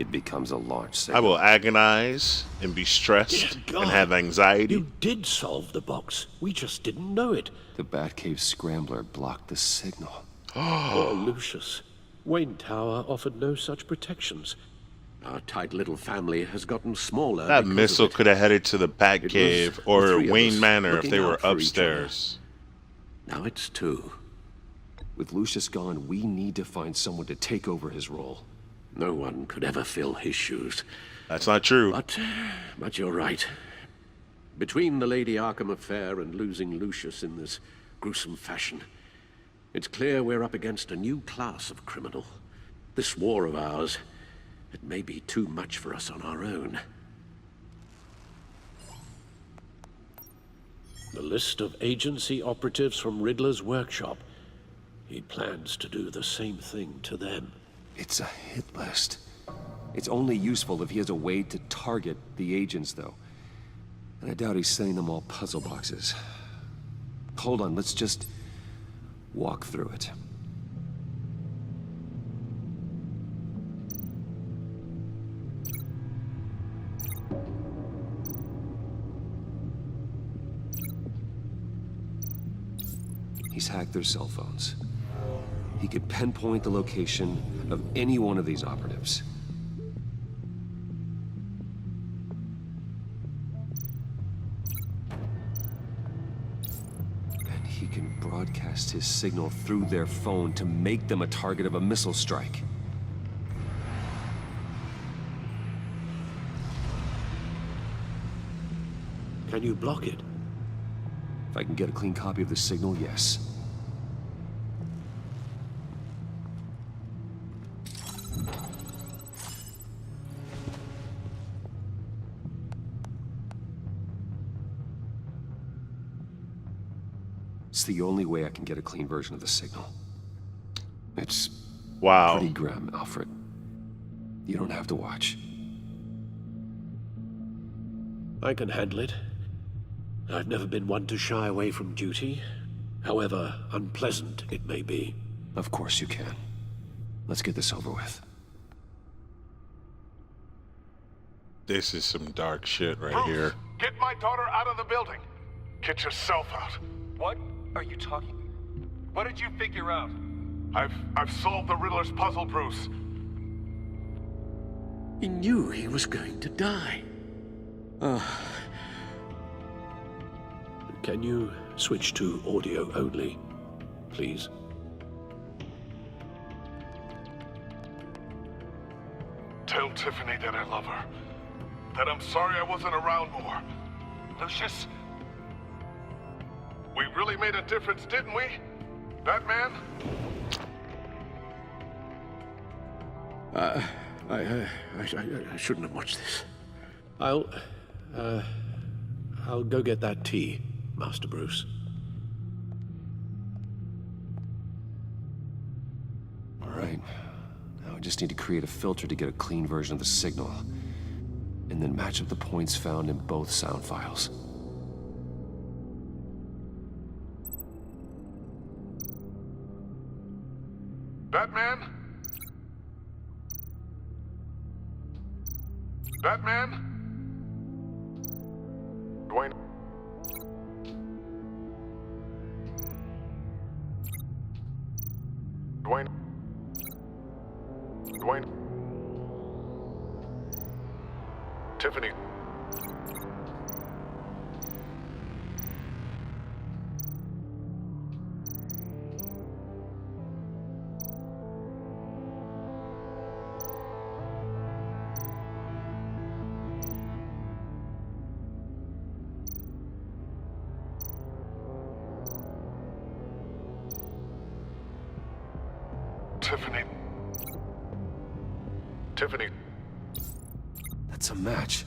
it becomes a launch I signal. will agonize and be stressed and have anxiety. You did solve the box. We just didn't know it. The Batcave scrambler blocked the signal. Poor Lucius. Wayne Tower offered no such protections. Our tight little family has gotten smaller. That because missile of it. could have headed to the Batcave the or three of Wayne us Manor if they looking were out for each upstairs. Now it's 2. With Lucius gone, we need to find someone to take over his role. No one could ever fill his shoes. That's not true. But you're right. Between the Lady Arkham affair and losing Lucius in this gruesome fashion, it's clear we're up against a new class of criminal. This war of ours, it may be too much for us on our own. The list of agency operatives from Riddler's workshop. He plans to do the same thing to them. It's a hit list. It's only useful if he has a way to target the agents, though. And I doubt he's sending them all puzzle boxes. Hold on, let's just walk through it. He's hacked their cell phones. He could pinpoint the location of any one of these operatives. And he can broadcast his signal through their phone to make them a target of a missile strike. Can you block it? If I can get a clean copy of the signal, yes. It's the only way I can get a clean version of the signal. It's pretty grim, Alfred. You don't have to watch. I can handle it. I've never been one to shy away from duty, however unpleasant it may be. Of course you can. Let's get this over with. This is some dark shit right here. Get my daughter out of the building. Get yourself out. What are you talking? What did you figure out? I've solved the Riddler's puzzle, Bruce. He knew he was going to die. Can you switch to audio only, please? Tell Tiffany that I love her. That I'm sorry I wasn't around more. Lucius, we really made a difference, didn't we? Batman? I shouldn't have watched this. I'll go get that tea, Master Bruce. All right. Now I just need to create a filter to get a clean version of the signal. And then match up the points found in both sound files. Batman? Batman? Dwayne? Dwayne? Dwayne? Tiffany? Tiffany. Tiffany. That's a match.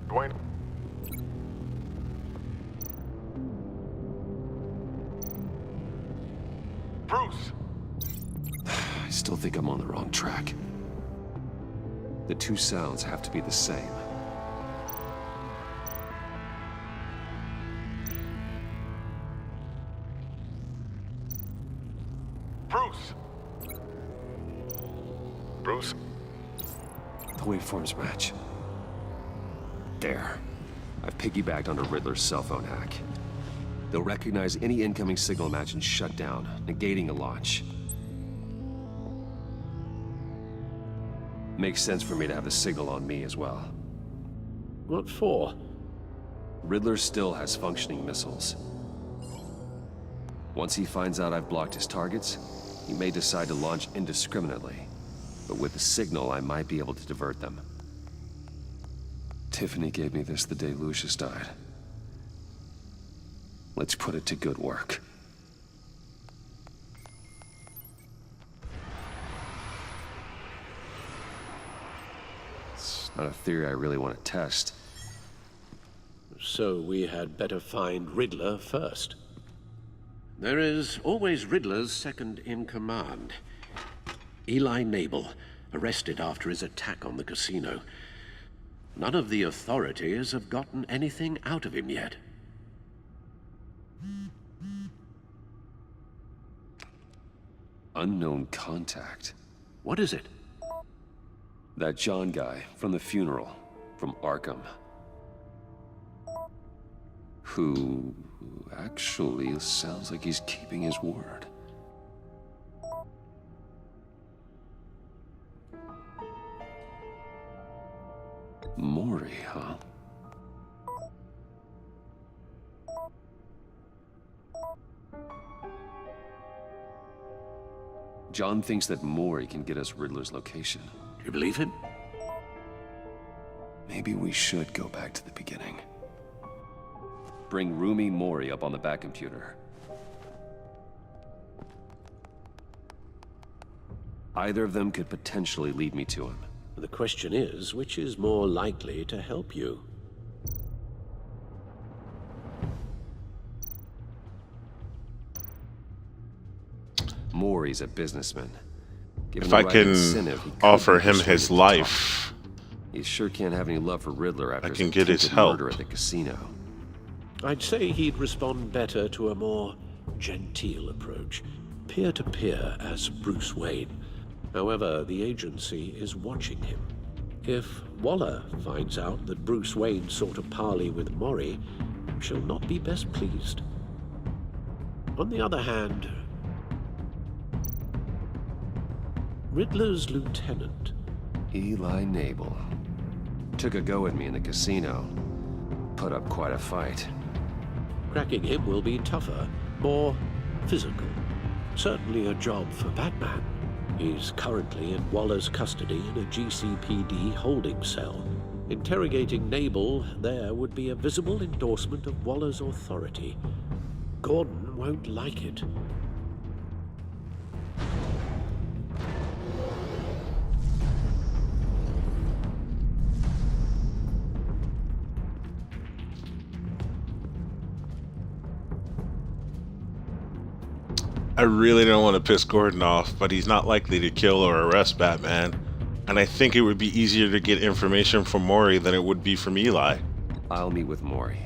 Dwayne. Bruce. I still think I'm on the wrong track. The two sounds have to be the same. Bruce! Bruce? The waveforms match. There. I've piggybacked onto Riddler's cell phone hack. They'll recognize any incoming signal match and shut down, negating a launch. Makes sense for me to have the signal on me as well. What for? Riddler still has functioning missiles. Once he finds out I've blocked his targets, he may decide to launch indiscriminately. But with the signal, I might be able to divert them. Tiffany gave me this the day Lucius died. Let's put it to good work. It's not a theory I really want to test. So we had better find Riddler first. There is always Riddler's second in command. Eli Nabel, arrested after his attack on the casino. None of the authorities have gotten anything out of him yet. Unknown contact. What is it? That John guy from the funeral, from Arkham. Who actually sounds like he's keeping his word. Maury, huh? John thinks that Maury can get us Riddler's location. Do you believe him? Maybe we should go back to the beginning. Bring Rumi Maury up on the back computer. Either of them could potentially lead me to him. The question is, which is more likely to help you? Maury's a businessman. Given If the I right can incentive, he could offer be him persuaded his to talk. life, He sure can't have any love for Riddler after I can get his attempted help. murder at the casino. I'd say he'd respond better to a more genteel approach, peer-to-peer as Bruce Wayne. However, the agency is watching him. If Waller finds out that Bruce Wayne sought a parley with Maury, she'll not be best pleased. On the other hand, Riddler's lieutenant, Eli Nabel, took a go at me in the casino. Put up quite a fight. cracking him will be tougher, more physical. Certainly a job for Batman. He's currently in Waller's custody in a GCPD holding cell. Interrogating Nabel there would be a visible endorsement of Waller's authority. Gordon won't like it. I really don't want to piss Gordon off, but he's not likely to kill or arrest Batman. And I think it would be easier to get information from Maury than it would be from Eli. I'll meet with Maury.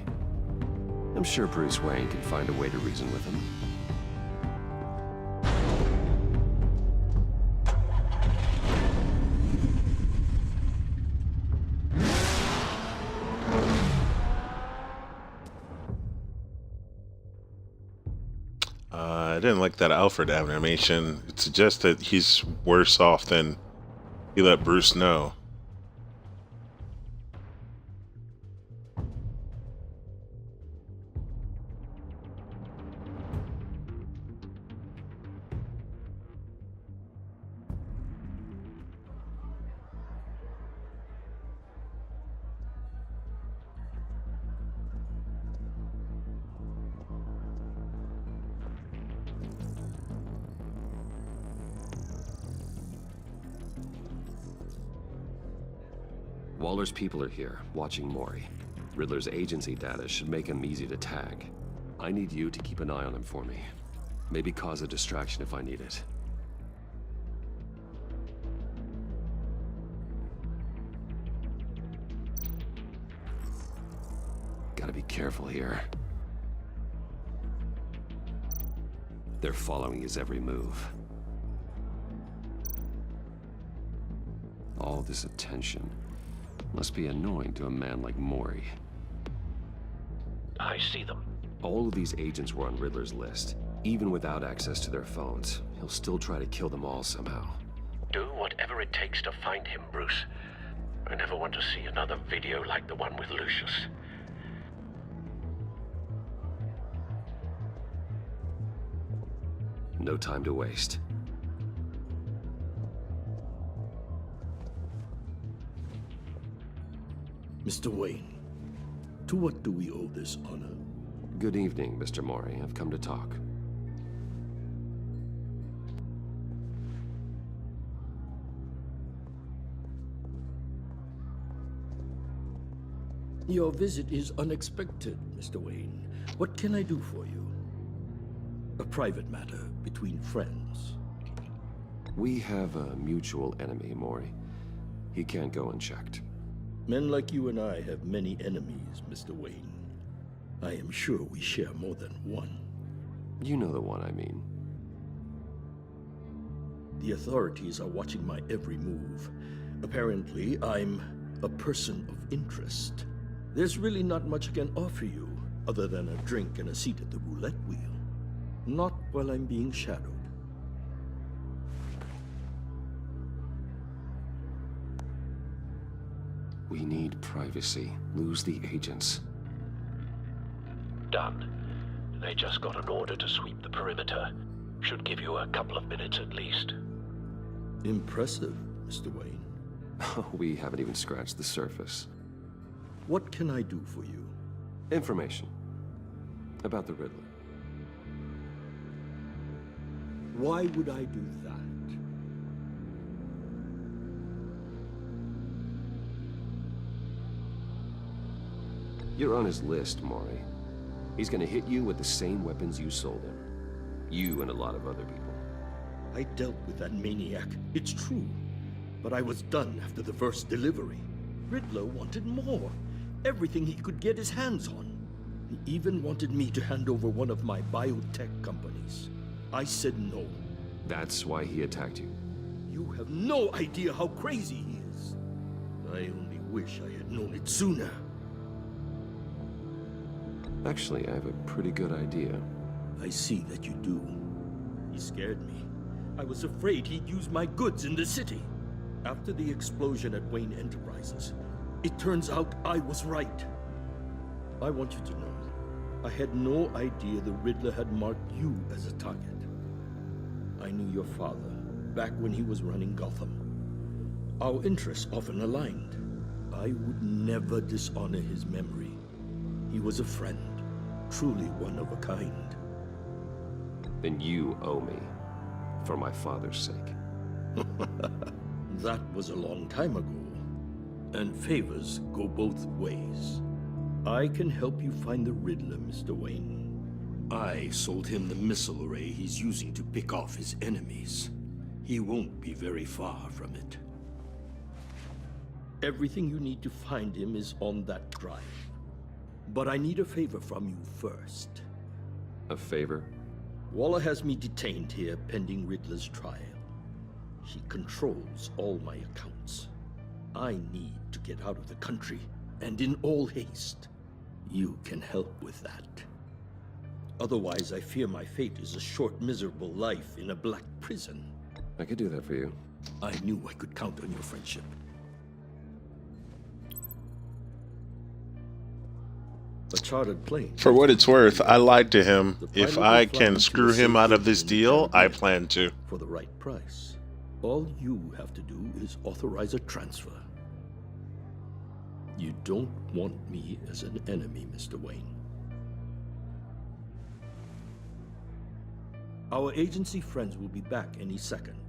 I'm sure Bruce Wayne can find a way to reason with him. I didn't like that Alfred animation. It suggests that he's worse off than he let Bruce know. Waller's people are here, watching Maury. Riddler's agency data should make him easy to tag. I need you to keep an eye on him for me. Maybe cause a distraction if I need it. Gotta be careful here. They're following his every move. All this attention must be annoying to a man like Mori. I see them. All of these agents were on Riddler's list. Even without access to their phones, he'll still try to kill them all somehow. Do whatever it takes to find him, Bruce. I never want to see another video like the one with Lucius. No time to waste. Mr. Wayne, to what do we owe this honor? Good evening, Mr. Mori. I've come to talk. Your visit is unexpected, Mr. Wayne. What can I do for you? A private matter between friends. We have a mutual enemy, Mori. He can't go unchecked. Men like you and I have many enemies, Mr. Wayne. I am sure we share more than one. You know the one I mean. The authorities are watching my every move. Apparently, I'm a person of interest. There's really not much I can offer you, other than a drink and a seat at the roulette wheel. Not while I'm being shadowed. We need privacy. Lose the agents. Done. They just got an order to sweep the perimeter. Should give you a couple of minutes at least. Impressive, Mr. Wayne. We haven't even scratched the surface. What can I do for you? Information. About the Riddler. Why would I do that? You're on his list, Mori. He's gonna hit you with the same weapons you sold him. You and a lot of other people. I dealt with that maniac, it's true. But I was done after the first delivery. Riddler wanted more. Everything he could get his hands on. He even wanted me to hand over one of my biotech companies. I said no. That's why he attacked you. You have no idea how crazy he is. I only wish I had known it sooner. Actually, I have a pretty good idea. I see that you do. He scared me. I was afraid he'd use my goods in the city. After the explosion at Wayne Enterprises, it turns out I was right. I want you to know, I had no idea the Riddler had marked you as a target. I knew your father, back when he was running Gotham. Our interests often aligned. I would never dishonor his memory. He was a friend, truly one of a kind. Then you owe me, for my father's sake. That was a long time ago, and favors go both ways. I can help you find the Riddler, Mr. Wayne. I sold him the missile array he's using to pick off his enemies. He won't be very far from it. Everything you need to find him is on that drive. But I need a favor from you first. A favor? Waller has me detained here pending Riddler's trial. He controls all my accounts. I need to get out of the country, and in all haste. You can help with that. Otherwise, I fear my fate is a short, miserable life in a black prison. I could do that for you. I knew I could count on your friendship. A chartered plane. For what it's worth, I lied to him. If I can screw him out of this deal, I plan to. For the right price. All you have to do is authorize a transfer. You don't want me as an enemy, Mr. Wayne. Our agency friends will be back any second.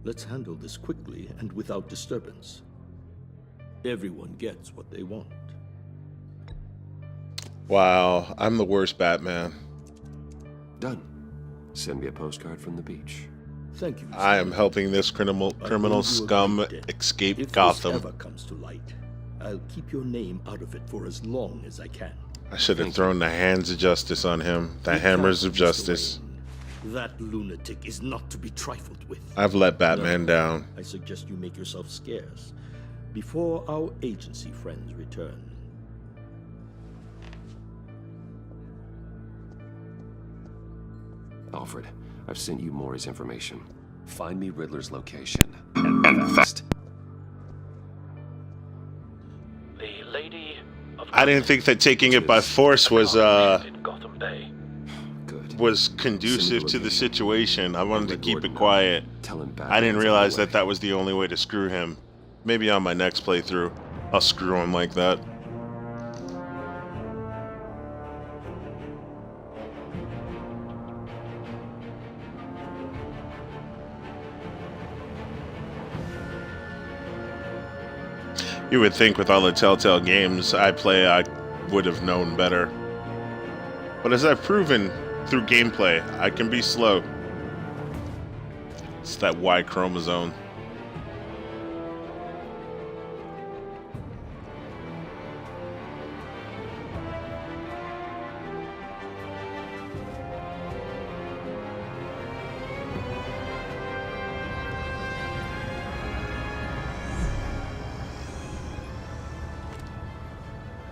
Let's handle this quickly and without disturbance. Everyone gets what they want. Wow, I'm the worst Batman. Done. Send me a postcard from the beach. Thank you, Mr. I am helping this criminal scum escape Gotham. If this ever comes to light, I'll keep your name out of it for as long as I can. I should have thrown the hands of justice on him. The hammers of justice. That lunatic is not to be trifled with. I've let Batman down. I suggest you make yourself scarce before our agency friends return. Alfred, I've sent you Maury's information. Find me Riddler's location, and fast. The lady of I didn't think that taking it by force was in Gotham Bay. was conducive to the situation. I wanted to keep it quiet. I didn't realize that that was the only way to screw him. Maybe on my next playthrough, I'll screw him like that. You would think with all the Telltale games I play, I would have known better. But as I've proven through gameplay, I can be slow. It's that Y chromosome.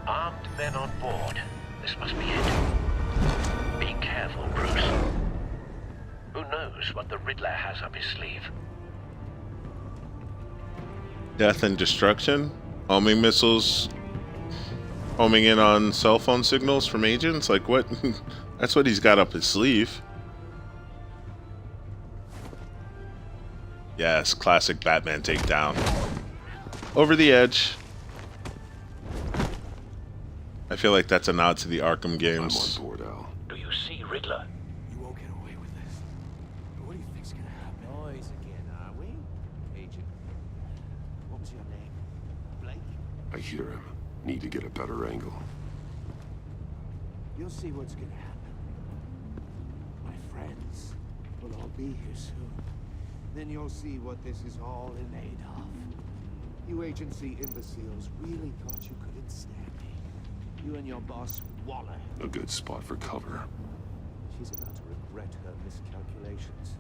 Armed men on board. This must be it. Be careful, Bruce. Who knows what the Riddler has up his sleeve? Death and destruction? Homing missiles? Homing in on cell phone signals from agents? Like what? That's what he's got up his sleeve. Yes, classic Batman takedown. Over the edge. I feel like that's a nod to the Arkham games. I'm on board, Al. Do you see Riddler? You won't get away with this. What do you think's gonna happen? Noise again, are we? Agent. What was your name? Blake? I hear him. Need to get a better angle. You'll see what's gonna happen. My friends will all be here soon. Then you'll see what this is all in aid of. You agency imbeciles really thought you could ensnare me. You and your boss, Waller. A good spot for cover. She's about to regret her miscalculations.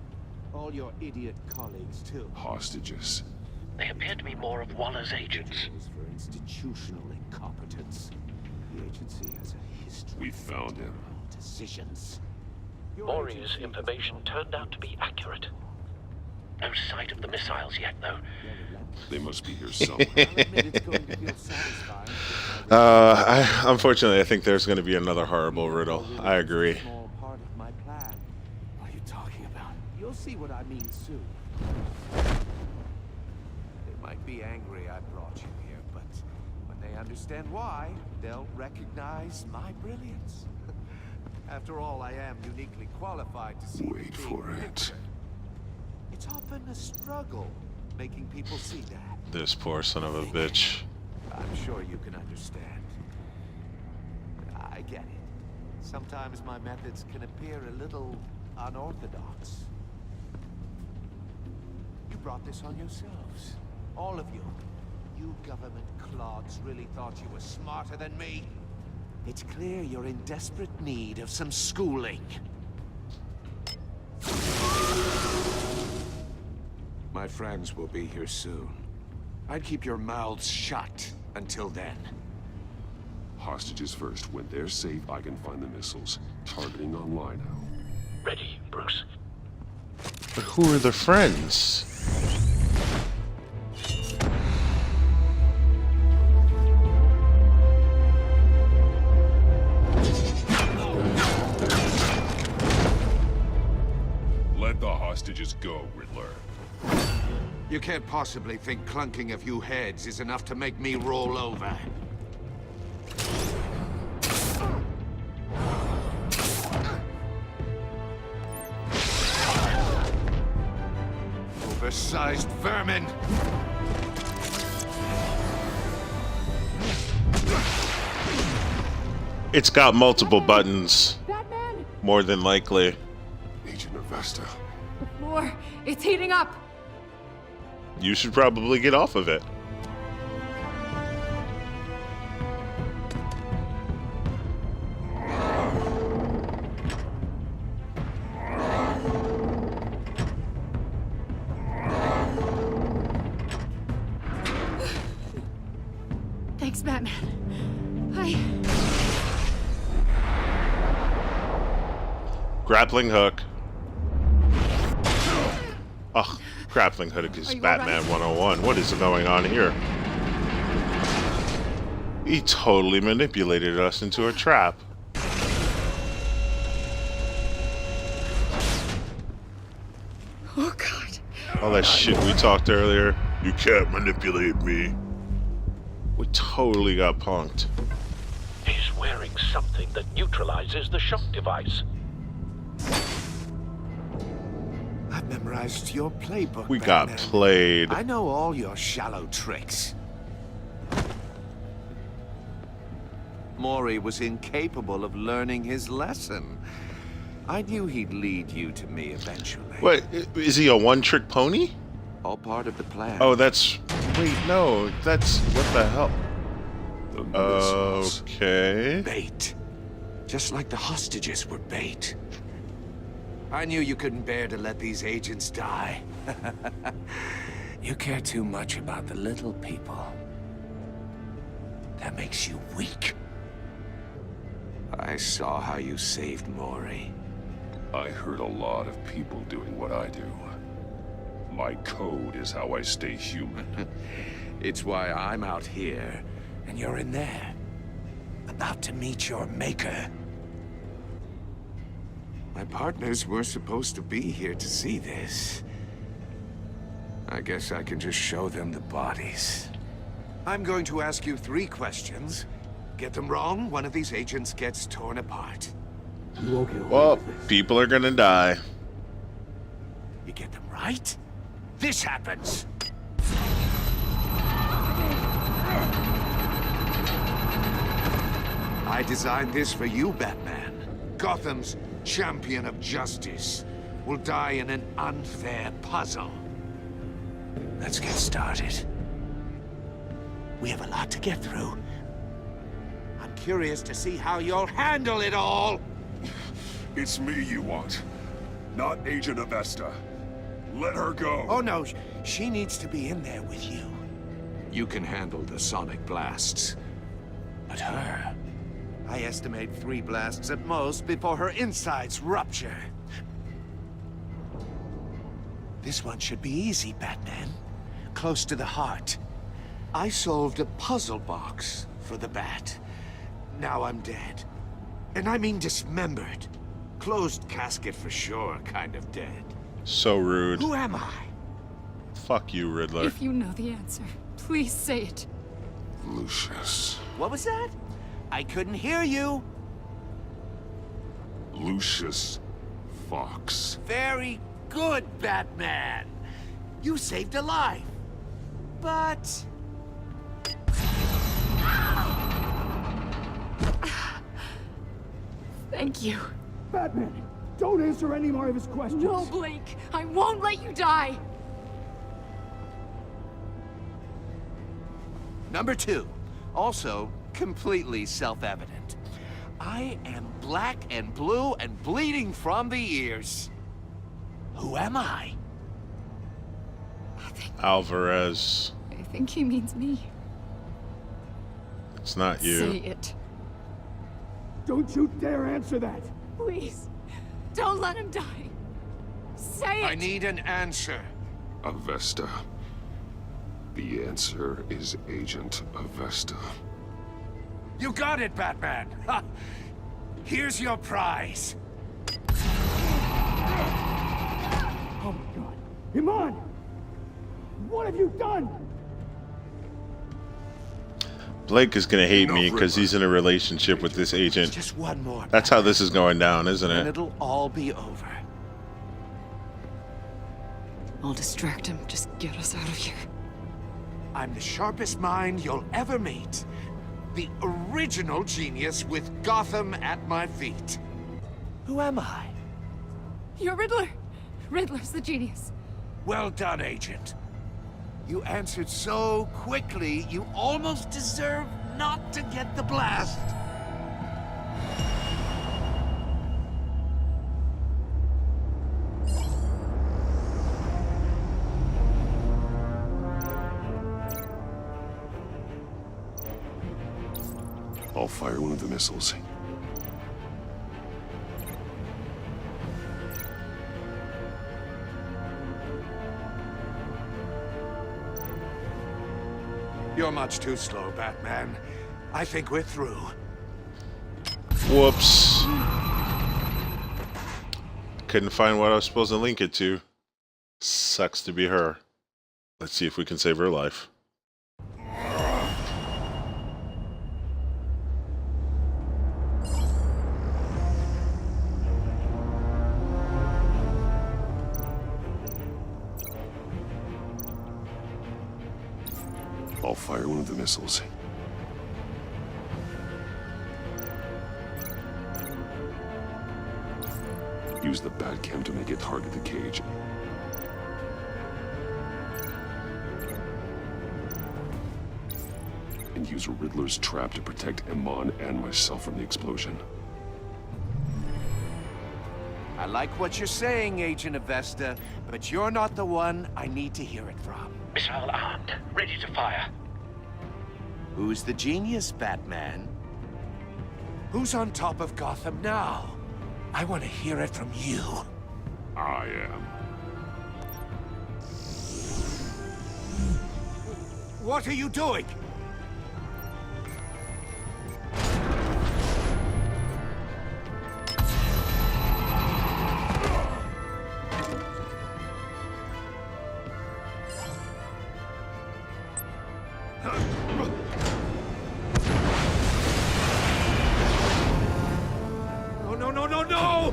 All your idiot colleagues, too. Hostages. They appear to be more of Waller's agents. For institutional incompetence. The agency has a history. We found him. Decisions. Maury's information turned out to be accurate. No sight of the missiles yet, though. They must be here somewhere. Unfortunately, I think there's going to be another horrible riddle. I agree. Part of my plan. What are you talking about? You'll see what I mean soon. They might be angry I brought you here, but when they understand why, they'll recognize my brilliance. After all, I am uniquely qualified to see. Wait for it. It's often a struggle making people see that. This poor son of a bitch. I'm sure you can understand. I get it. Sometimes my methods can appear a little unorthodox. You brought this on yourselves. All of you. You government clods really thought you were smarter than me. It's clear you're in desperate need of some schooling. My friends will be here soon. I'd keep your mouths shut until then. Hostages first. When they're safe, I can find the missiles. Targeting online now. Ready, Bruce. But who are the friends? Let the hostages go, Riddler. You can't possibly think clunking a few heads is enough to make me roll over. Oversized vermin! It's got multiple buttons. More than likely. Agent Avesta. The floor, it's heating up. You should probably get off of it. Thanks, Batman. Grappling hook. Ugh, grappling hook is Batman 101. What is going on here? He totally manipulated us into a trap. Oh, God. All that shit we talked earlier. You can't manipulate me. We totally got punked. He's wearing something that neutralizes the shock device. I've memorized your playbook, We got Batman. played. I know all your shallow tricks. Mori was incapable of learning his lesson. I knew he'd lead you to me eventually. What, is he a one-trick pony? All part of the plan. Oh, that's... Wait, no, that's... What the hell? Okay. Bait. Just like the hostages were bait. I knew you couldn't bear to let these agents die. You care too much about the little people. That makes you weak. I saw how you saved Mori. I hurt a lot of people doing what I do. My code is how I stay human. It's why I'm out here, and you're in there. About to meet your maker. My partners were supposed to be here to see this. I guess I can just show them the bodies. I'm going to ask you 3 questions. Get them wrong, one of these agents gets torn apart. Well, people are gonna die. You get them right, this happens. I designed this for you, Batman. Gotham's champion of justice will die in an unfair puzzle. Let's get started. We have a lot to get through. I'm curious to see how you'll handle it all. It's me you want, not Agent Avesta. Let her go. Oh no, she needs to be in there with you. You can handle the sonic blasts. But her... I estimate 3 blasts at most before her insides rupture. This one should be easy, Batman. Close to the heart. I solved a puzzle box for the Bat. Now I'm dead. And I mean dismembered. Closed casket for sure, kind of dead. So rude. Who am I? Fuck you, Riddler. If you know the answer, please say it. Lucius. What was that? I couldn't hear you. Lucius Fox. Very good, Batman. You saved a life. But... Thank you. Batman, don't answer any more of his questions. No, Blake. I won't let you die. Number 2. Also, completely self-evident. I am black and blue and bleeding from the ears. Who am I? Alvarez. I think he means me. It's not you. Say it. Don't you dare answer that. Please. Don't let him die. Say it. I need an answer. Avesta. The answer is Agent Avesta. You got it, Batman. Ha. Here's your prize. Oh my God. Iman! What have you done? Blake is gonna hate me because he's in a relationship with this agent. Just one more. That's how this is going down, isn't And it? it'll all be over. I'll distract him. Just get us out of here. I'm the sharpest mind you'll ever meet. The original genius with Gotham at my feet. Who am I? You're Riddler. Riddler's the genius. Well done, Agent. You answered so quickly, you almost deserve not to get the blast. I'll fire one of the missiles. You're much too slow, Batman. I think we're through. Whoops. Couldn't find what I was supposed to link it to. Sucks to be her. Let's see if we can save her life. I'll fire one of the missiles. Use the Batcam to make it target the cage. And use Riddler's trap to protect Iman and myself from the explosion. I like what you're saying, Agent Avesta, but you're not the one I need to hear it from. Missile armed, ready to fire. Who's the genius, Batman? Who's on top of Gotham now? I want to hear it from you. I am. What are you doing? No!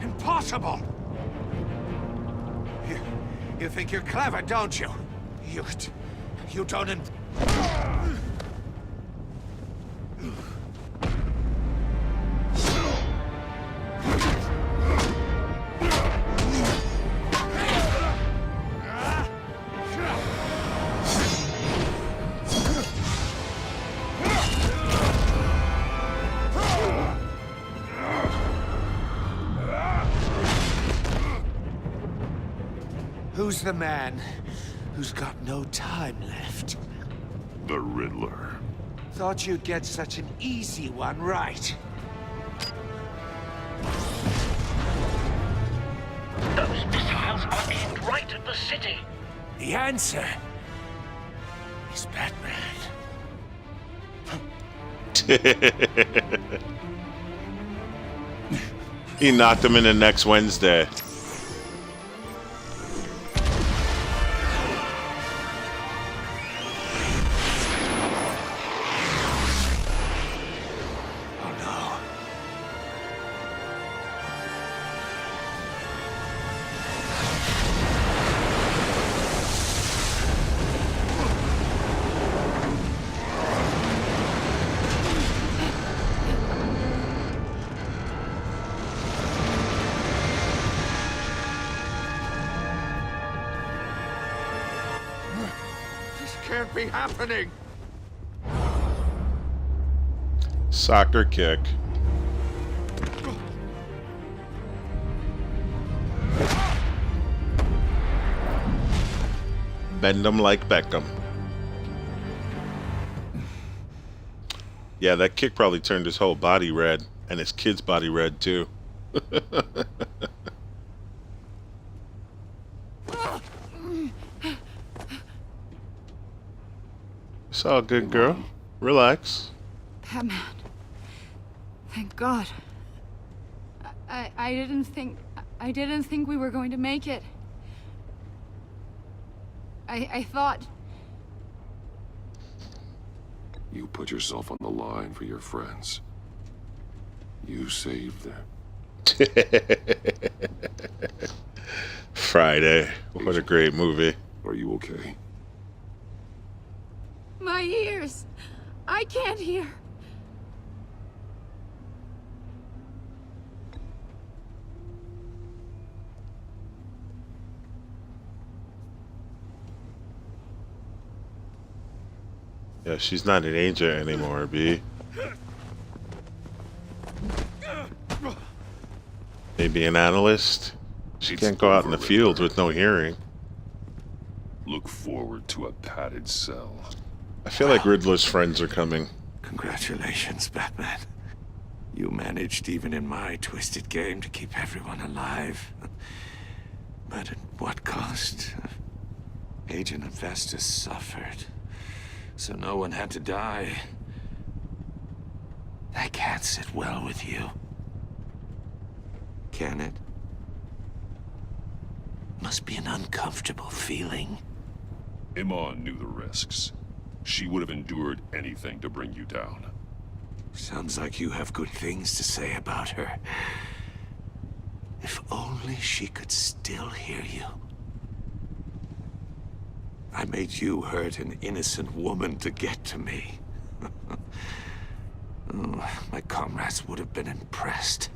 Impossible! You think you're clever, don't you? You don't... Who's the man who's got no time left? The Riddler. Thought you'd get such an easy one right. Those missiles are aimed right at the city. The answer is Batman. He knocked him in the next Wednesday. Can't be happening. Soccer kick. Bend 'em like Beckham. Yeah, that kick probably turned his whole body red, and his kid's body red too. It's all good, girl. Relax. Batman. Thank God. I didn't think we were going to make it. I thought... You put yourself on the line for your friends. You saved them. Friday. What a great movie. Are you okay? My ears! I can't hear. Yeah, she's not an agent anymore, B. Maybe an analyst? She can't go out in the field with no hearing. Look forward to a padded cell. I feel like Riddler's friends are coming. Congratulations, Batman. You managed, even in my twisted game, to keep everyone alive. But at what cost? Agent Investus suffered, so no one had to die. That can't sit well with you. Can it? Must be an uncomfortable feeling. Iman knew the risks. She would have endured anything to bring you down. Sounds like you have good things to say about her. If only she could still hear you. I made you hurt an innocent woman to get to me. Oh, my comrades would have been impressed.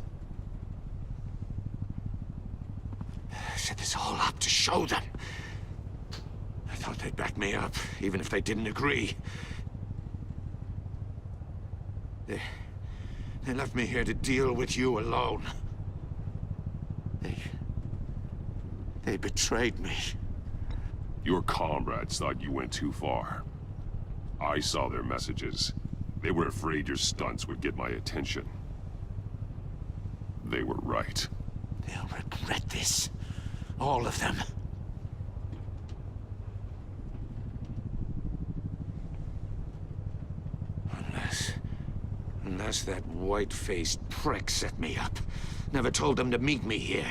Set this all up to show them. I thought they'd back me up, even if they didn't agree. They left me here to deal with you alone. They betrayed me. Your comrades thought you went too far. I saw their messages. They were afraid your stunts would get my attention. They were right. They'll regret this. All of them. Unless that white-faced prick set me up. Never told them to meet me here.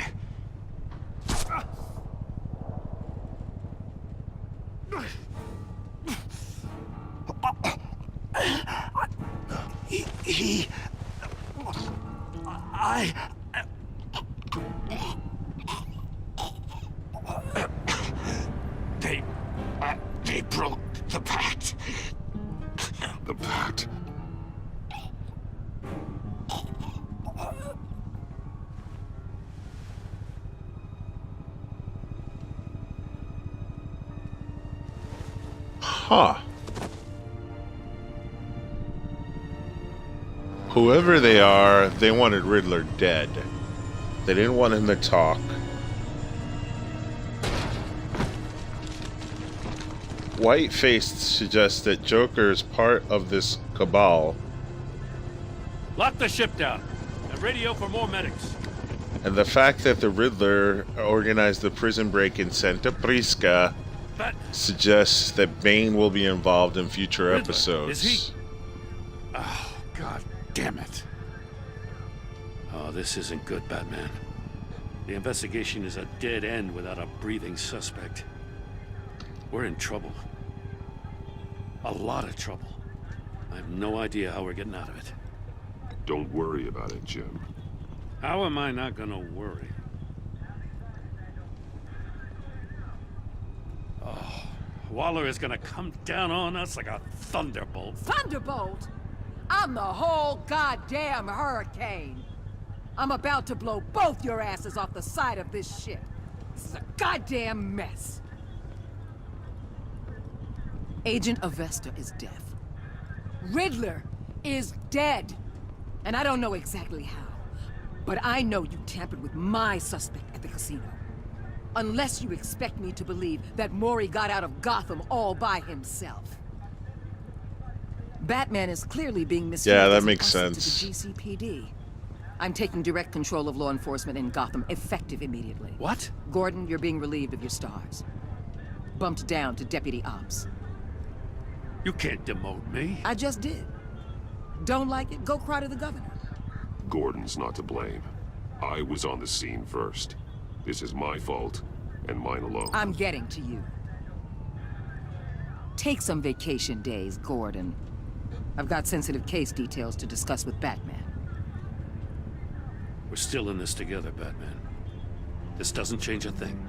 They broke the pact. The pact? Huh. Whoever they are, they wanted Riddler dead. They didn't want him to talk. White-faced suggests that Joker is part of this cabal. Lock the ship down and radio for more medics. And the fact that the Riddler organized the prison break in Santa Prisca suggests that Bane will be involved in future Riddler, episodes. is he? Oh, God damn it. Oh, this isn't good, Batman. The investigation is a dead end without a breathing suspect. We're in trouble. A lot of trouble. I have no idea how we're getting out of it. Don't worry about it, Jim. How am I not gonna worry? Oh, Waller is gonna come down on us like a thunderbolt. Thunderbolt? I'm the whole goddamn hurricane. I'm about to blow both your asses off the side of this ship. This is a goddamn mess. Agent Avesta is deaf. Riddler is dead. And I don't know exactly how. But I know you tampered with my suspect at the casino. Unless you expect me to believe that Mori got out of Gotham all by himself. Batman is clearly being misled. Yeah, that as an makes asset to sense. the GCPD. I'm taking direct control of law enforcement in Gotham, effective immediately. What? Gordon, you're being relieved of your stars. Bumped down to Deputy Ops. You can't demote me. I just did. Don't like it? Go cry to the governor. Gordon's not to blame. I was on the scene first. This is my fault, and mine alone. I'm getting to you. Take some vacation days, Gordon. I've got sensitive case details to discuss with Batman. We're still in this together, Batman. This doesn't change a thing.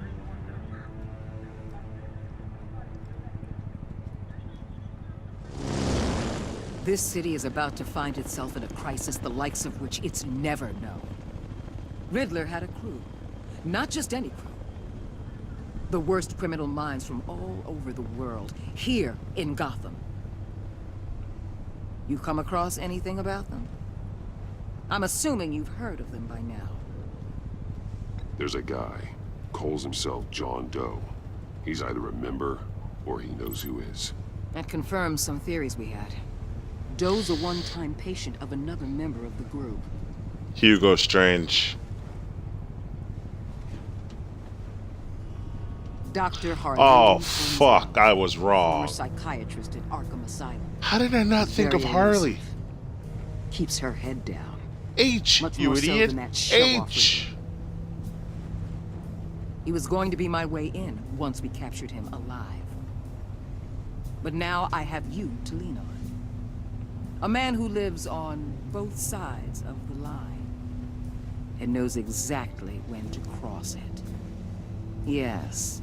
This city is about to find itself in a crisis the likes of which it's never known. Riddler had a crew. Not just any crew. The worst criminal minds from all over the world, here in Gotham. You come across anything about them? I'm assuming you've heard of them by now. There's a guy, calls himself John Doe. He's either a member, or he knows who is. That confirms some theories we had. Doe's a one-time patient of another member of the group. Hugo Strange. Dr. Harley. Oh, fuck, I was wrong. Former psychiatrist at Arkham Asylum. How did I not think of Very Harley? elusive. Keeps her head down. H, Much you more so idiot. than that show-off H. Riddler. He was going to be my way in once we captured him alive. But now I have you to lean on. A man who lives on both sides of the line and knows exactly when to cross it. Yes,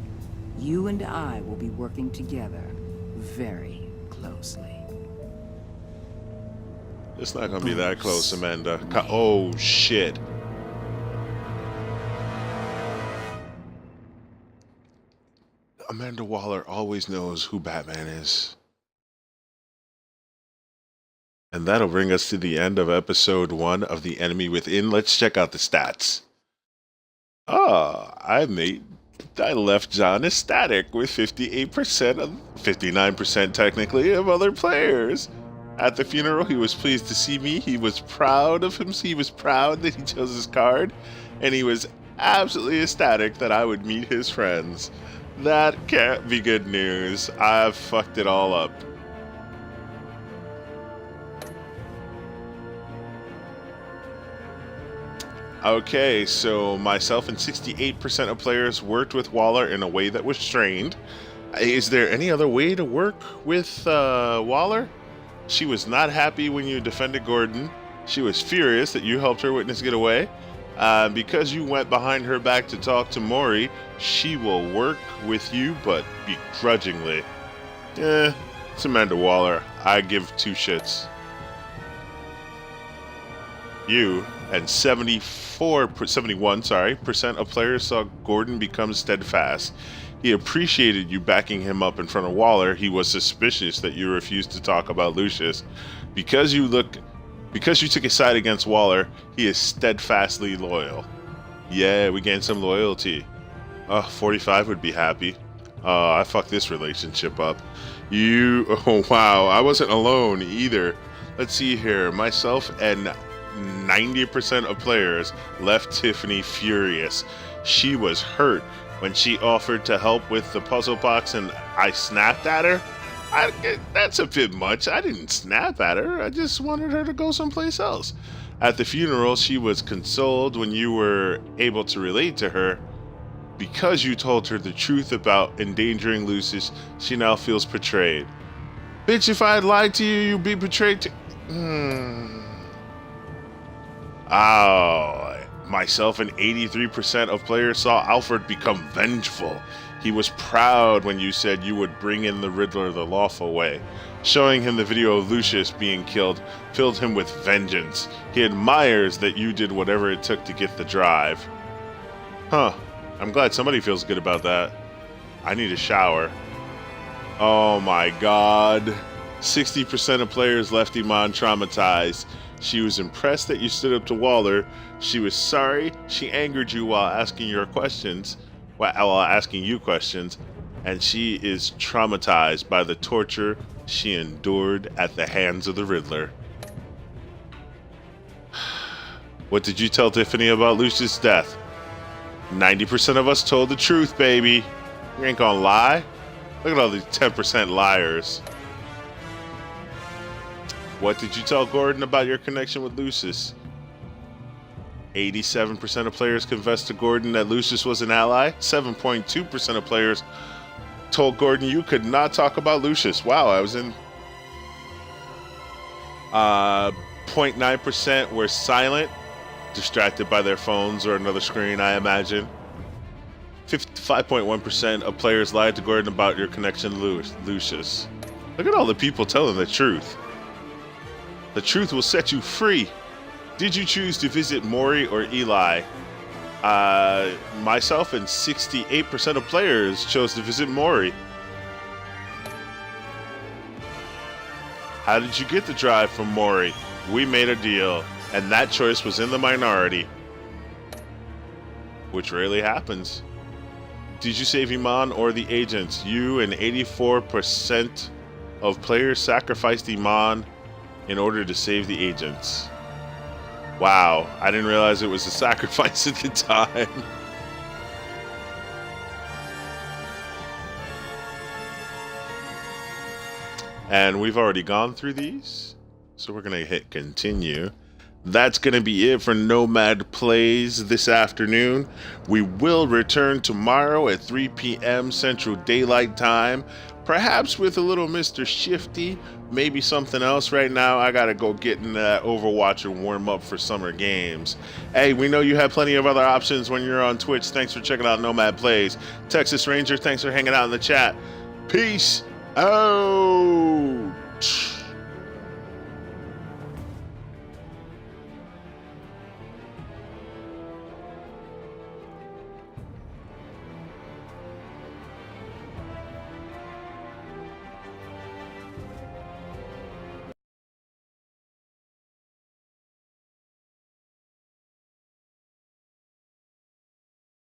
you and I will be working together very closely. It's not gonna be that close, Amanda. Oh, shit. Amanda Waller always knows who Batman is. And that'll bring us to the end of episode 1 of The Enemy Within. Let's check out the stats. I left John ecstatic with 58% of 59% technically of other players. At the funeral, he was pleased to see me. He was proud of him. He was proud that he chose his card, and he was absolutely ecstatic that I would meet his friends. That can't be good news. I've fucked it all up. Okay, so myself and 68% of players worked with Waller in a way that was strained. Is there any other way to work with Waller? She was not happy when you defended Gordon. She was furious that you helped her witness get away. Because you went behind her back to talk to Maury, she will work with you, but begrudgingly. It's Amanda Waller. I give two shits. You and 71% of players saw Gordon become steadfast. He appreciated you backing him up in front of Waller. He was suspicious that you refused to talk about Lucius. Because you took a side against Waller, he is steadfastly loyal. Yeah, we gained some loyalty. 45 would be happy. I fucked this relationship up. Oh wow, I wasn't alone either. Let's see here. Myself and 90% of players left Tiffany furious. She was hurt when she offered to help with the puzzle box and I snapped at her. That's a bit much. I didn't snap at her. I just wanted her to go someplace else. At the funeral, she was consoled when you were able to relate to her. Because you told her the truth about endangering Lucius, she now feels betrayed. Bitch, if I had lied to you, you'd be betrayed too. Myself and 83% of players saw Alfred become vengeful. He was proud when you said you would bring in the Riddler the lawful way. Showing him the video of Lucius being killed filled him with vengeance. He admires that you did whatever it took to get the drive. I'm glad somebody feels good about that. I need a shower. Oh my god. 60% of players left Iman traumatized. She was impressed that you stood up to Waller. She was sorry she angered you while asking you questions, and she is traumatized by the torture she endured at the hands of the Riddler. What did you tell Tiffany about Lucius' death? 90% of us told the truth, baby. You ain't gonna lie. Look at all these 10% liars. What did you tell Gordon about your connection with Lucius? 87% of players confessed to Gordon that Lucius was an ally. 7.2% of players told Gordon you could not talk about Lucius. Wow, I was in... 0.9% were silent, distracted by their phones or another screen, I imagine. 55.1% of players lied to Gordon about your connection to Lucius. Look at all the people telling the truth. The truth will set you free. Did you choose to visit Maury or Eli? Myself and 68% of players chose to visit Maury. How did you get the drive from Mori? We made a deal, and that choice was in the minority. Which rarely happens. Did you save Iman or the agents? You and 84% of players sacrificed Iman in order to save the agents. Wow, I didn't realize it was a sacrifice at the time. And we've already gone through these, so we're going to hit continue. That's going to be it for Nomad Plays this afternoon. We will return tomorrow at 3 p.m. Central Daylight Time, perhaps with a little Mr. Shifty, maybe something else. Right now, I got to go get in that Overwatch and warm up for summer games. Hey, we know you have plenty of other options when you're on Twitch. Thanks for checking out Nomad Plays. Texas Ranger, thanks for hanging out in the chat. Peace out.